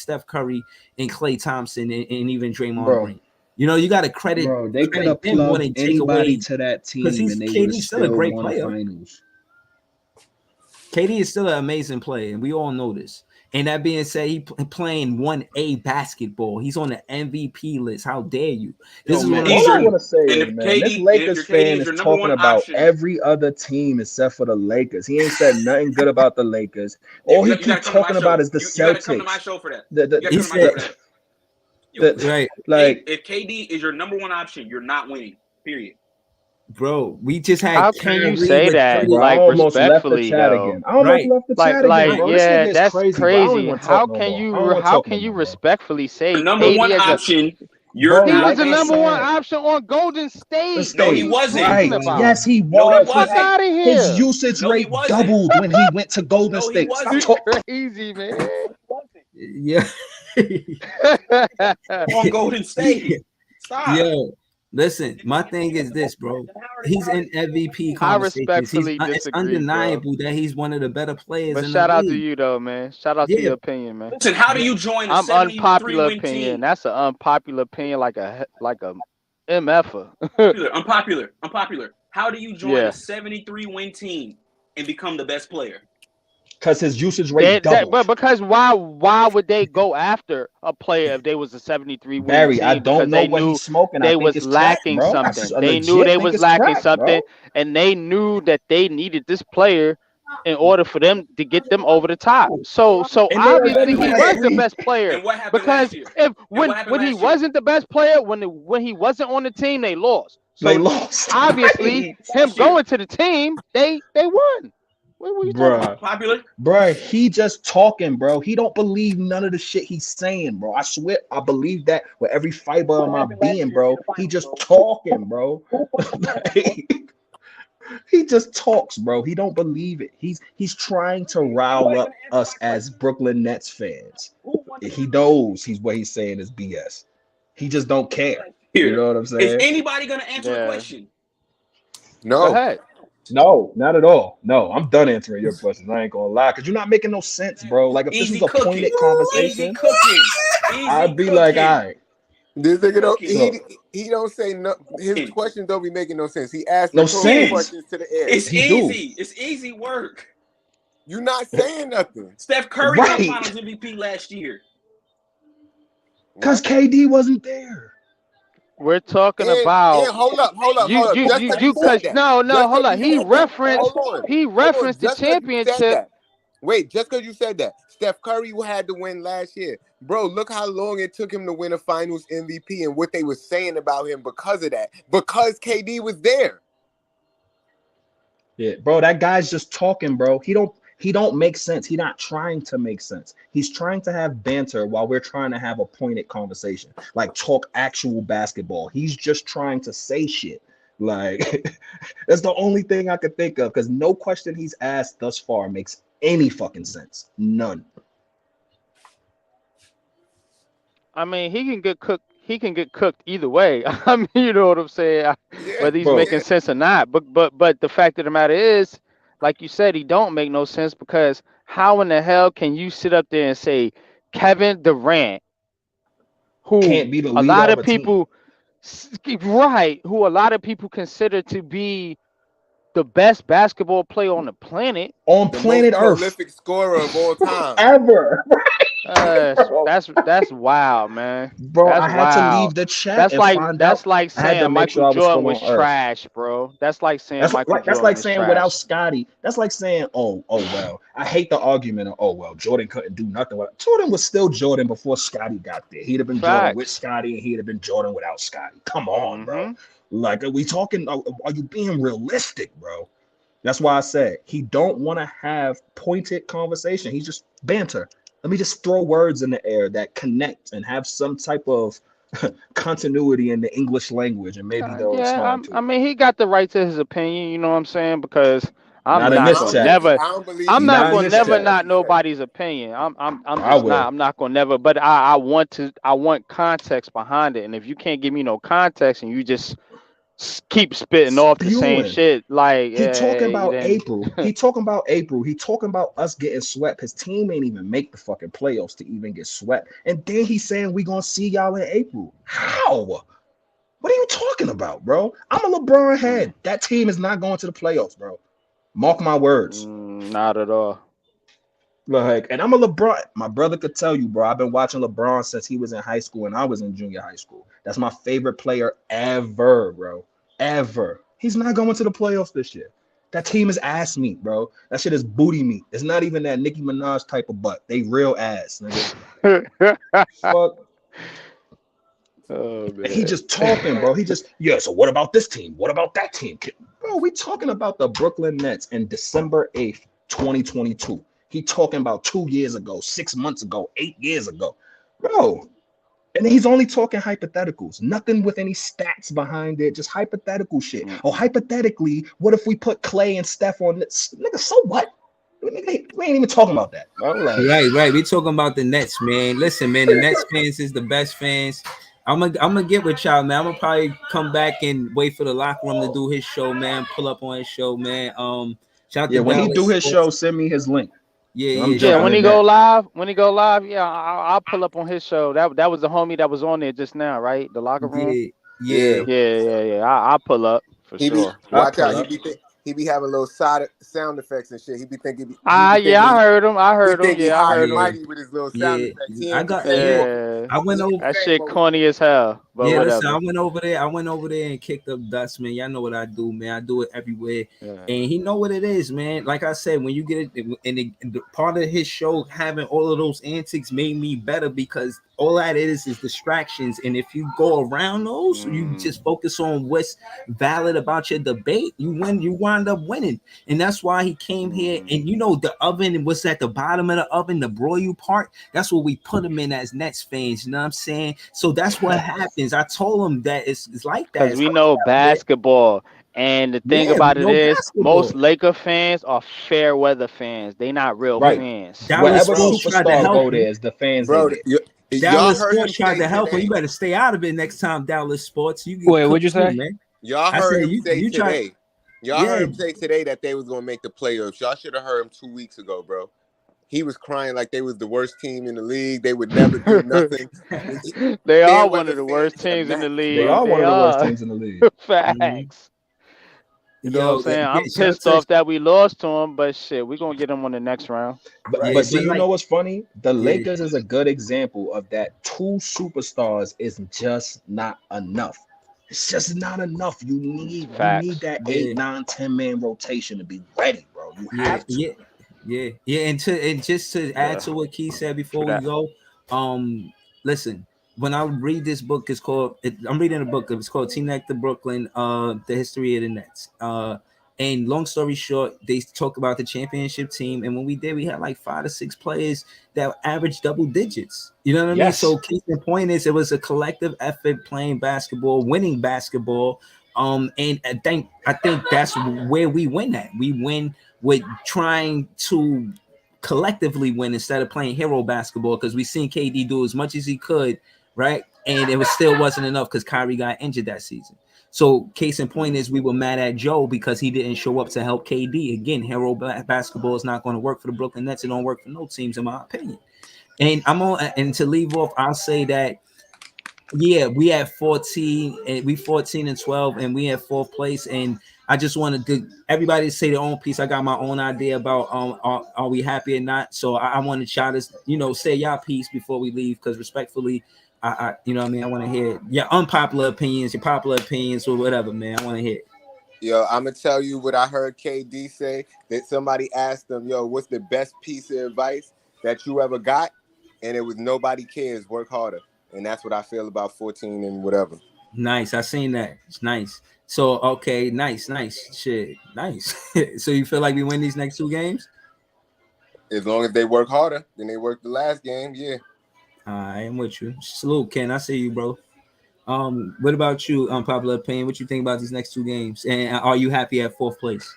Klay Thompson and even Draymond Green. You know, you got to credit. Bro, they could have him more plugged than take anybody away to that because team and they would have KD's still a still great won a player. finals. KD is still an amazing player, and we all know this. And that being said, he playing 1A basketball. He's on the MVP list. How dare you? This is man, what all I I'm want to say and is, if man, KD this Lakers fan is your number talking one about option, every other team except for the Lakers. He ain't said nothing good about the Lakers. All he keep talking about is the Celtics. You gotta come to my show for that. Right. Like, if KD is your number one option, you're not winning. Period. Bro, we just had. How can you say that? bro, like I almost left the respectfully, chat though. again. I almost left the chat again, bro. Yeah, this that's crazy. Bro. I don't crazy. even How talk no can more. I don't you? wanna How talk can no you more, respectfully say The number KD one as option. he was the number one option on Golden State. No, he wasn't. Right. Yes, he was. No, he wasn't. Get out of here. His usage rate doubled when he went to Golden State. Stop crazy, man. Yeah. On Golden State. Stop. Yo, listen, my thing is this, bro. He's in MVP I conversations. respectfully It's disagree, undeniable that he's one of the better players. But in shout the out to league. you, though, man. Shout out to your opinion, man. Listen, how do you join a I'm 73 unpopular win opinion. team? That's an unpopular opinion, like a MFer. Unpopular. How do you join Yeah. a 73 win team and become the best player? Because his usage rate doubled. But because why would they go after a player if they was a 73 win Barry, team? I don't Because know they what knew he's smoking. I they think was it's lacking crack, bro. something. I They legit knew they think was it's lacking crack, something, bro. and they knew that they needed this player in order for them to get them over the top. So And they obviously already he had was the three. best player. And what happened Because last year? if what when happened he last year? wasn't the best player, when he wasn't on the team, they lost. So They lost. obviously him going to the team, they won. What are you talking about? Popular? Bro, he just talking, bro. He don't believe none of the shit he's saying, bro. I swear, I believe that with every fiber of my being, bro. He just talking, bro. He just talks, bro. He don't believe it. He's trying to rile up us as Brooklyn Nets fans. He knows what he's saying is BS. He just don't care. You know what I'm saying? Is anybody gonna answer the question? No. Go ahead. No, not at all. No, I'm done answering your questions. I ain't gonna lie, because you're not making no sense, bro. Like if Easy this was a cooking. pointed Easy conversation, cooking. Easy I'd be cooking. like, all right. This nigga don't Cooking. he don't say no. His questions don't be making no sense. He asks No rhetorical sense. questions to the air. It's He do. easy. It's easy work. You not saying nothing. Steph Curry Right. won Finals MVP last year. Because KD wasn't there. We're talking And about hold up. you Just 'cause you said because that. no, Just 'cause hold on. you He said that. referenced Hold on. the Just 'cause you said championship. that. Wait, just because you said that. Steph Curry had to win last year. Bro, look how long it took him to win a finals MVP and what they were saying about him because of that. Because KD was there. Yeah, bro, that guy's just talking, bro. He don't make sense. He's not trying to make sense. He's trying to have banter while we're trying to have a pointed conversation, like talk actual basketball. He's just trying to say shit. Like that's the only thing I could think of because no question he's asked thus far makes any fucking sense. None. I mean, he can get cooked. He can get cooked either way. I mean, you know what I'm saying? Whether he's bro. making sense or not. But the fact of the matter is, like you said, he don't make no sense because how in the hell can you sit up there and say Kevin Durant, who Can't be the a leader lot of of a team. people, who a lot of people consider to be the best basketball player on the planet, On The planet most Earth prolific scorer of all time. ever. that's wild, man. Bro, That's I had to wild. leave the chat That's and like find out. like I had to saying make sure I Michael was Jordan still was on Earth. trash, bro. That's like saying Michael That's Jordan like was saying trash. without Scotty. That's like saying, oh well. I hate the argument of, oh well, Jordan couldn't do nothing. Jordan was still Jordan before Scotty got there. He'd have been Jordan with Facts. Scotty, and he'd have been Jordan without Scotty. Come on, bro. Mhm. Like, are we talking? Are you being realistic, bro? That's why I said he don't want to have pointed conversation. He's just banter. Let me just throw words in the air that connect and have some type of continuity in the English language, and maybe they'll Yeah, respond to I it. mean, he got the right to his opinion. You know what I'm saying? Because I'm Not in not this gonna chat. never. I don't believe I'm he not Not in gonna this never chat. not nobody's opinion. I'm I just will. not. I'm not gonna never. But I want context behind it. And if you can't give me no context and you just keep spitting off the same Spewing. shit, like He talking about then April. He talking about April. He talking about us getting swept. His team ain't even make the fucking playoffs to even get swept. And then he's saying we gonna see y'all in April. How? What are you talking about, bro? I'm a LeBron head. That team is not going to the playoffs, bro. Mark my words. Not at all. Like, and I'm a LeBron. My brother could tell you, bro. I've been watching LeBron since he was in high school and I was in junior high school. That's my favorite player ever, bro. Ever. He's not going to the playoffs this year. That team is ass meat, bro. That shit is booty meat. It's not even that Nicki Minaj type of butt. They real ass, nigga. Fuck. Oh, man. He just talking, bro. He just, yeah, so what about this team? What about that team? Bro, we talking about the Brooklyn Nets in December 8th, 2022. He talking about 2 years ago, 6 months ago, 8 years ago. Bro, and he's only talking hypotheticals, nothing with any stats behind it, just hypothetical shit. Oh, hypothetically, what if we put Clay and Steph on this? Nigga, so what? We ain't even talking about that, bro. Like, right. We talking about the Nets, man. Listen, man, the Nets fans is the best fans. I'm gonna get with y'all, man. I'm gonna probably come back and wait for the locker room to do his show, man. Pull up on his show, man. Shout yeah, to when Dallas he do his Sports. show, send me his link. Yeah. When he go live, yeah, I'll pull up on his show. That was the homie that was on there just now, right? The locker room. Yeah. I'll pull up for sure. Watch out. He be having little sound effects and shit. He be thinking. I heard him. Yeah, I heard him. Mighty with his little sound effects. I went over that shit corny as hell. But yeah, whatever. listen, I went over there and kicked up dust, man. Y'all know what I do, man. I do it everywhere, and he know what it is, man. Like I said, when you get it, and the part of his show having all of those antics made me better because all that is distractions, and if you go around those, you just focus on what's valid about your debate. You win, you wind up winning, and that's why he came here. And you know, the oven was at the bottom of the oven, the broil part. That's what we put him in as Nets fans. You know what I'm saying? So that's what happens. I told him that it's like that because we know basketball, and the thing about it is, most Laker fans are fair weather fans. They not real fans. Wherever superstar go there is the fans. Bro, Dallas Sports tried to help him. You better stay out of it next time, Dallas Sports. Wait, what'd you say? Man. Y'all heard him say today. Y'all heard him say today that they was gonna make the playoffs. Y'all should have heard him 2 weeks ago, bro. He was crying like they was the worst team in the league. They would never do nothing. They are one of the worst teams in the league. They are one of the worst teams in the league. Facts. You know what I'm saying? I'm pissed off that we lost to him, but shit, we're gonna get him on the next round. But see, you know what's funny? The Lakers is a good example of that. 2 superstars is just not enough. It's just not enough. You need that 8, 9, 10 man rotation to be ready, bro. You have to. And just to add to what Keith said before we go, listen, when I read this book, I'm reading a book. It's called Team Nectar Brooklyn, the history of the Nets. And long story short, they talk about the championship team. And when we did, we had like 5 to 6 players that averaged double digits. You know what I mean? So case in point is it was a collective effort playing basketball, winning basketball. And I think that's where we win at. We win with trying to collectively win instead of playing hero basketball, because we seen KD do as much as he could, right? And it still wasn't enough because Kyrie got injured that season. So case in point is we were mad at Joe because he didn't show up to help KD. Again, hero basketball is not going to work for the Brooklyn Nets. It don't work for no teams, in my opinion. And and to leave off, I'll say that we had 14 and we 14 and 12 and we had 4th place. And I just wanted to everybody to say their own piece. I got my own idea about are we happy or not. So I want to try to say y'all piece before we leave, because respectfully, I you know what I mean, I want to hear your unpopular opinions, your popular opinions, or whatever, man. I want to hear it. Yo, I'm gonna tell you what I heard KD say. That somebody asked him, yo, what's the best piece of advice that you ever got? And it was nobody cares, work harder. And that's what I feel about 14 and whatever. Nice. I seen that. It's nice. So, okay, nice. Shit, nice. So you feel like we win these next 2 games? As long as they work harder than they worked the last game, yeah. I am with you. Salute, Ken. I see you, bro. What about you, unpopular opinion? What you think about these next 2 games? And are you happy at 4th place?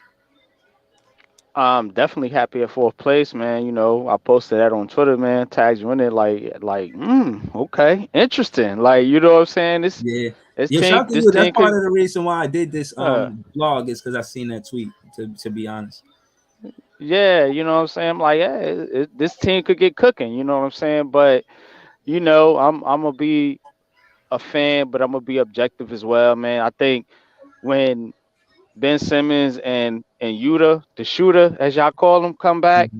Definitely happy at 4th place, man. You know, I posted that on Twitter, man. Tags you in it, okay, interesting. Like, you know what I'm saying? That's part of the reason why I did this blog is because I seen that tweet. To be honest. Yeah, you know what I'm saying? I'm like, this team could get cooking. You know what I'm saying? But you know, I'm gonna be a fan, but I'm gonna be objective as well, man. I think when Ben Simmons and Yuta, the shooter, as y'all call him, come back,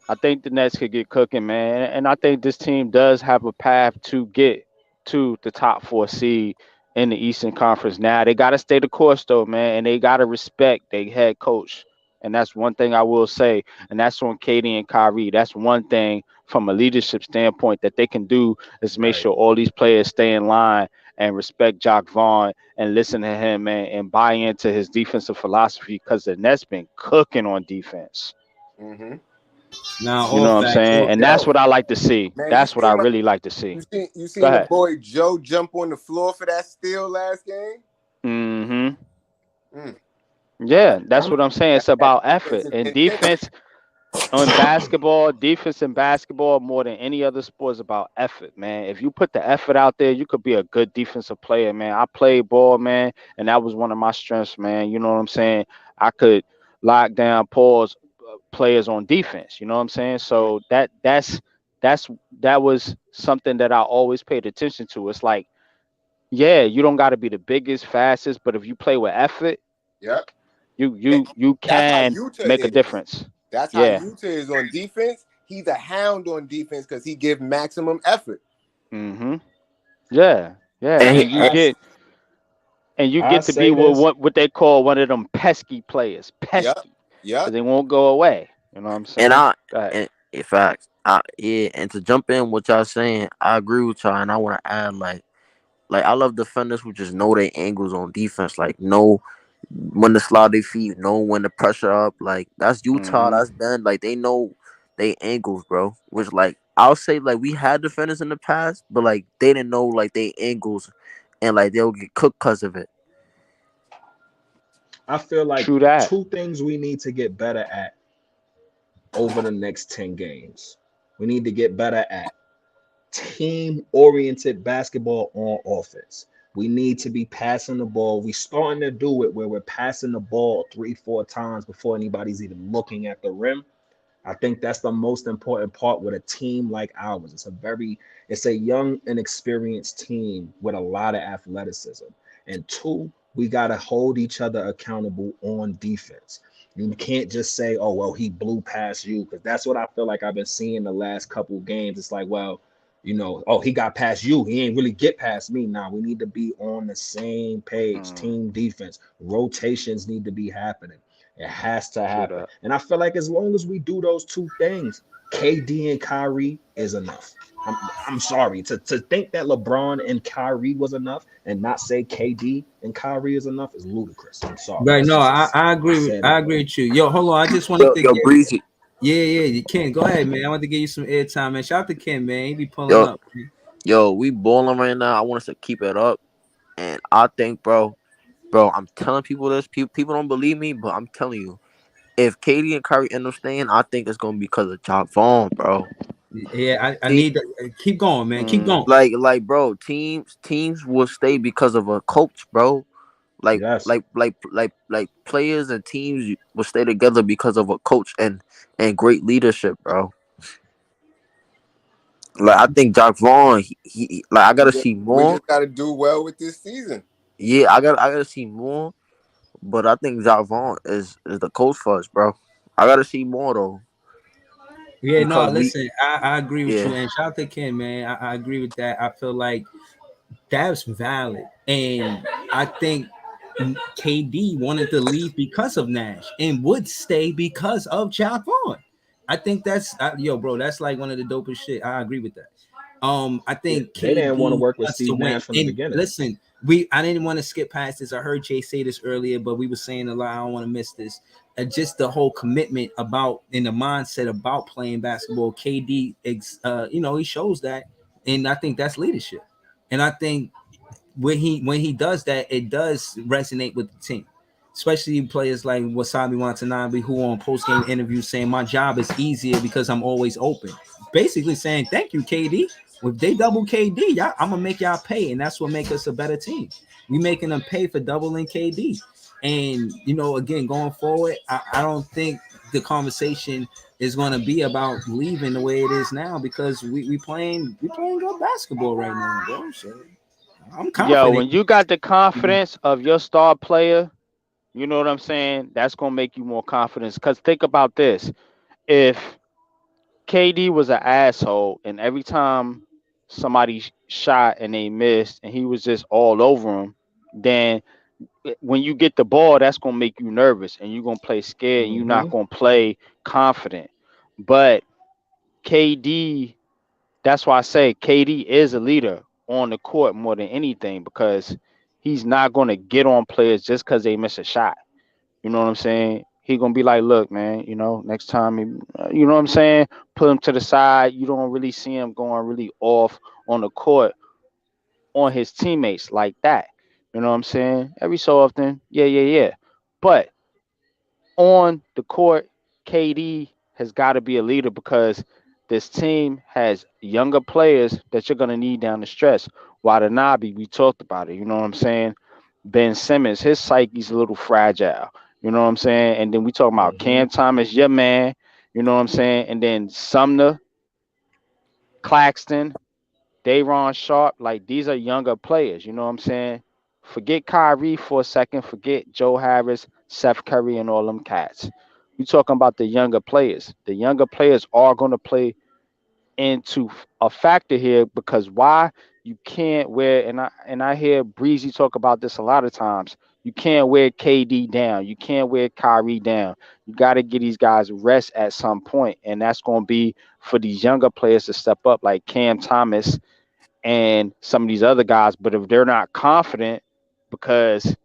I think the Nets could get cooking, man. And I think this team does have a path to get to the top 4 seed in the Eastern Conference. Now they gotta stay the course though, man, and they gotta respect their head coach. And that's one thing I will say, and that's on KD and Kyrie. That's one thing from a leadership standpoint that they can do is make sure all these players stay in line and respect Jacque Vaughn and listen to him, man, and buy into his defensive philosophy because the Nets been cooking on defense. Mm-hmm. Now, You know what I'm saying? And that's what I like to see. Man, That's what I really like to see. You seen the boy Joe jump on the floor for that steal last game? Mm-hmm. Yeah, that's what I'm saying. It's about effort and defense on basketball. Defense in basketball more than any other sport is about effort, man. If you put the effort out there, you could be a good defensive player, man. I played ball, man, and that was one of my strengths, man. You know what I'm saying? I could lock down pause players on defense. You know what I'm saying? So that was something that I always paid attention to. It's like, yeah, you don't got to be the biggest, fastest, but if you play with effort, yep, you can make a difference. That's how Yuta is on defense. He's a hound on defense because he gives maximum effort. Mm-hmm. Yeah. And you get to be what they call one of them pesky players. Pesky. Yeah. They won't go away. You know what I'm saying? And in fact, and to jump in what y'all saying, I agree with y'all, and I want to add like I love defenders who just know their angles on defense, like know when to slide their feet, know when to pressure up. Like that's Utah, that's Ben. Like they know they angles, bro. Which like I'll say like we had defenders in the past, but like they didn't know like they angles, and like they'll get cooked because of it. I feel like two things we need to get better at over the next 10 games. We need to get better at team-oriented basketball on offense. We need to be passing the ball. We're starting to do it where we're passing the ball 3-4 times before anybody's even looking at the rim. I think that's the most important part with a team like ours. It's a young and experienced team with a lot of athleticism. And two, we got to hold each other accountable on defense. You can't just say, oh, well, he blew past you, because that's what I feel like I've been seeing the last couple of games. It's like, well, you know, oh, he got past you. He ain't really get past me. Now we need to be on the same page. Team defense. Rotations need to be happening. It has to happen. And I feel like as long as we do those two things, KD and Kyrie is enough. I'm sorry to think that LeBron and Kyrie was enough and not say KD and Kyrie is enough is ludicrous. I'm sorry. Right? No, I agree. I agree with you. Yo, hold on. I just wanted to Breezy. Yeah, Ken, go ahead, man. I want to give you some airtime, man. Shout out to Ken, man. He be pulling up. Man. Yo, we balling right now. I want us to keep it up, and I think, bro, I'm telling people this. People don't believe me, but I'm telling you, if KD and Kyrie end up staying, I think it's gonna be because of Jacque Vaughn, bro. Yeah, I need to keep going, man. Keep going. Like, bro, teams will stay because of a coach, bro. Like players and teams will stay together because of a coach and great leadership, bro. Like I think Jacque Vaughn, he like I gotta see more. We just gotta do well with this season. Yeah, I gotta see more. But I think Jacque Vaughn is the coach for us, bro. I gotta see more though. Yeah, no, listen, I agree with you, and shout out to Ken, man. I agree with that. I feel like that's valid, and I think KD wanted to leave because of Nash and would stay because of Jacque Vaughn. I think that's bro. That's like one of the dopest shit. I agree with that. I think they didn't want to work with Steve Nash from the beginning. Listen, I didn't want to skip past this. I heard Jay say this earlier, but we were saying a lot. I don't want to miss this. Just the whole commitment about in the mindset about playing basketball. KD, he shows that, and I think that's leadership. And I think when he does that, it does resonate with the team, especially players like Wasabi Watanabe, who on post-game interviews saying my job is easier because I'm always open. Basically saying, thank you, KD. If they double KD, I'm gonna make y'all pay, and that's what makes us a better team. We making them pay for doubling KD. And again, going forward, I don't think the conversation is going to be about leaving the way it is now, because we playing good basketball right now, bro. So I'm Yo, confident. when you got the confidence of your star player, you know what I'm saying? That's gonna make you more confident. Cause think about this: if KD was an asshole, and every time somebody shot and they missed, and he was just all over him, then when you get the ball, that's gonna make you nervous, and you're gonna play scared, and you're not gonna play confident. But KD, that's why I say KD is a leader on the court more than anything because he's not gonna get on players just because they miss a shot. You know what I'm saying? He gonna be like, look, man, you know, next time, you know what I'm saying? Put him to the side. You don't really see him going really off on the court on his teammates like that. You know what I'm saying? Every so often, yeah. But on the court, KD has got to be a leader because this team has younger players that you're gonna need down the stretch. Watanabe, we talked about it. You know what I'm saying? Ben Simmons, his psyche's a little fragile. You know what I'm saying? And then we talking about Cam Thomas, your man. You know what I'm saying? And then Sumner, Claxton, Day'Ron Sharp. Like these are younger players. You know what I'm saying? Forget Kyrie for a second. Forget Joe Harris, Seth Curry, and all them cats. You talking about the younger players. The younger players are going to play into a factor here because why you can't wear and I hear Breezy talk about this a lot of times. You can't wear KD down. You can't wear Kyrie down. You got to get these guys rest at some point, and that's going to be for these younger players to step up, like Cam Thomas and some of these other guys. But if they're not confident, because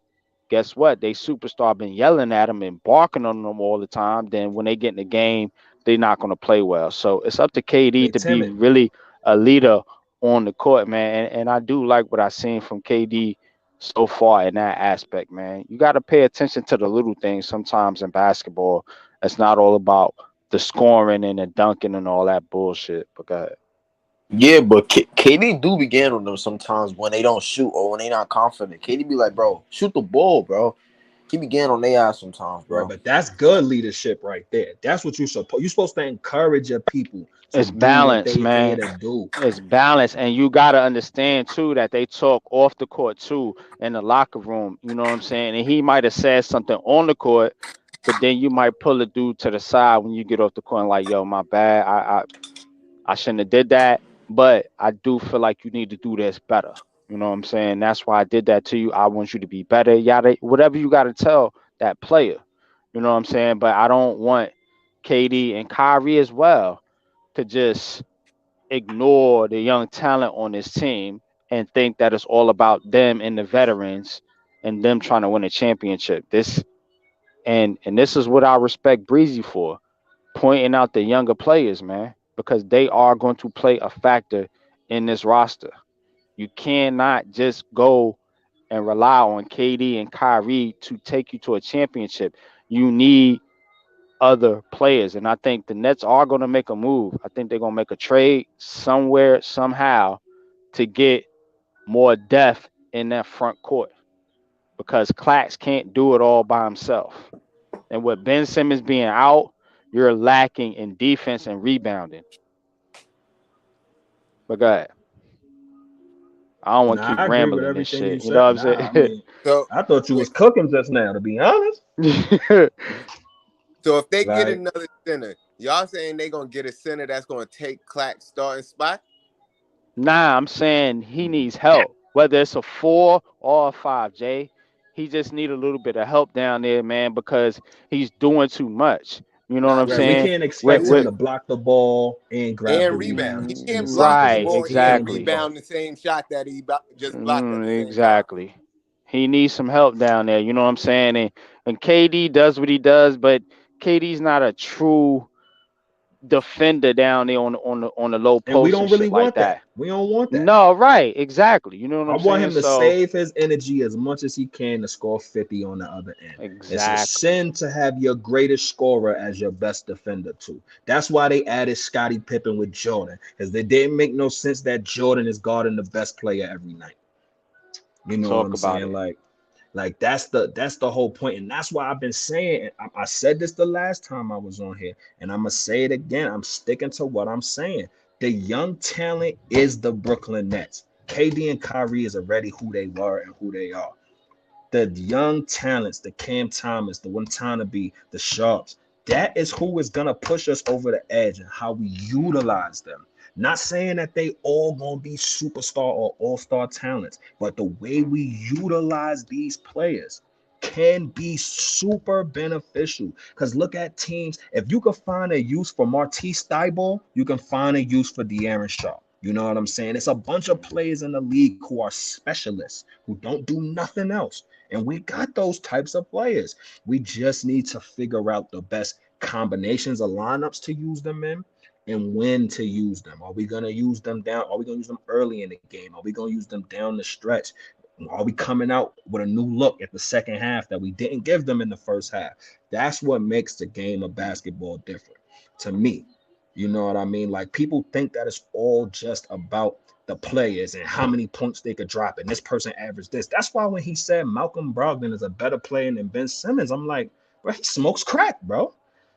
guess what? They superstar been yelling at them and barking on them all the time. Then when they get in the game, they're not going to play well. So it's up to KD to be really a leader on the court, man. And I do like what I've seen from KD so far in that aspect, man. You got to pay attention to the little things sometimes in basketball. It's not all about the scoring and the dunking and all that bullshit. But go ahead. Yeah, but KD do begin on them sometimes when they don't shoot or when they not confident. KD be like, bro, shoot the ball, bro. He began on their ass sometimes, bro. Right, but that's good leadership right there. That's what you're supposed to encourage your people. It's balance, man. It's balance, and you gotta understand too that they talk off the court too in the locker room. You know what I'm saying? And he might have said something on the court, but then you might pull a dude to the side when you get off the court and like, yo, my bad. I shouldn't have did that, but I do feel like you need to do this better. You know what I'm saying? That's why I did that to you. I want you to be better. Yada, whatever you got to tell that player. You know what I'm saying? But I don't want KD and Kyrie as well to just ignore the young talent on this team and think that it's all about them and the veterans and them trying to win a championship. This is what I respect Breezy for, pointing out the younger players, man, because they are going to play a factor in this roster. You cannot just go and rely on KD and Kyrie to take you to a championship. You need other players. And I think the Nets are going to make a move. I think they're going to make a trade somewhere, somehow, to get more depth in that front court because Clax can't do it all by himself. And with Ben Simmons being out, you're lacking in defense and rebounding. But go ahead. I don't want to keep rambling this shit. You know what I'm saying? I thought you was cooking just now, to be honest. So if they get another center, y'all saying they gonna get a center that's gonna take Clax's starting spot? Nah, I'm saying he needs help, whether it's a 4 or a 5, Jay. He just need a little bit of help down there, man, because he's doing too much. You know what I'm saying? We can't expect him to block the ball and grab the rebound. He can't block the ball and rebound the same shot that he just blocked. Exactly. He needs some help down there. You know what I'm saying? And KD does what he does, but KD's not a true defender down there on the low post. And we don't really want that. We don't want that. No, right, exactly. You know what I'm saying? I want him to save his energy as much as he can to score 50 on the other end. Exactly. It's a sin to have your greatest scorer as your best defender too. That's why they added Scottie Pippen with Jordan, because they didn't make no sense that Jordan is guarding the best player every night. You know what I'm saying? Like that's the whole point, and that's why I've been saying. I said this the last time I was on here, and I'm gonna say it again. I'm sticking to what I'm saying. The young talent is the Brooklyn Nets. KD and Kyrie is already who they were and who they are. The young talents, the Cam Thomas, the Watanabe, the Sharps, that is who is going to push us over the edge and how we utilize them. Not saying that they all going to be superstar or all-star talents, but the way we utilize these players can be super beneficial. Because look at teams. If you can find a use for Matisse Thybulle, you can find a use for De'Aaron Sharp. You know what I'm saying? It's a bunch of players in the league who are specialists, who don't do nothing else. And we got those types of players. We just need to figure out the best combinations of lineups to use them in and when to use them. Are we going to use them down? Are we going to use them early in the game? Are we going to use them down the stretch? Are we coming out with a new look at the second half that we didn't give them in the first half? That's what makes the game of basketball different to me. You know what I mean? Like, people think that it's all just about the players and how many points they could drop, and this person averaged this. That's why when he said Malcolm Brogdon is a better player than Ben Simmons, I'm like, bro, he smokes crack, bro.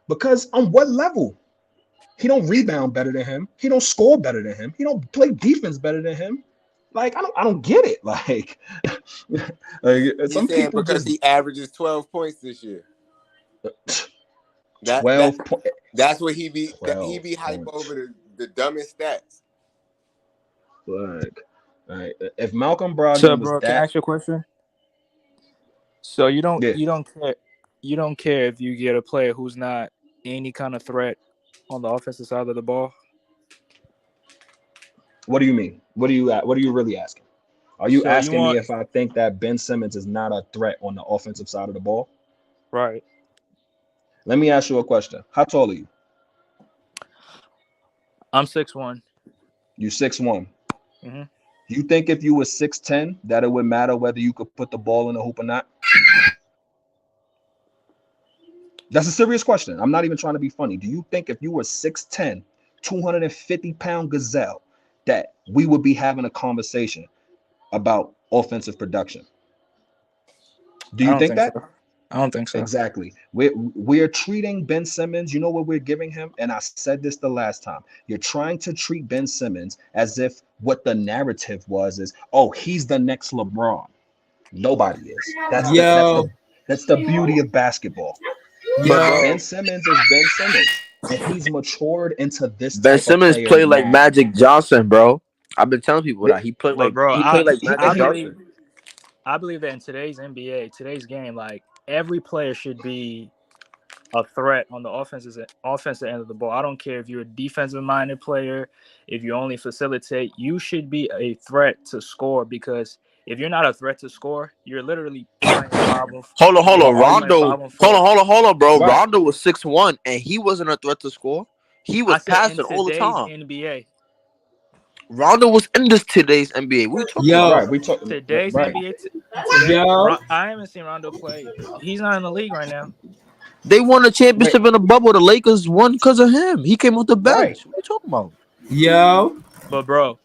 Because on what level? He don't rebound better than him. He don't score better than him. He don't play defense better than him. Like, I don't get it. Like some people because just, he averages 12 points this year. 12 points. That's what he be hype over the dumbest stats. Like, if Malcolm Brogdon So, was bro, that, can I ask you a question? So you don't care if you get a player who's not any kind of threat on the offensive side of the ball? What do you mean? What are you really asking? Are you asking me if I think that Ben Simmons is not a threat on the offensive side of the ball? Right. Let me ask you a question. How tall are you? I'm 6'1". You 6'1". Mm-hmm. You think if you were 6'10", that it would matter whether you could put the ball in the hoop or not? That's a serious question. I'm not even trying to be funny. Do you think if you were 6'10", 250-pound gazelle, that we would be having a conversation about offensive production? Do you think that? So. I don't think so. Exactly. We're treating Ben Simmons, you know what we're giving him? And I said this the last time. You're trying to treat Ben Simmons as if what the narrative was is, oh, he's the next LeBron. Nobody is. That's the beauty of basketball. But Ben Simmons is Ben Simmons. And he's matured into this type Ben Simmons of player played like Magic Johnson, bro. I've been telling people that he played like Magic Johnson. I believe that in today's NBA, today's game, like, every player should be a threat on the offensive end of the ball. I don't care if you're a defensive-minded player, if you only facilitate. You should be a threat to score, because if you're not a threat to score, you're literally playing 5-on-4. Hold on, Rondo. Hold on, bro. Right. Rondo was 6'1", and he wasn't a threat to score. He was passing all the time. NBA. Rondo was in today's NBA. What are you talking about? Right, today's NBA. Today, I haven't seen Rondo play. He's not in the league right now. They won a championship in a bubble. The Lakers won because of him. He came off the bench. Right. What are you talking about? But bro,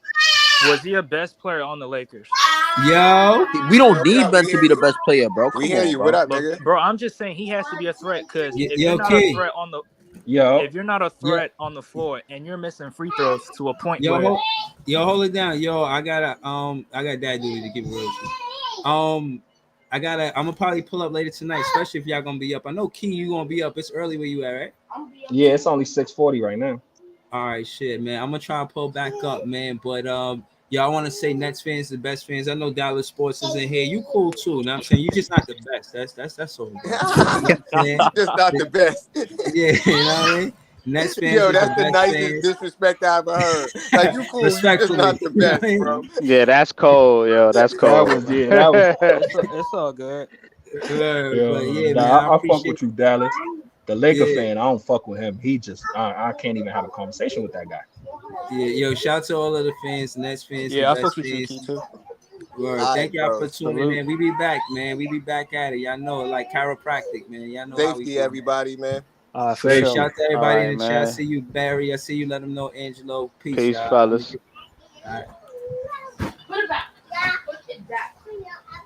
was he a best player on the Lakers? We don't need Ben to be the best player, bro. We hear you. What up, nigga? Bro, I'm just saying he has to be a threat, because if you're not a threat on the if you're not a threat on the floor and you're missing free throws to a point where hold it down. I got that dude to keep it real. I'm gonna probably pull up later tonight, especially if y'all gonna be up. I know Key, you gonna be up. It's early where you at, right? Yeah, it's only 6:40 right now. All right, shit, man. I'm gonna try and pull back up, man. But y'all want to say Nets fans the best fans? I know Dallas Sports is in here. You cool too. Know what I'm saying? You just not the best. That's all. Just not the best. Yeah, you know what I mean? Nets fans. Yo, that's the nicest disrespect I ever heard. Like, you cool, you just not the best, bro. Yeah, that's cold, yo. That's cold. It's all good. I fuck with you, Dallas. The Laker fan, I don't fuck with him. He just, I can't even have a conversation with that guy. Yeah, shout out to all of the fans, Nets fans. Yeah, I fuck with you too. Thank y'all for tuning in. We be back, man. We be back at it. Y'all know, like chiropractic, man. Y'all know safety, how we do, everybody, man. Shout out to everybody in the chat. I see you, Barry. I see you. Let them know, Angelo. Peace, fellas. All right.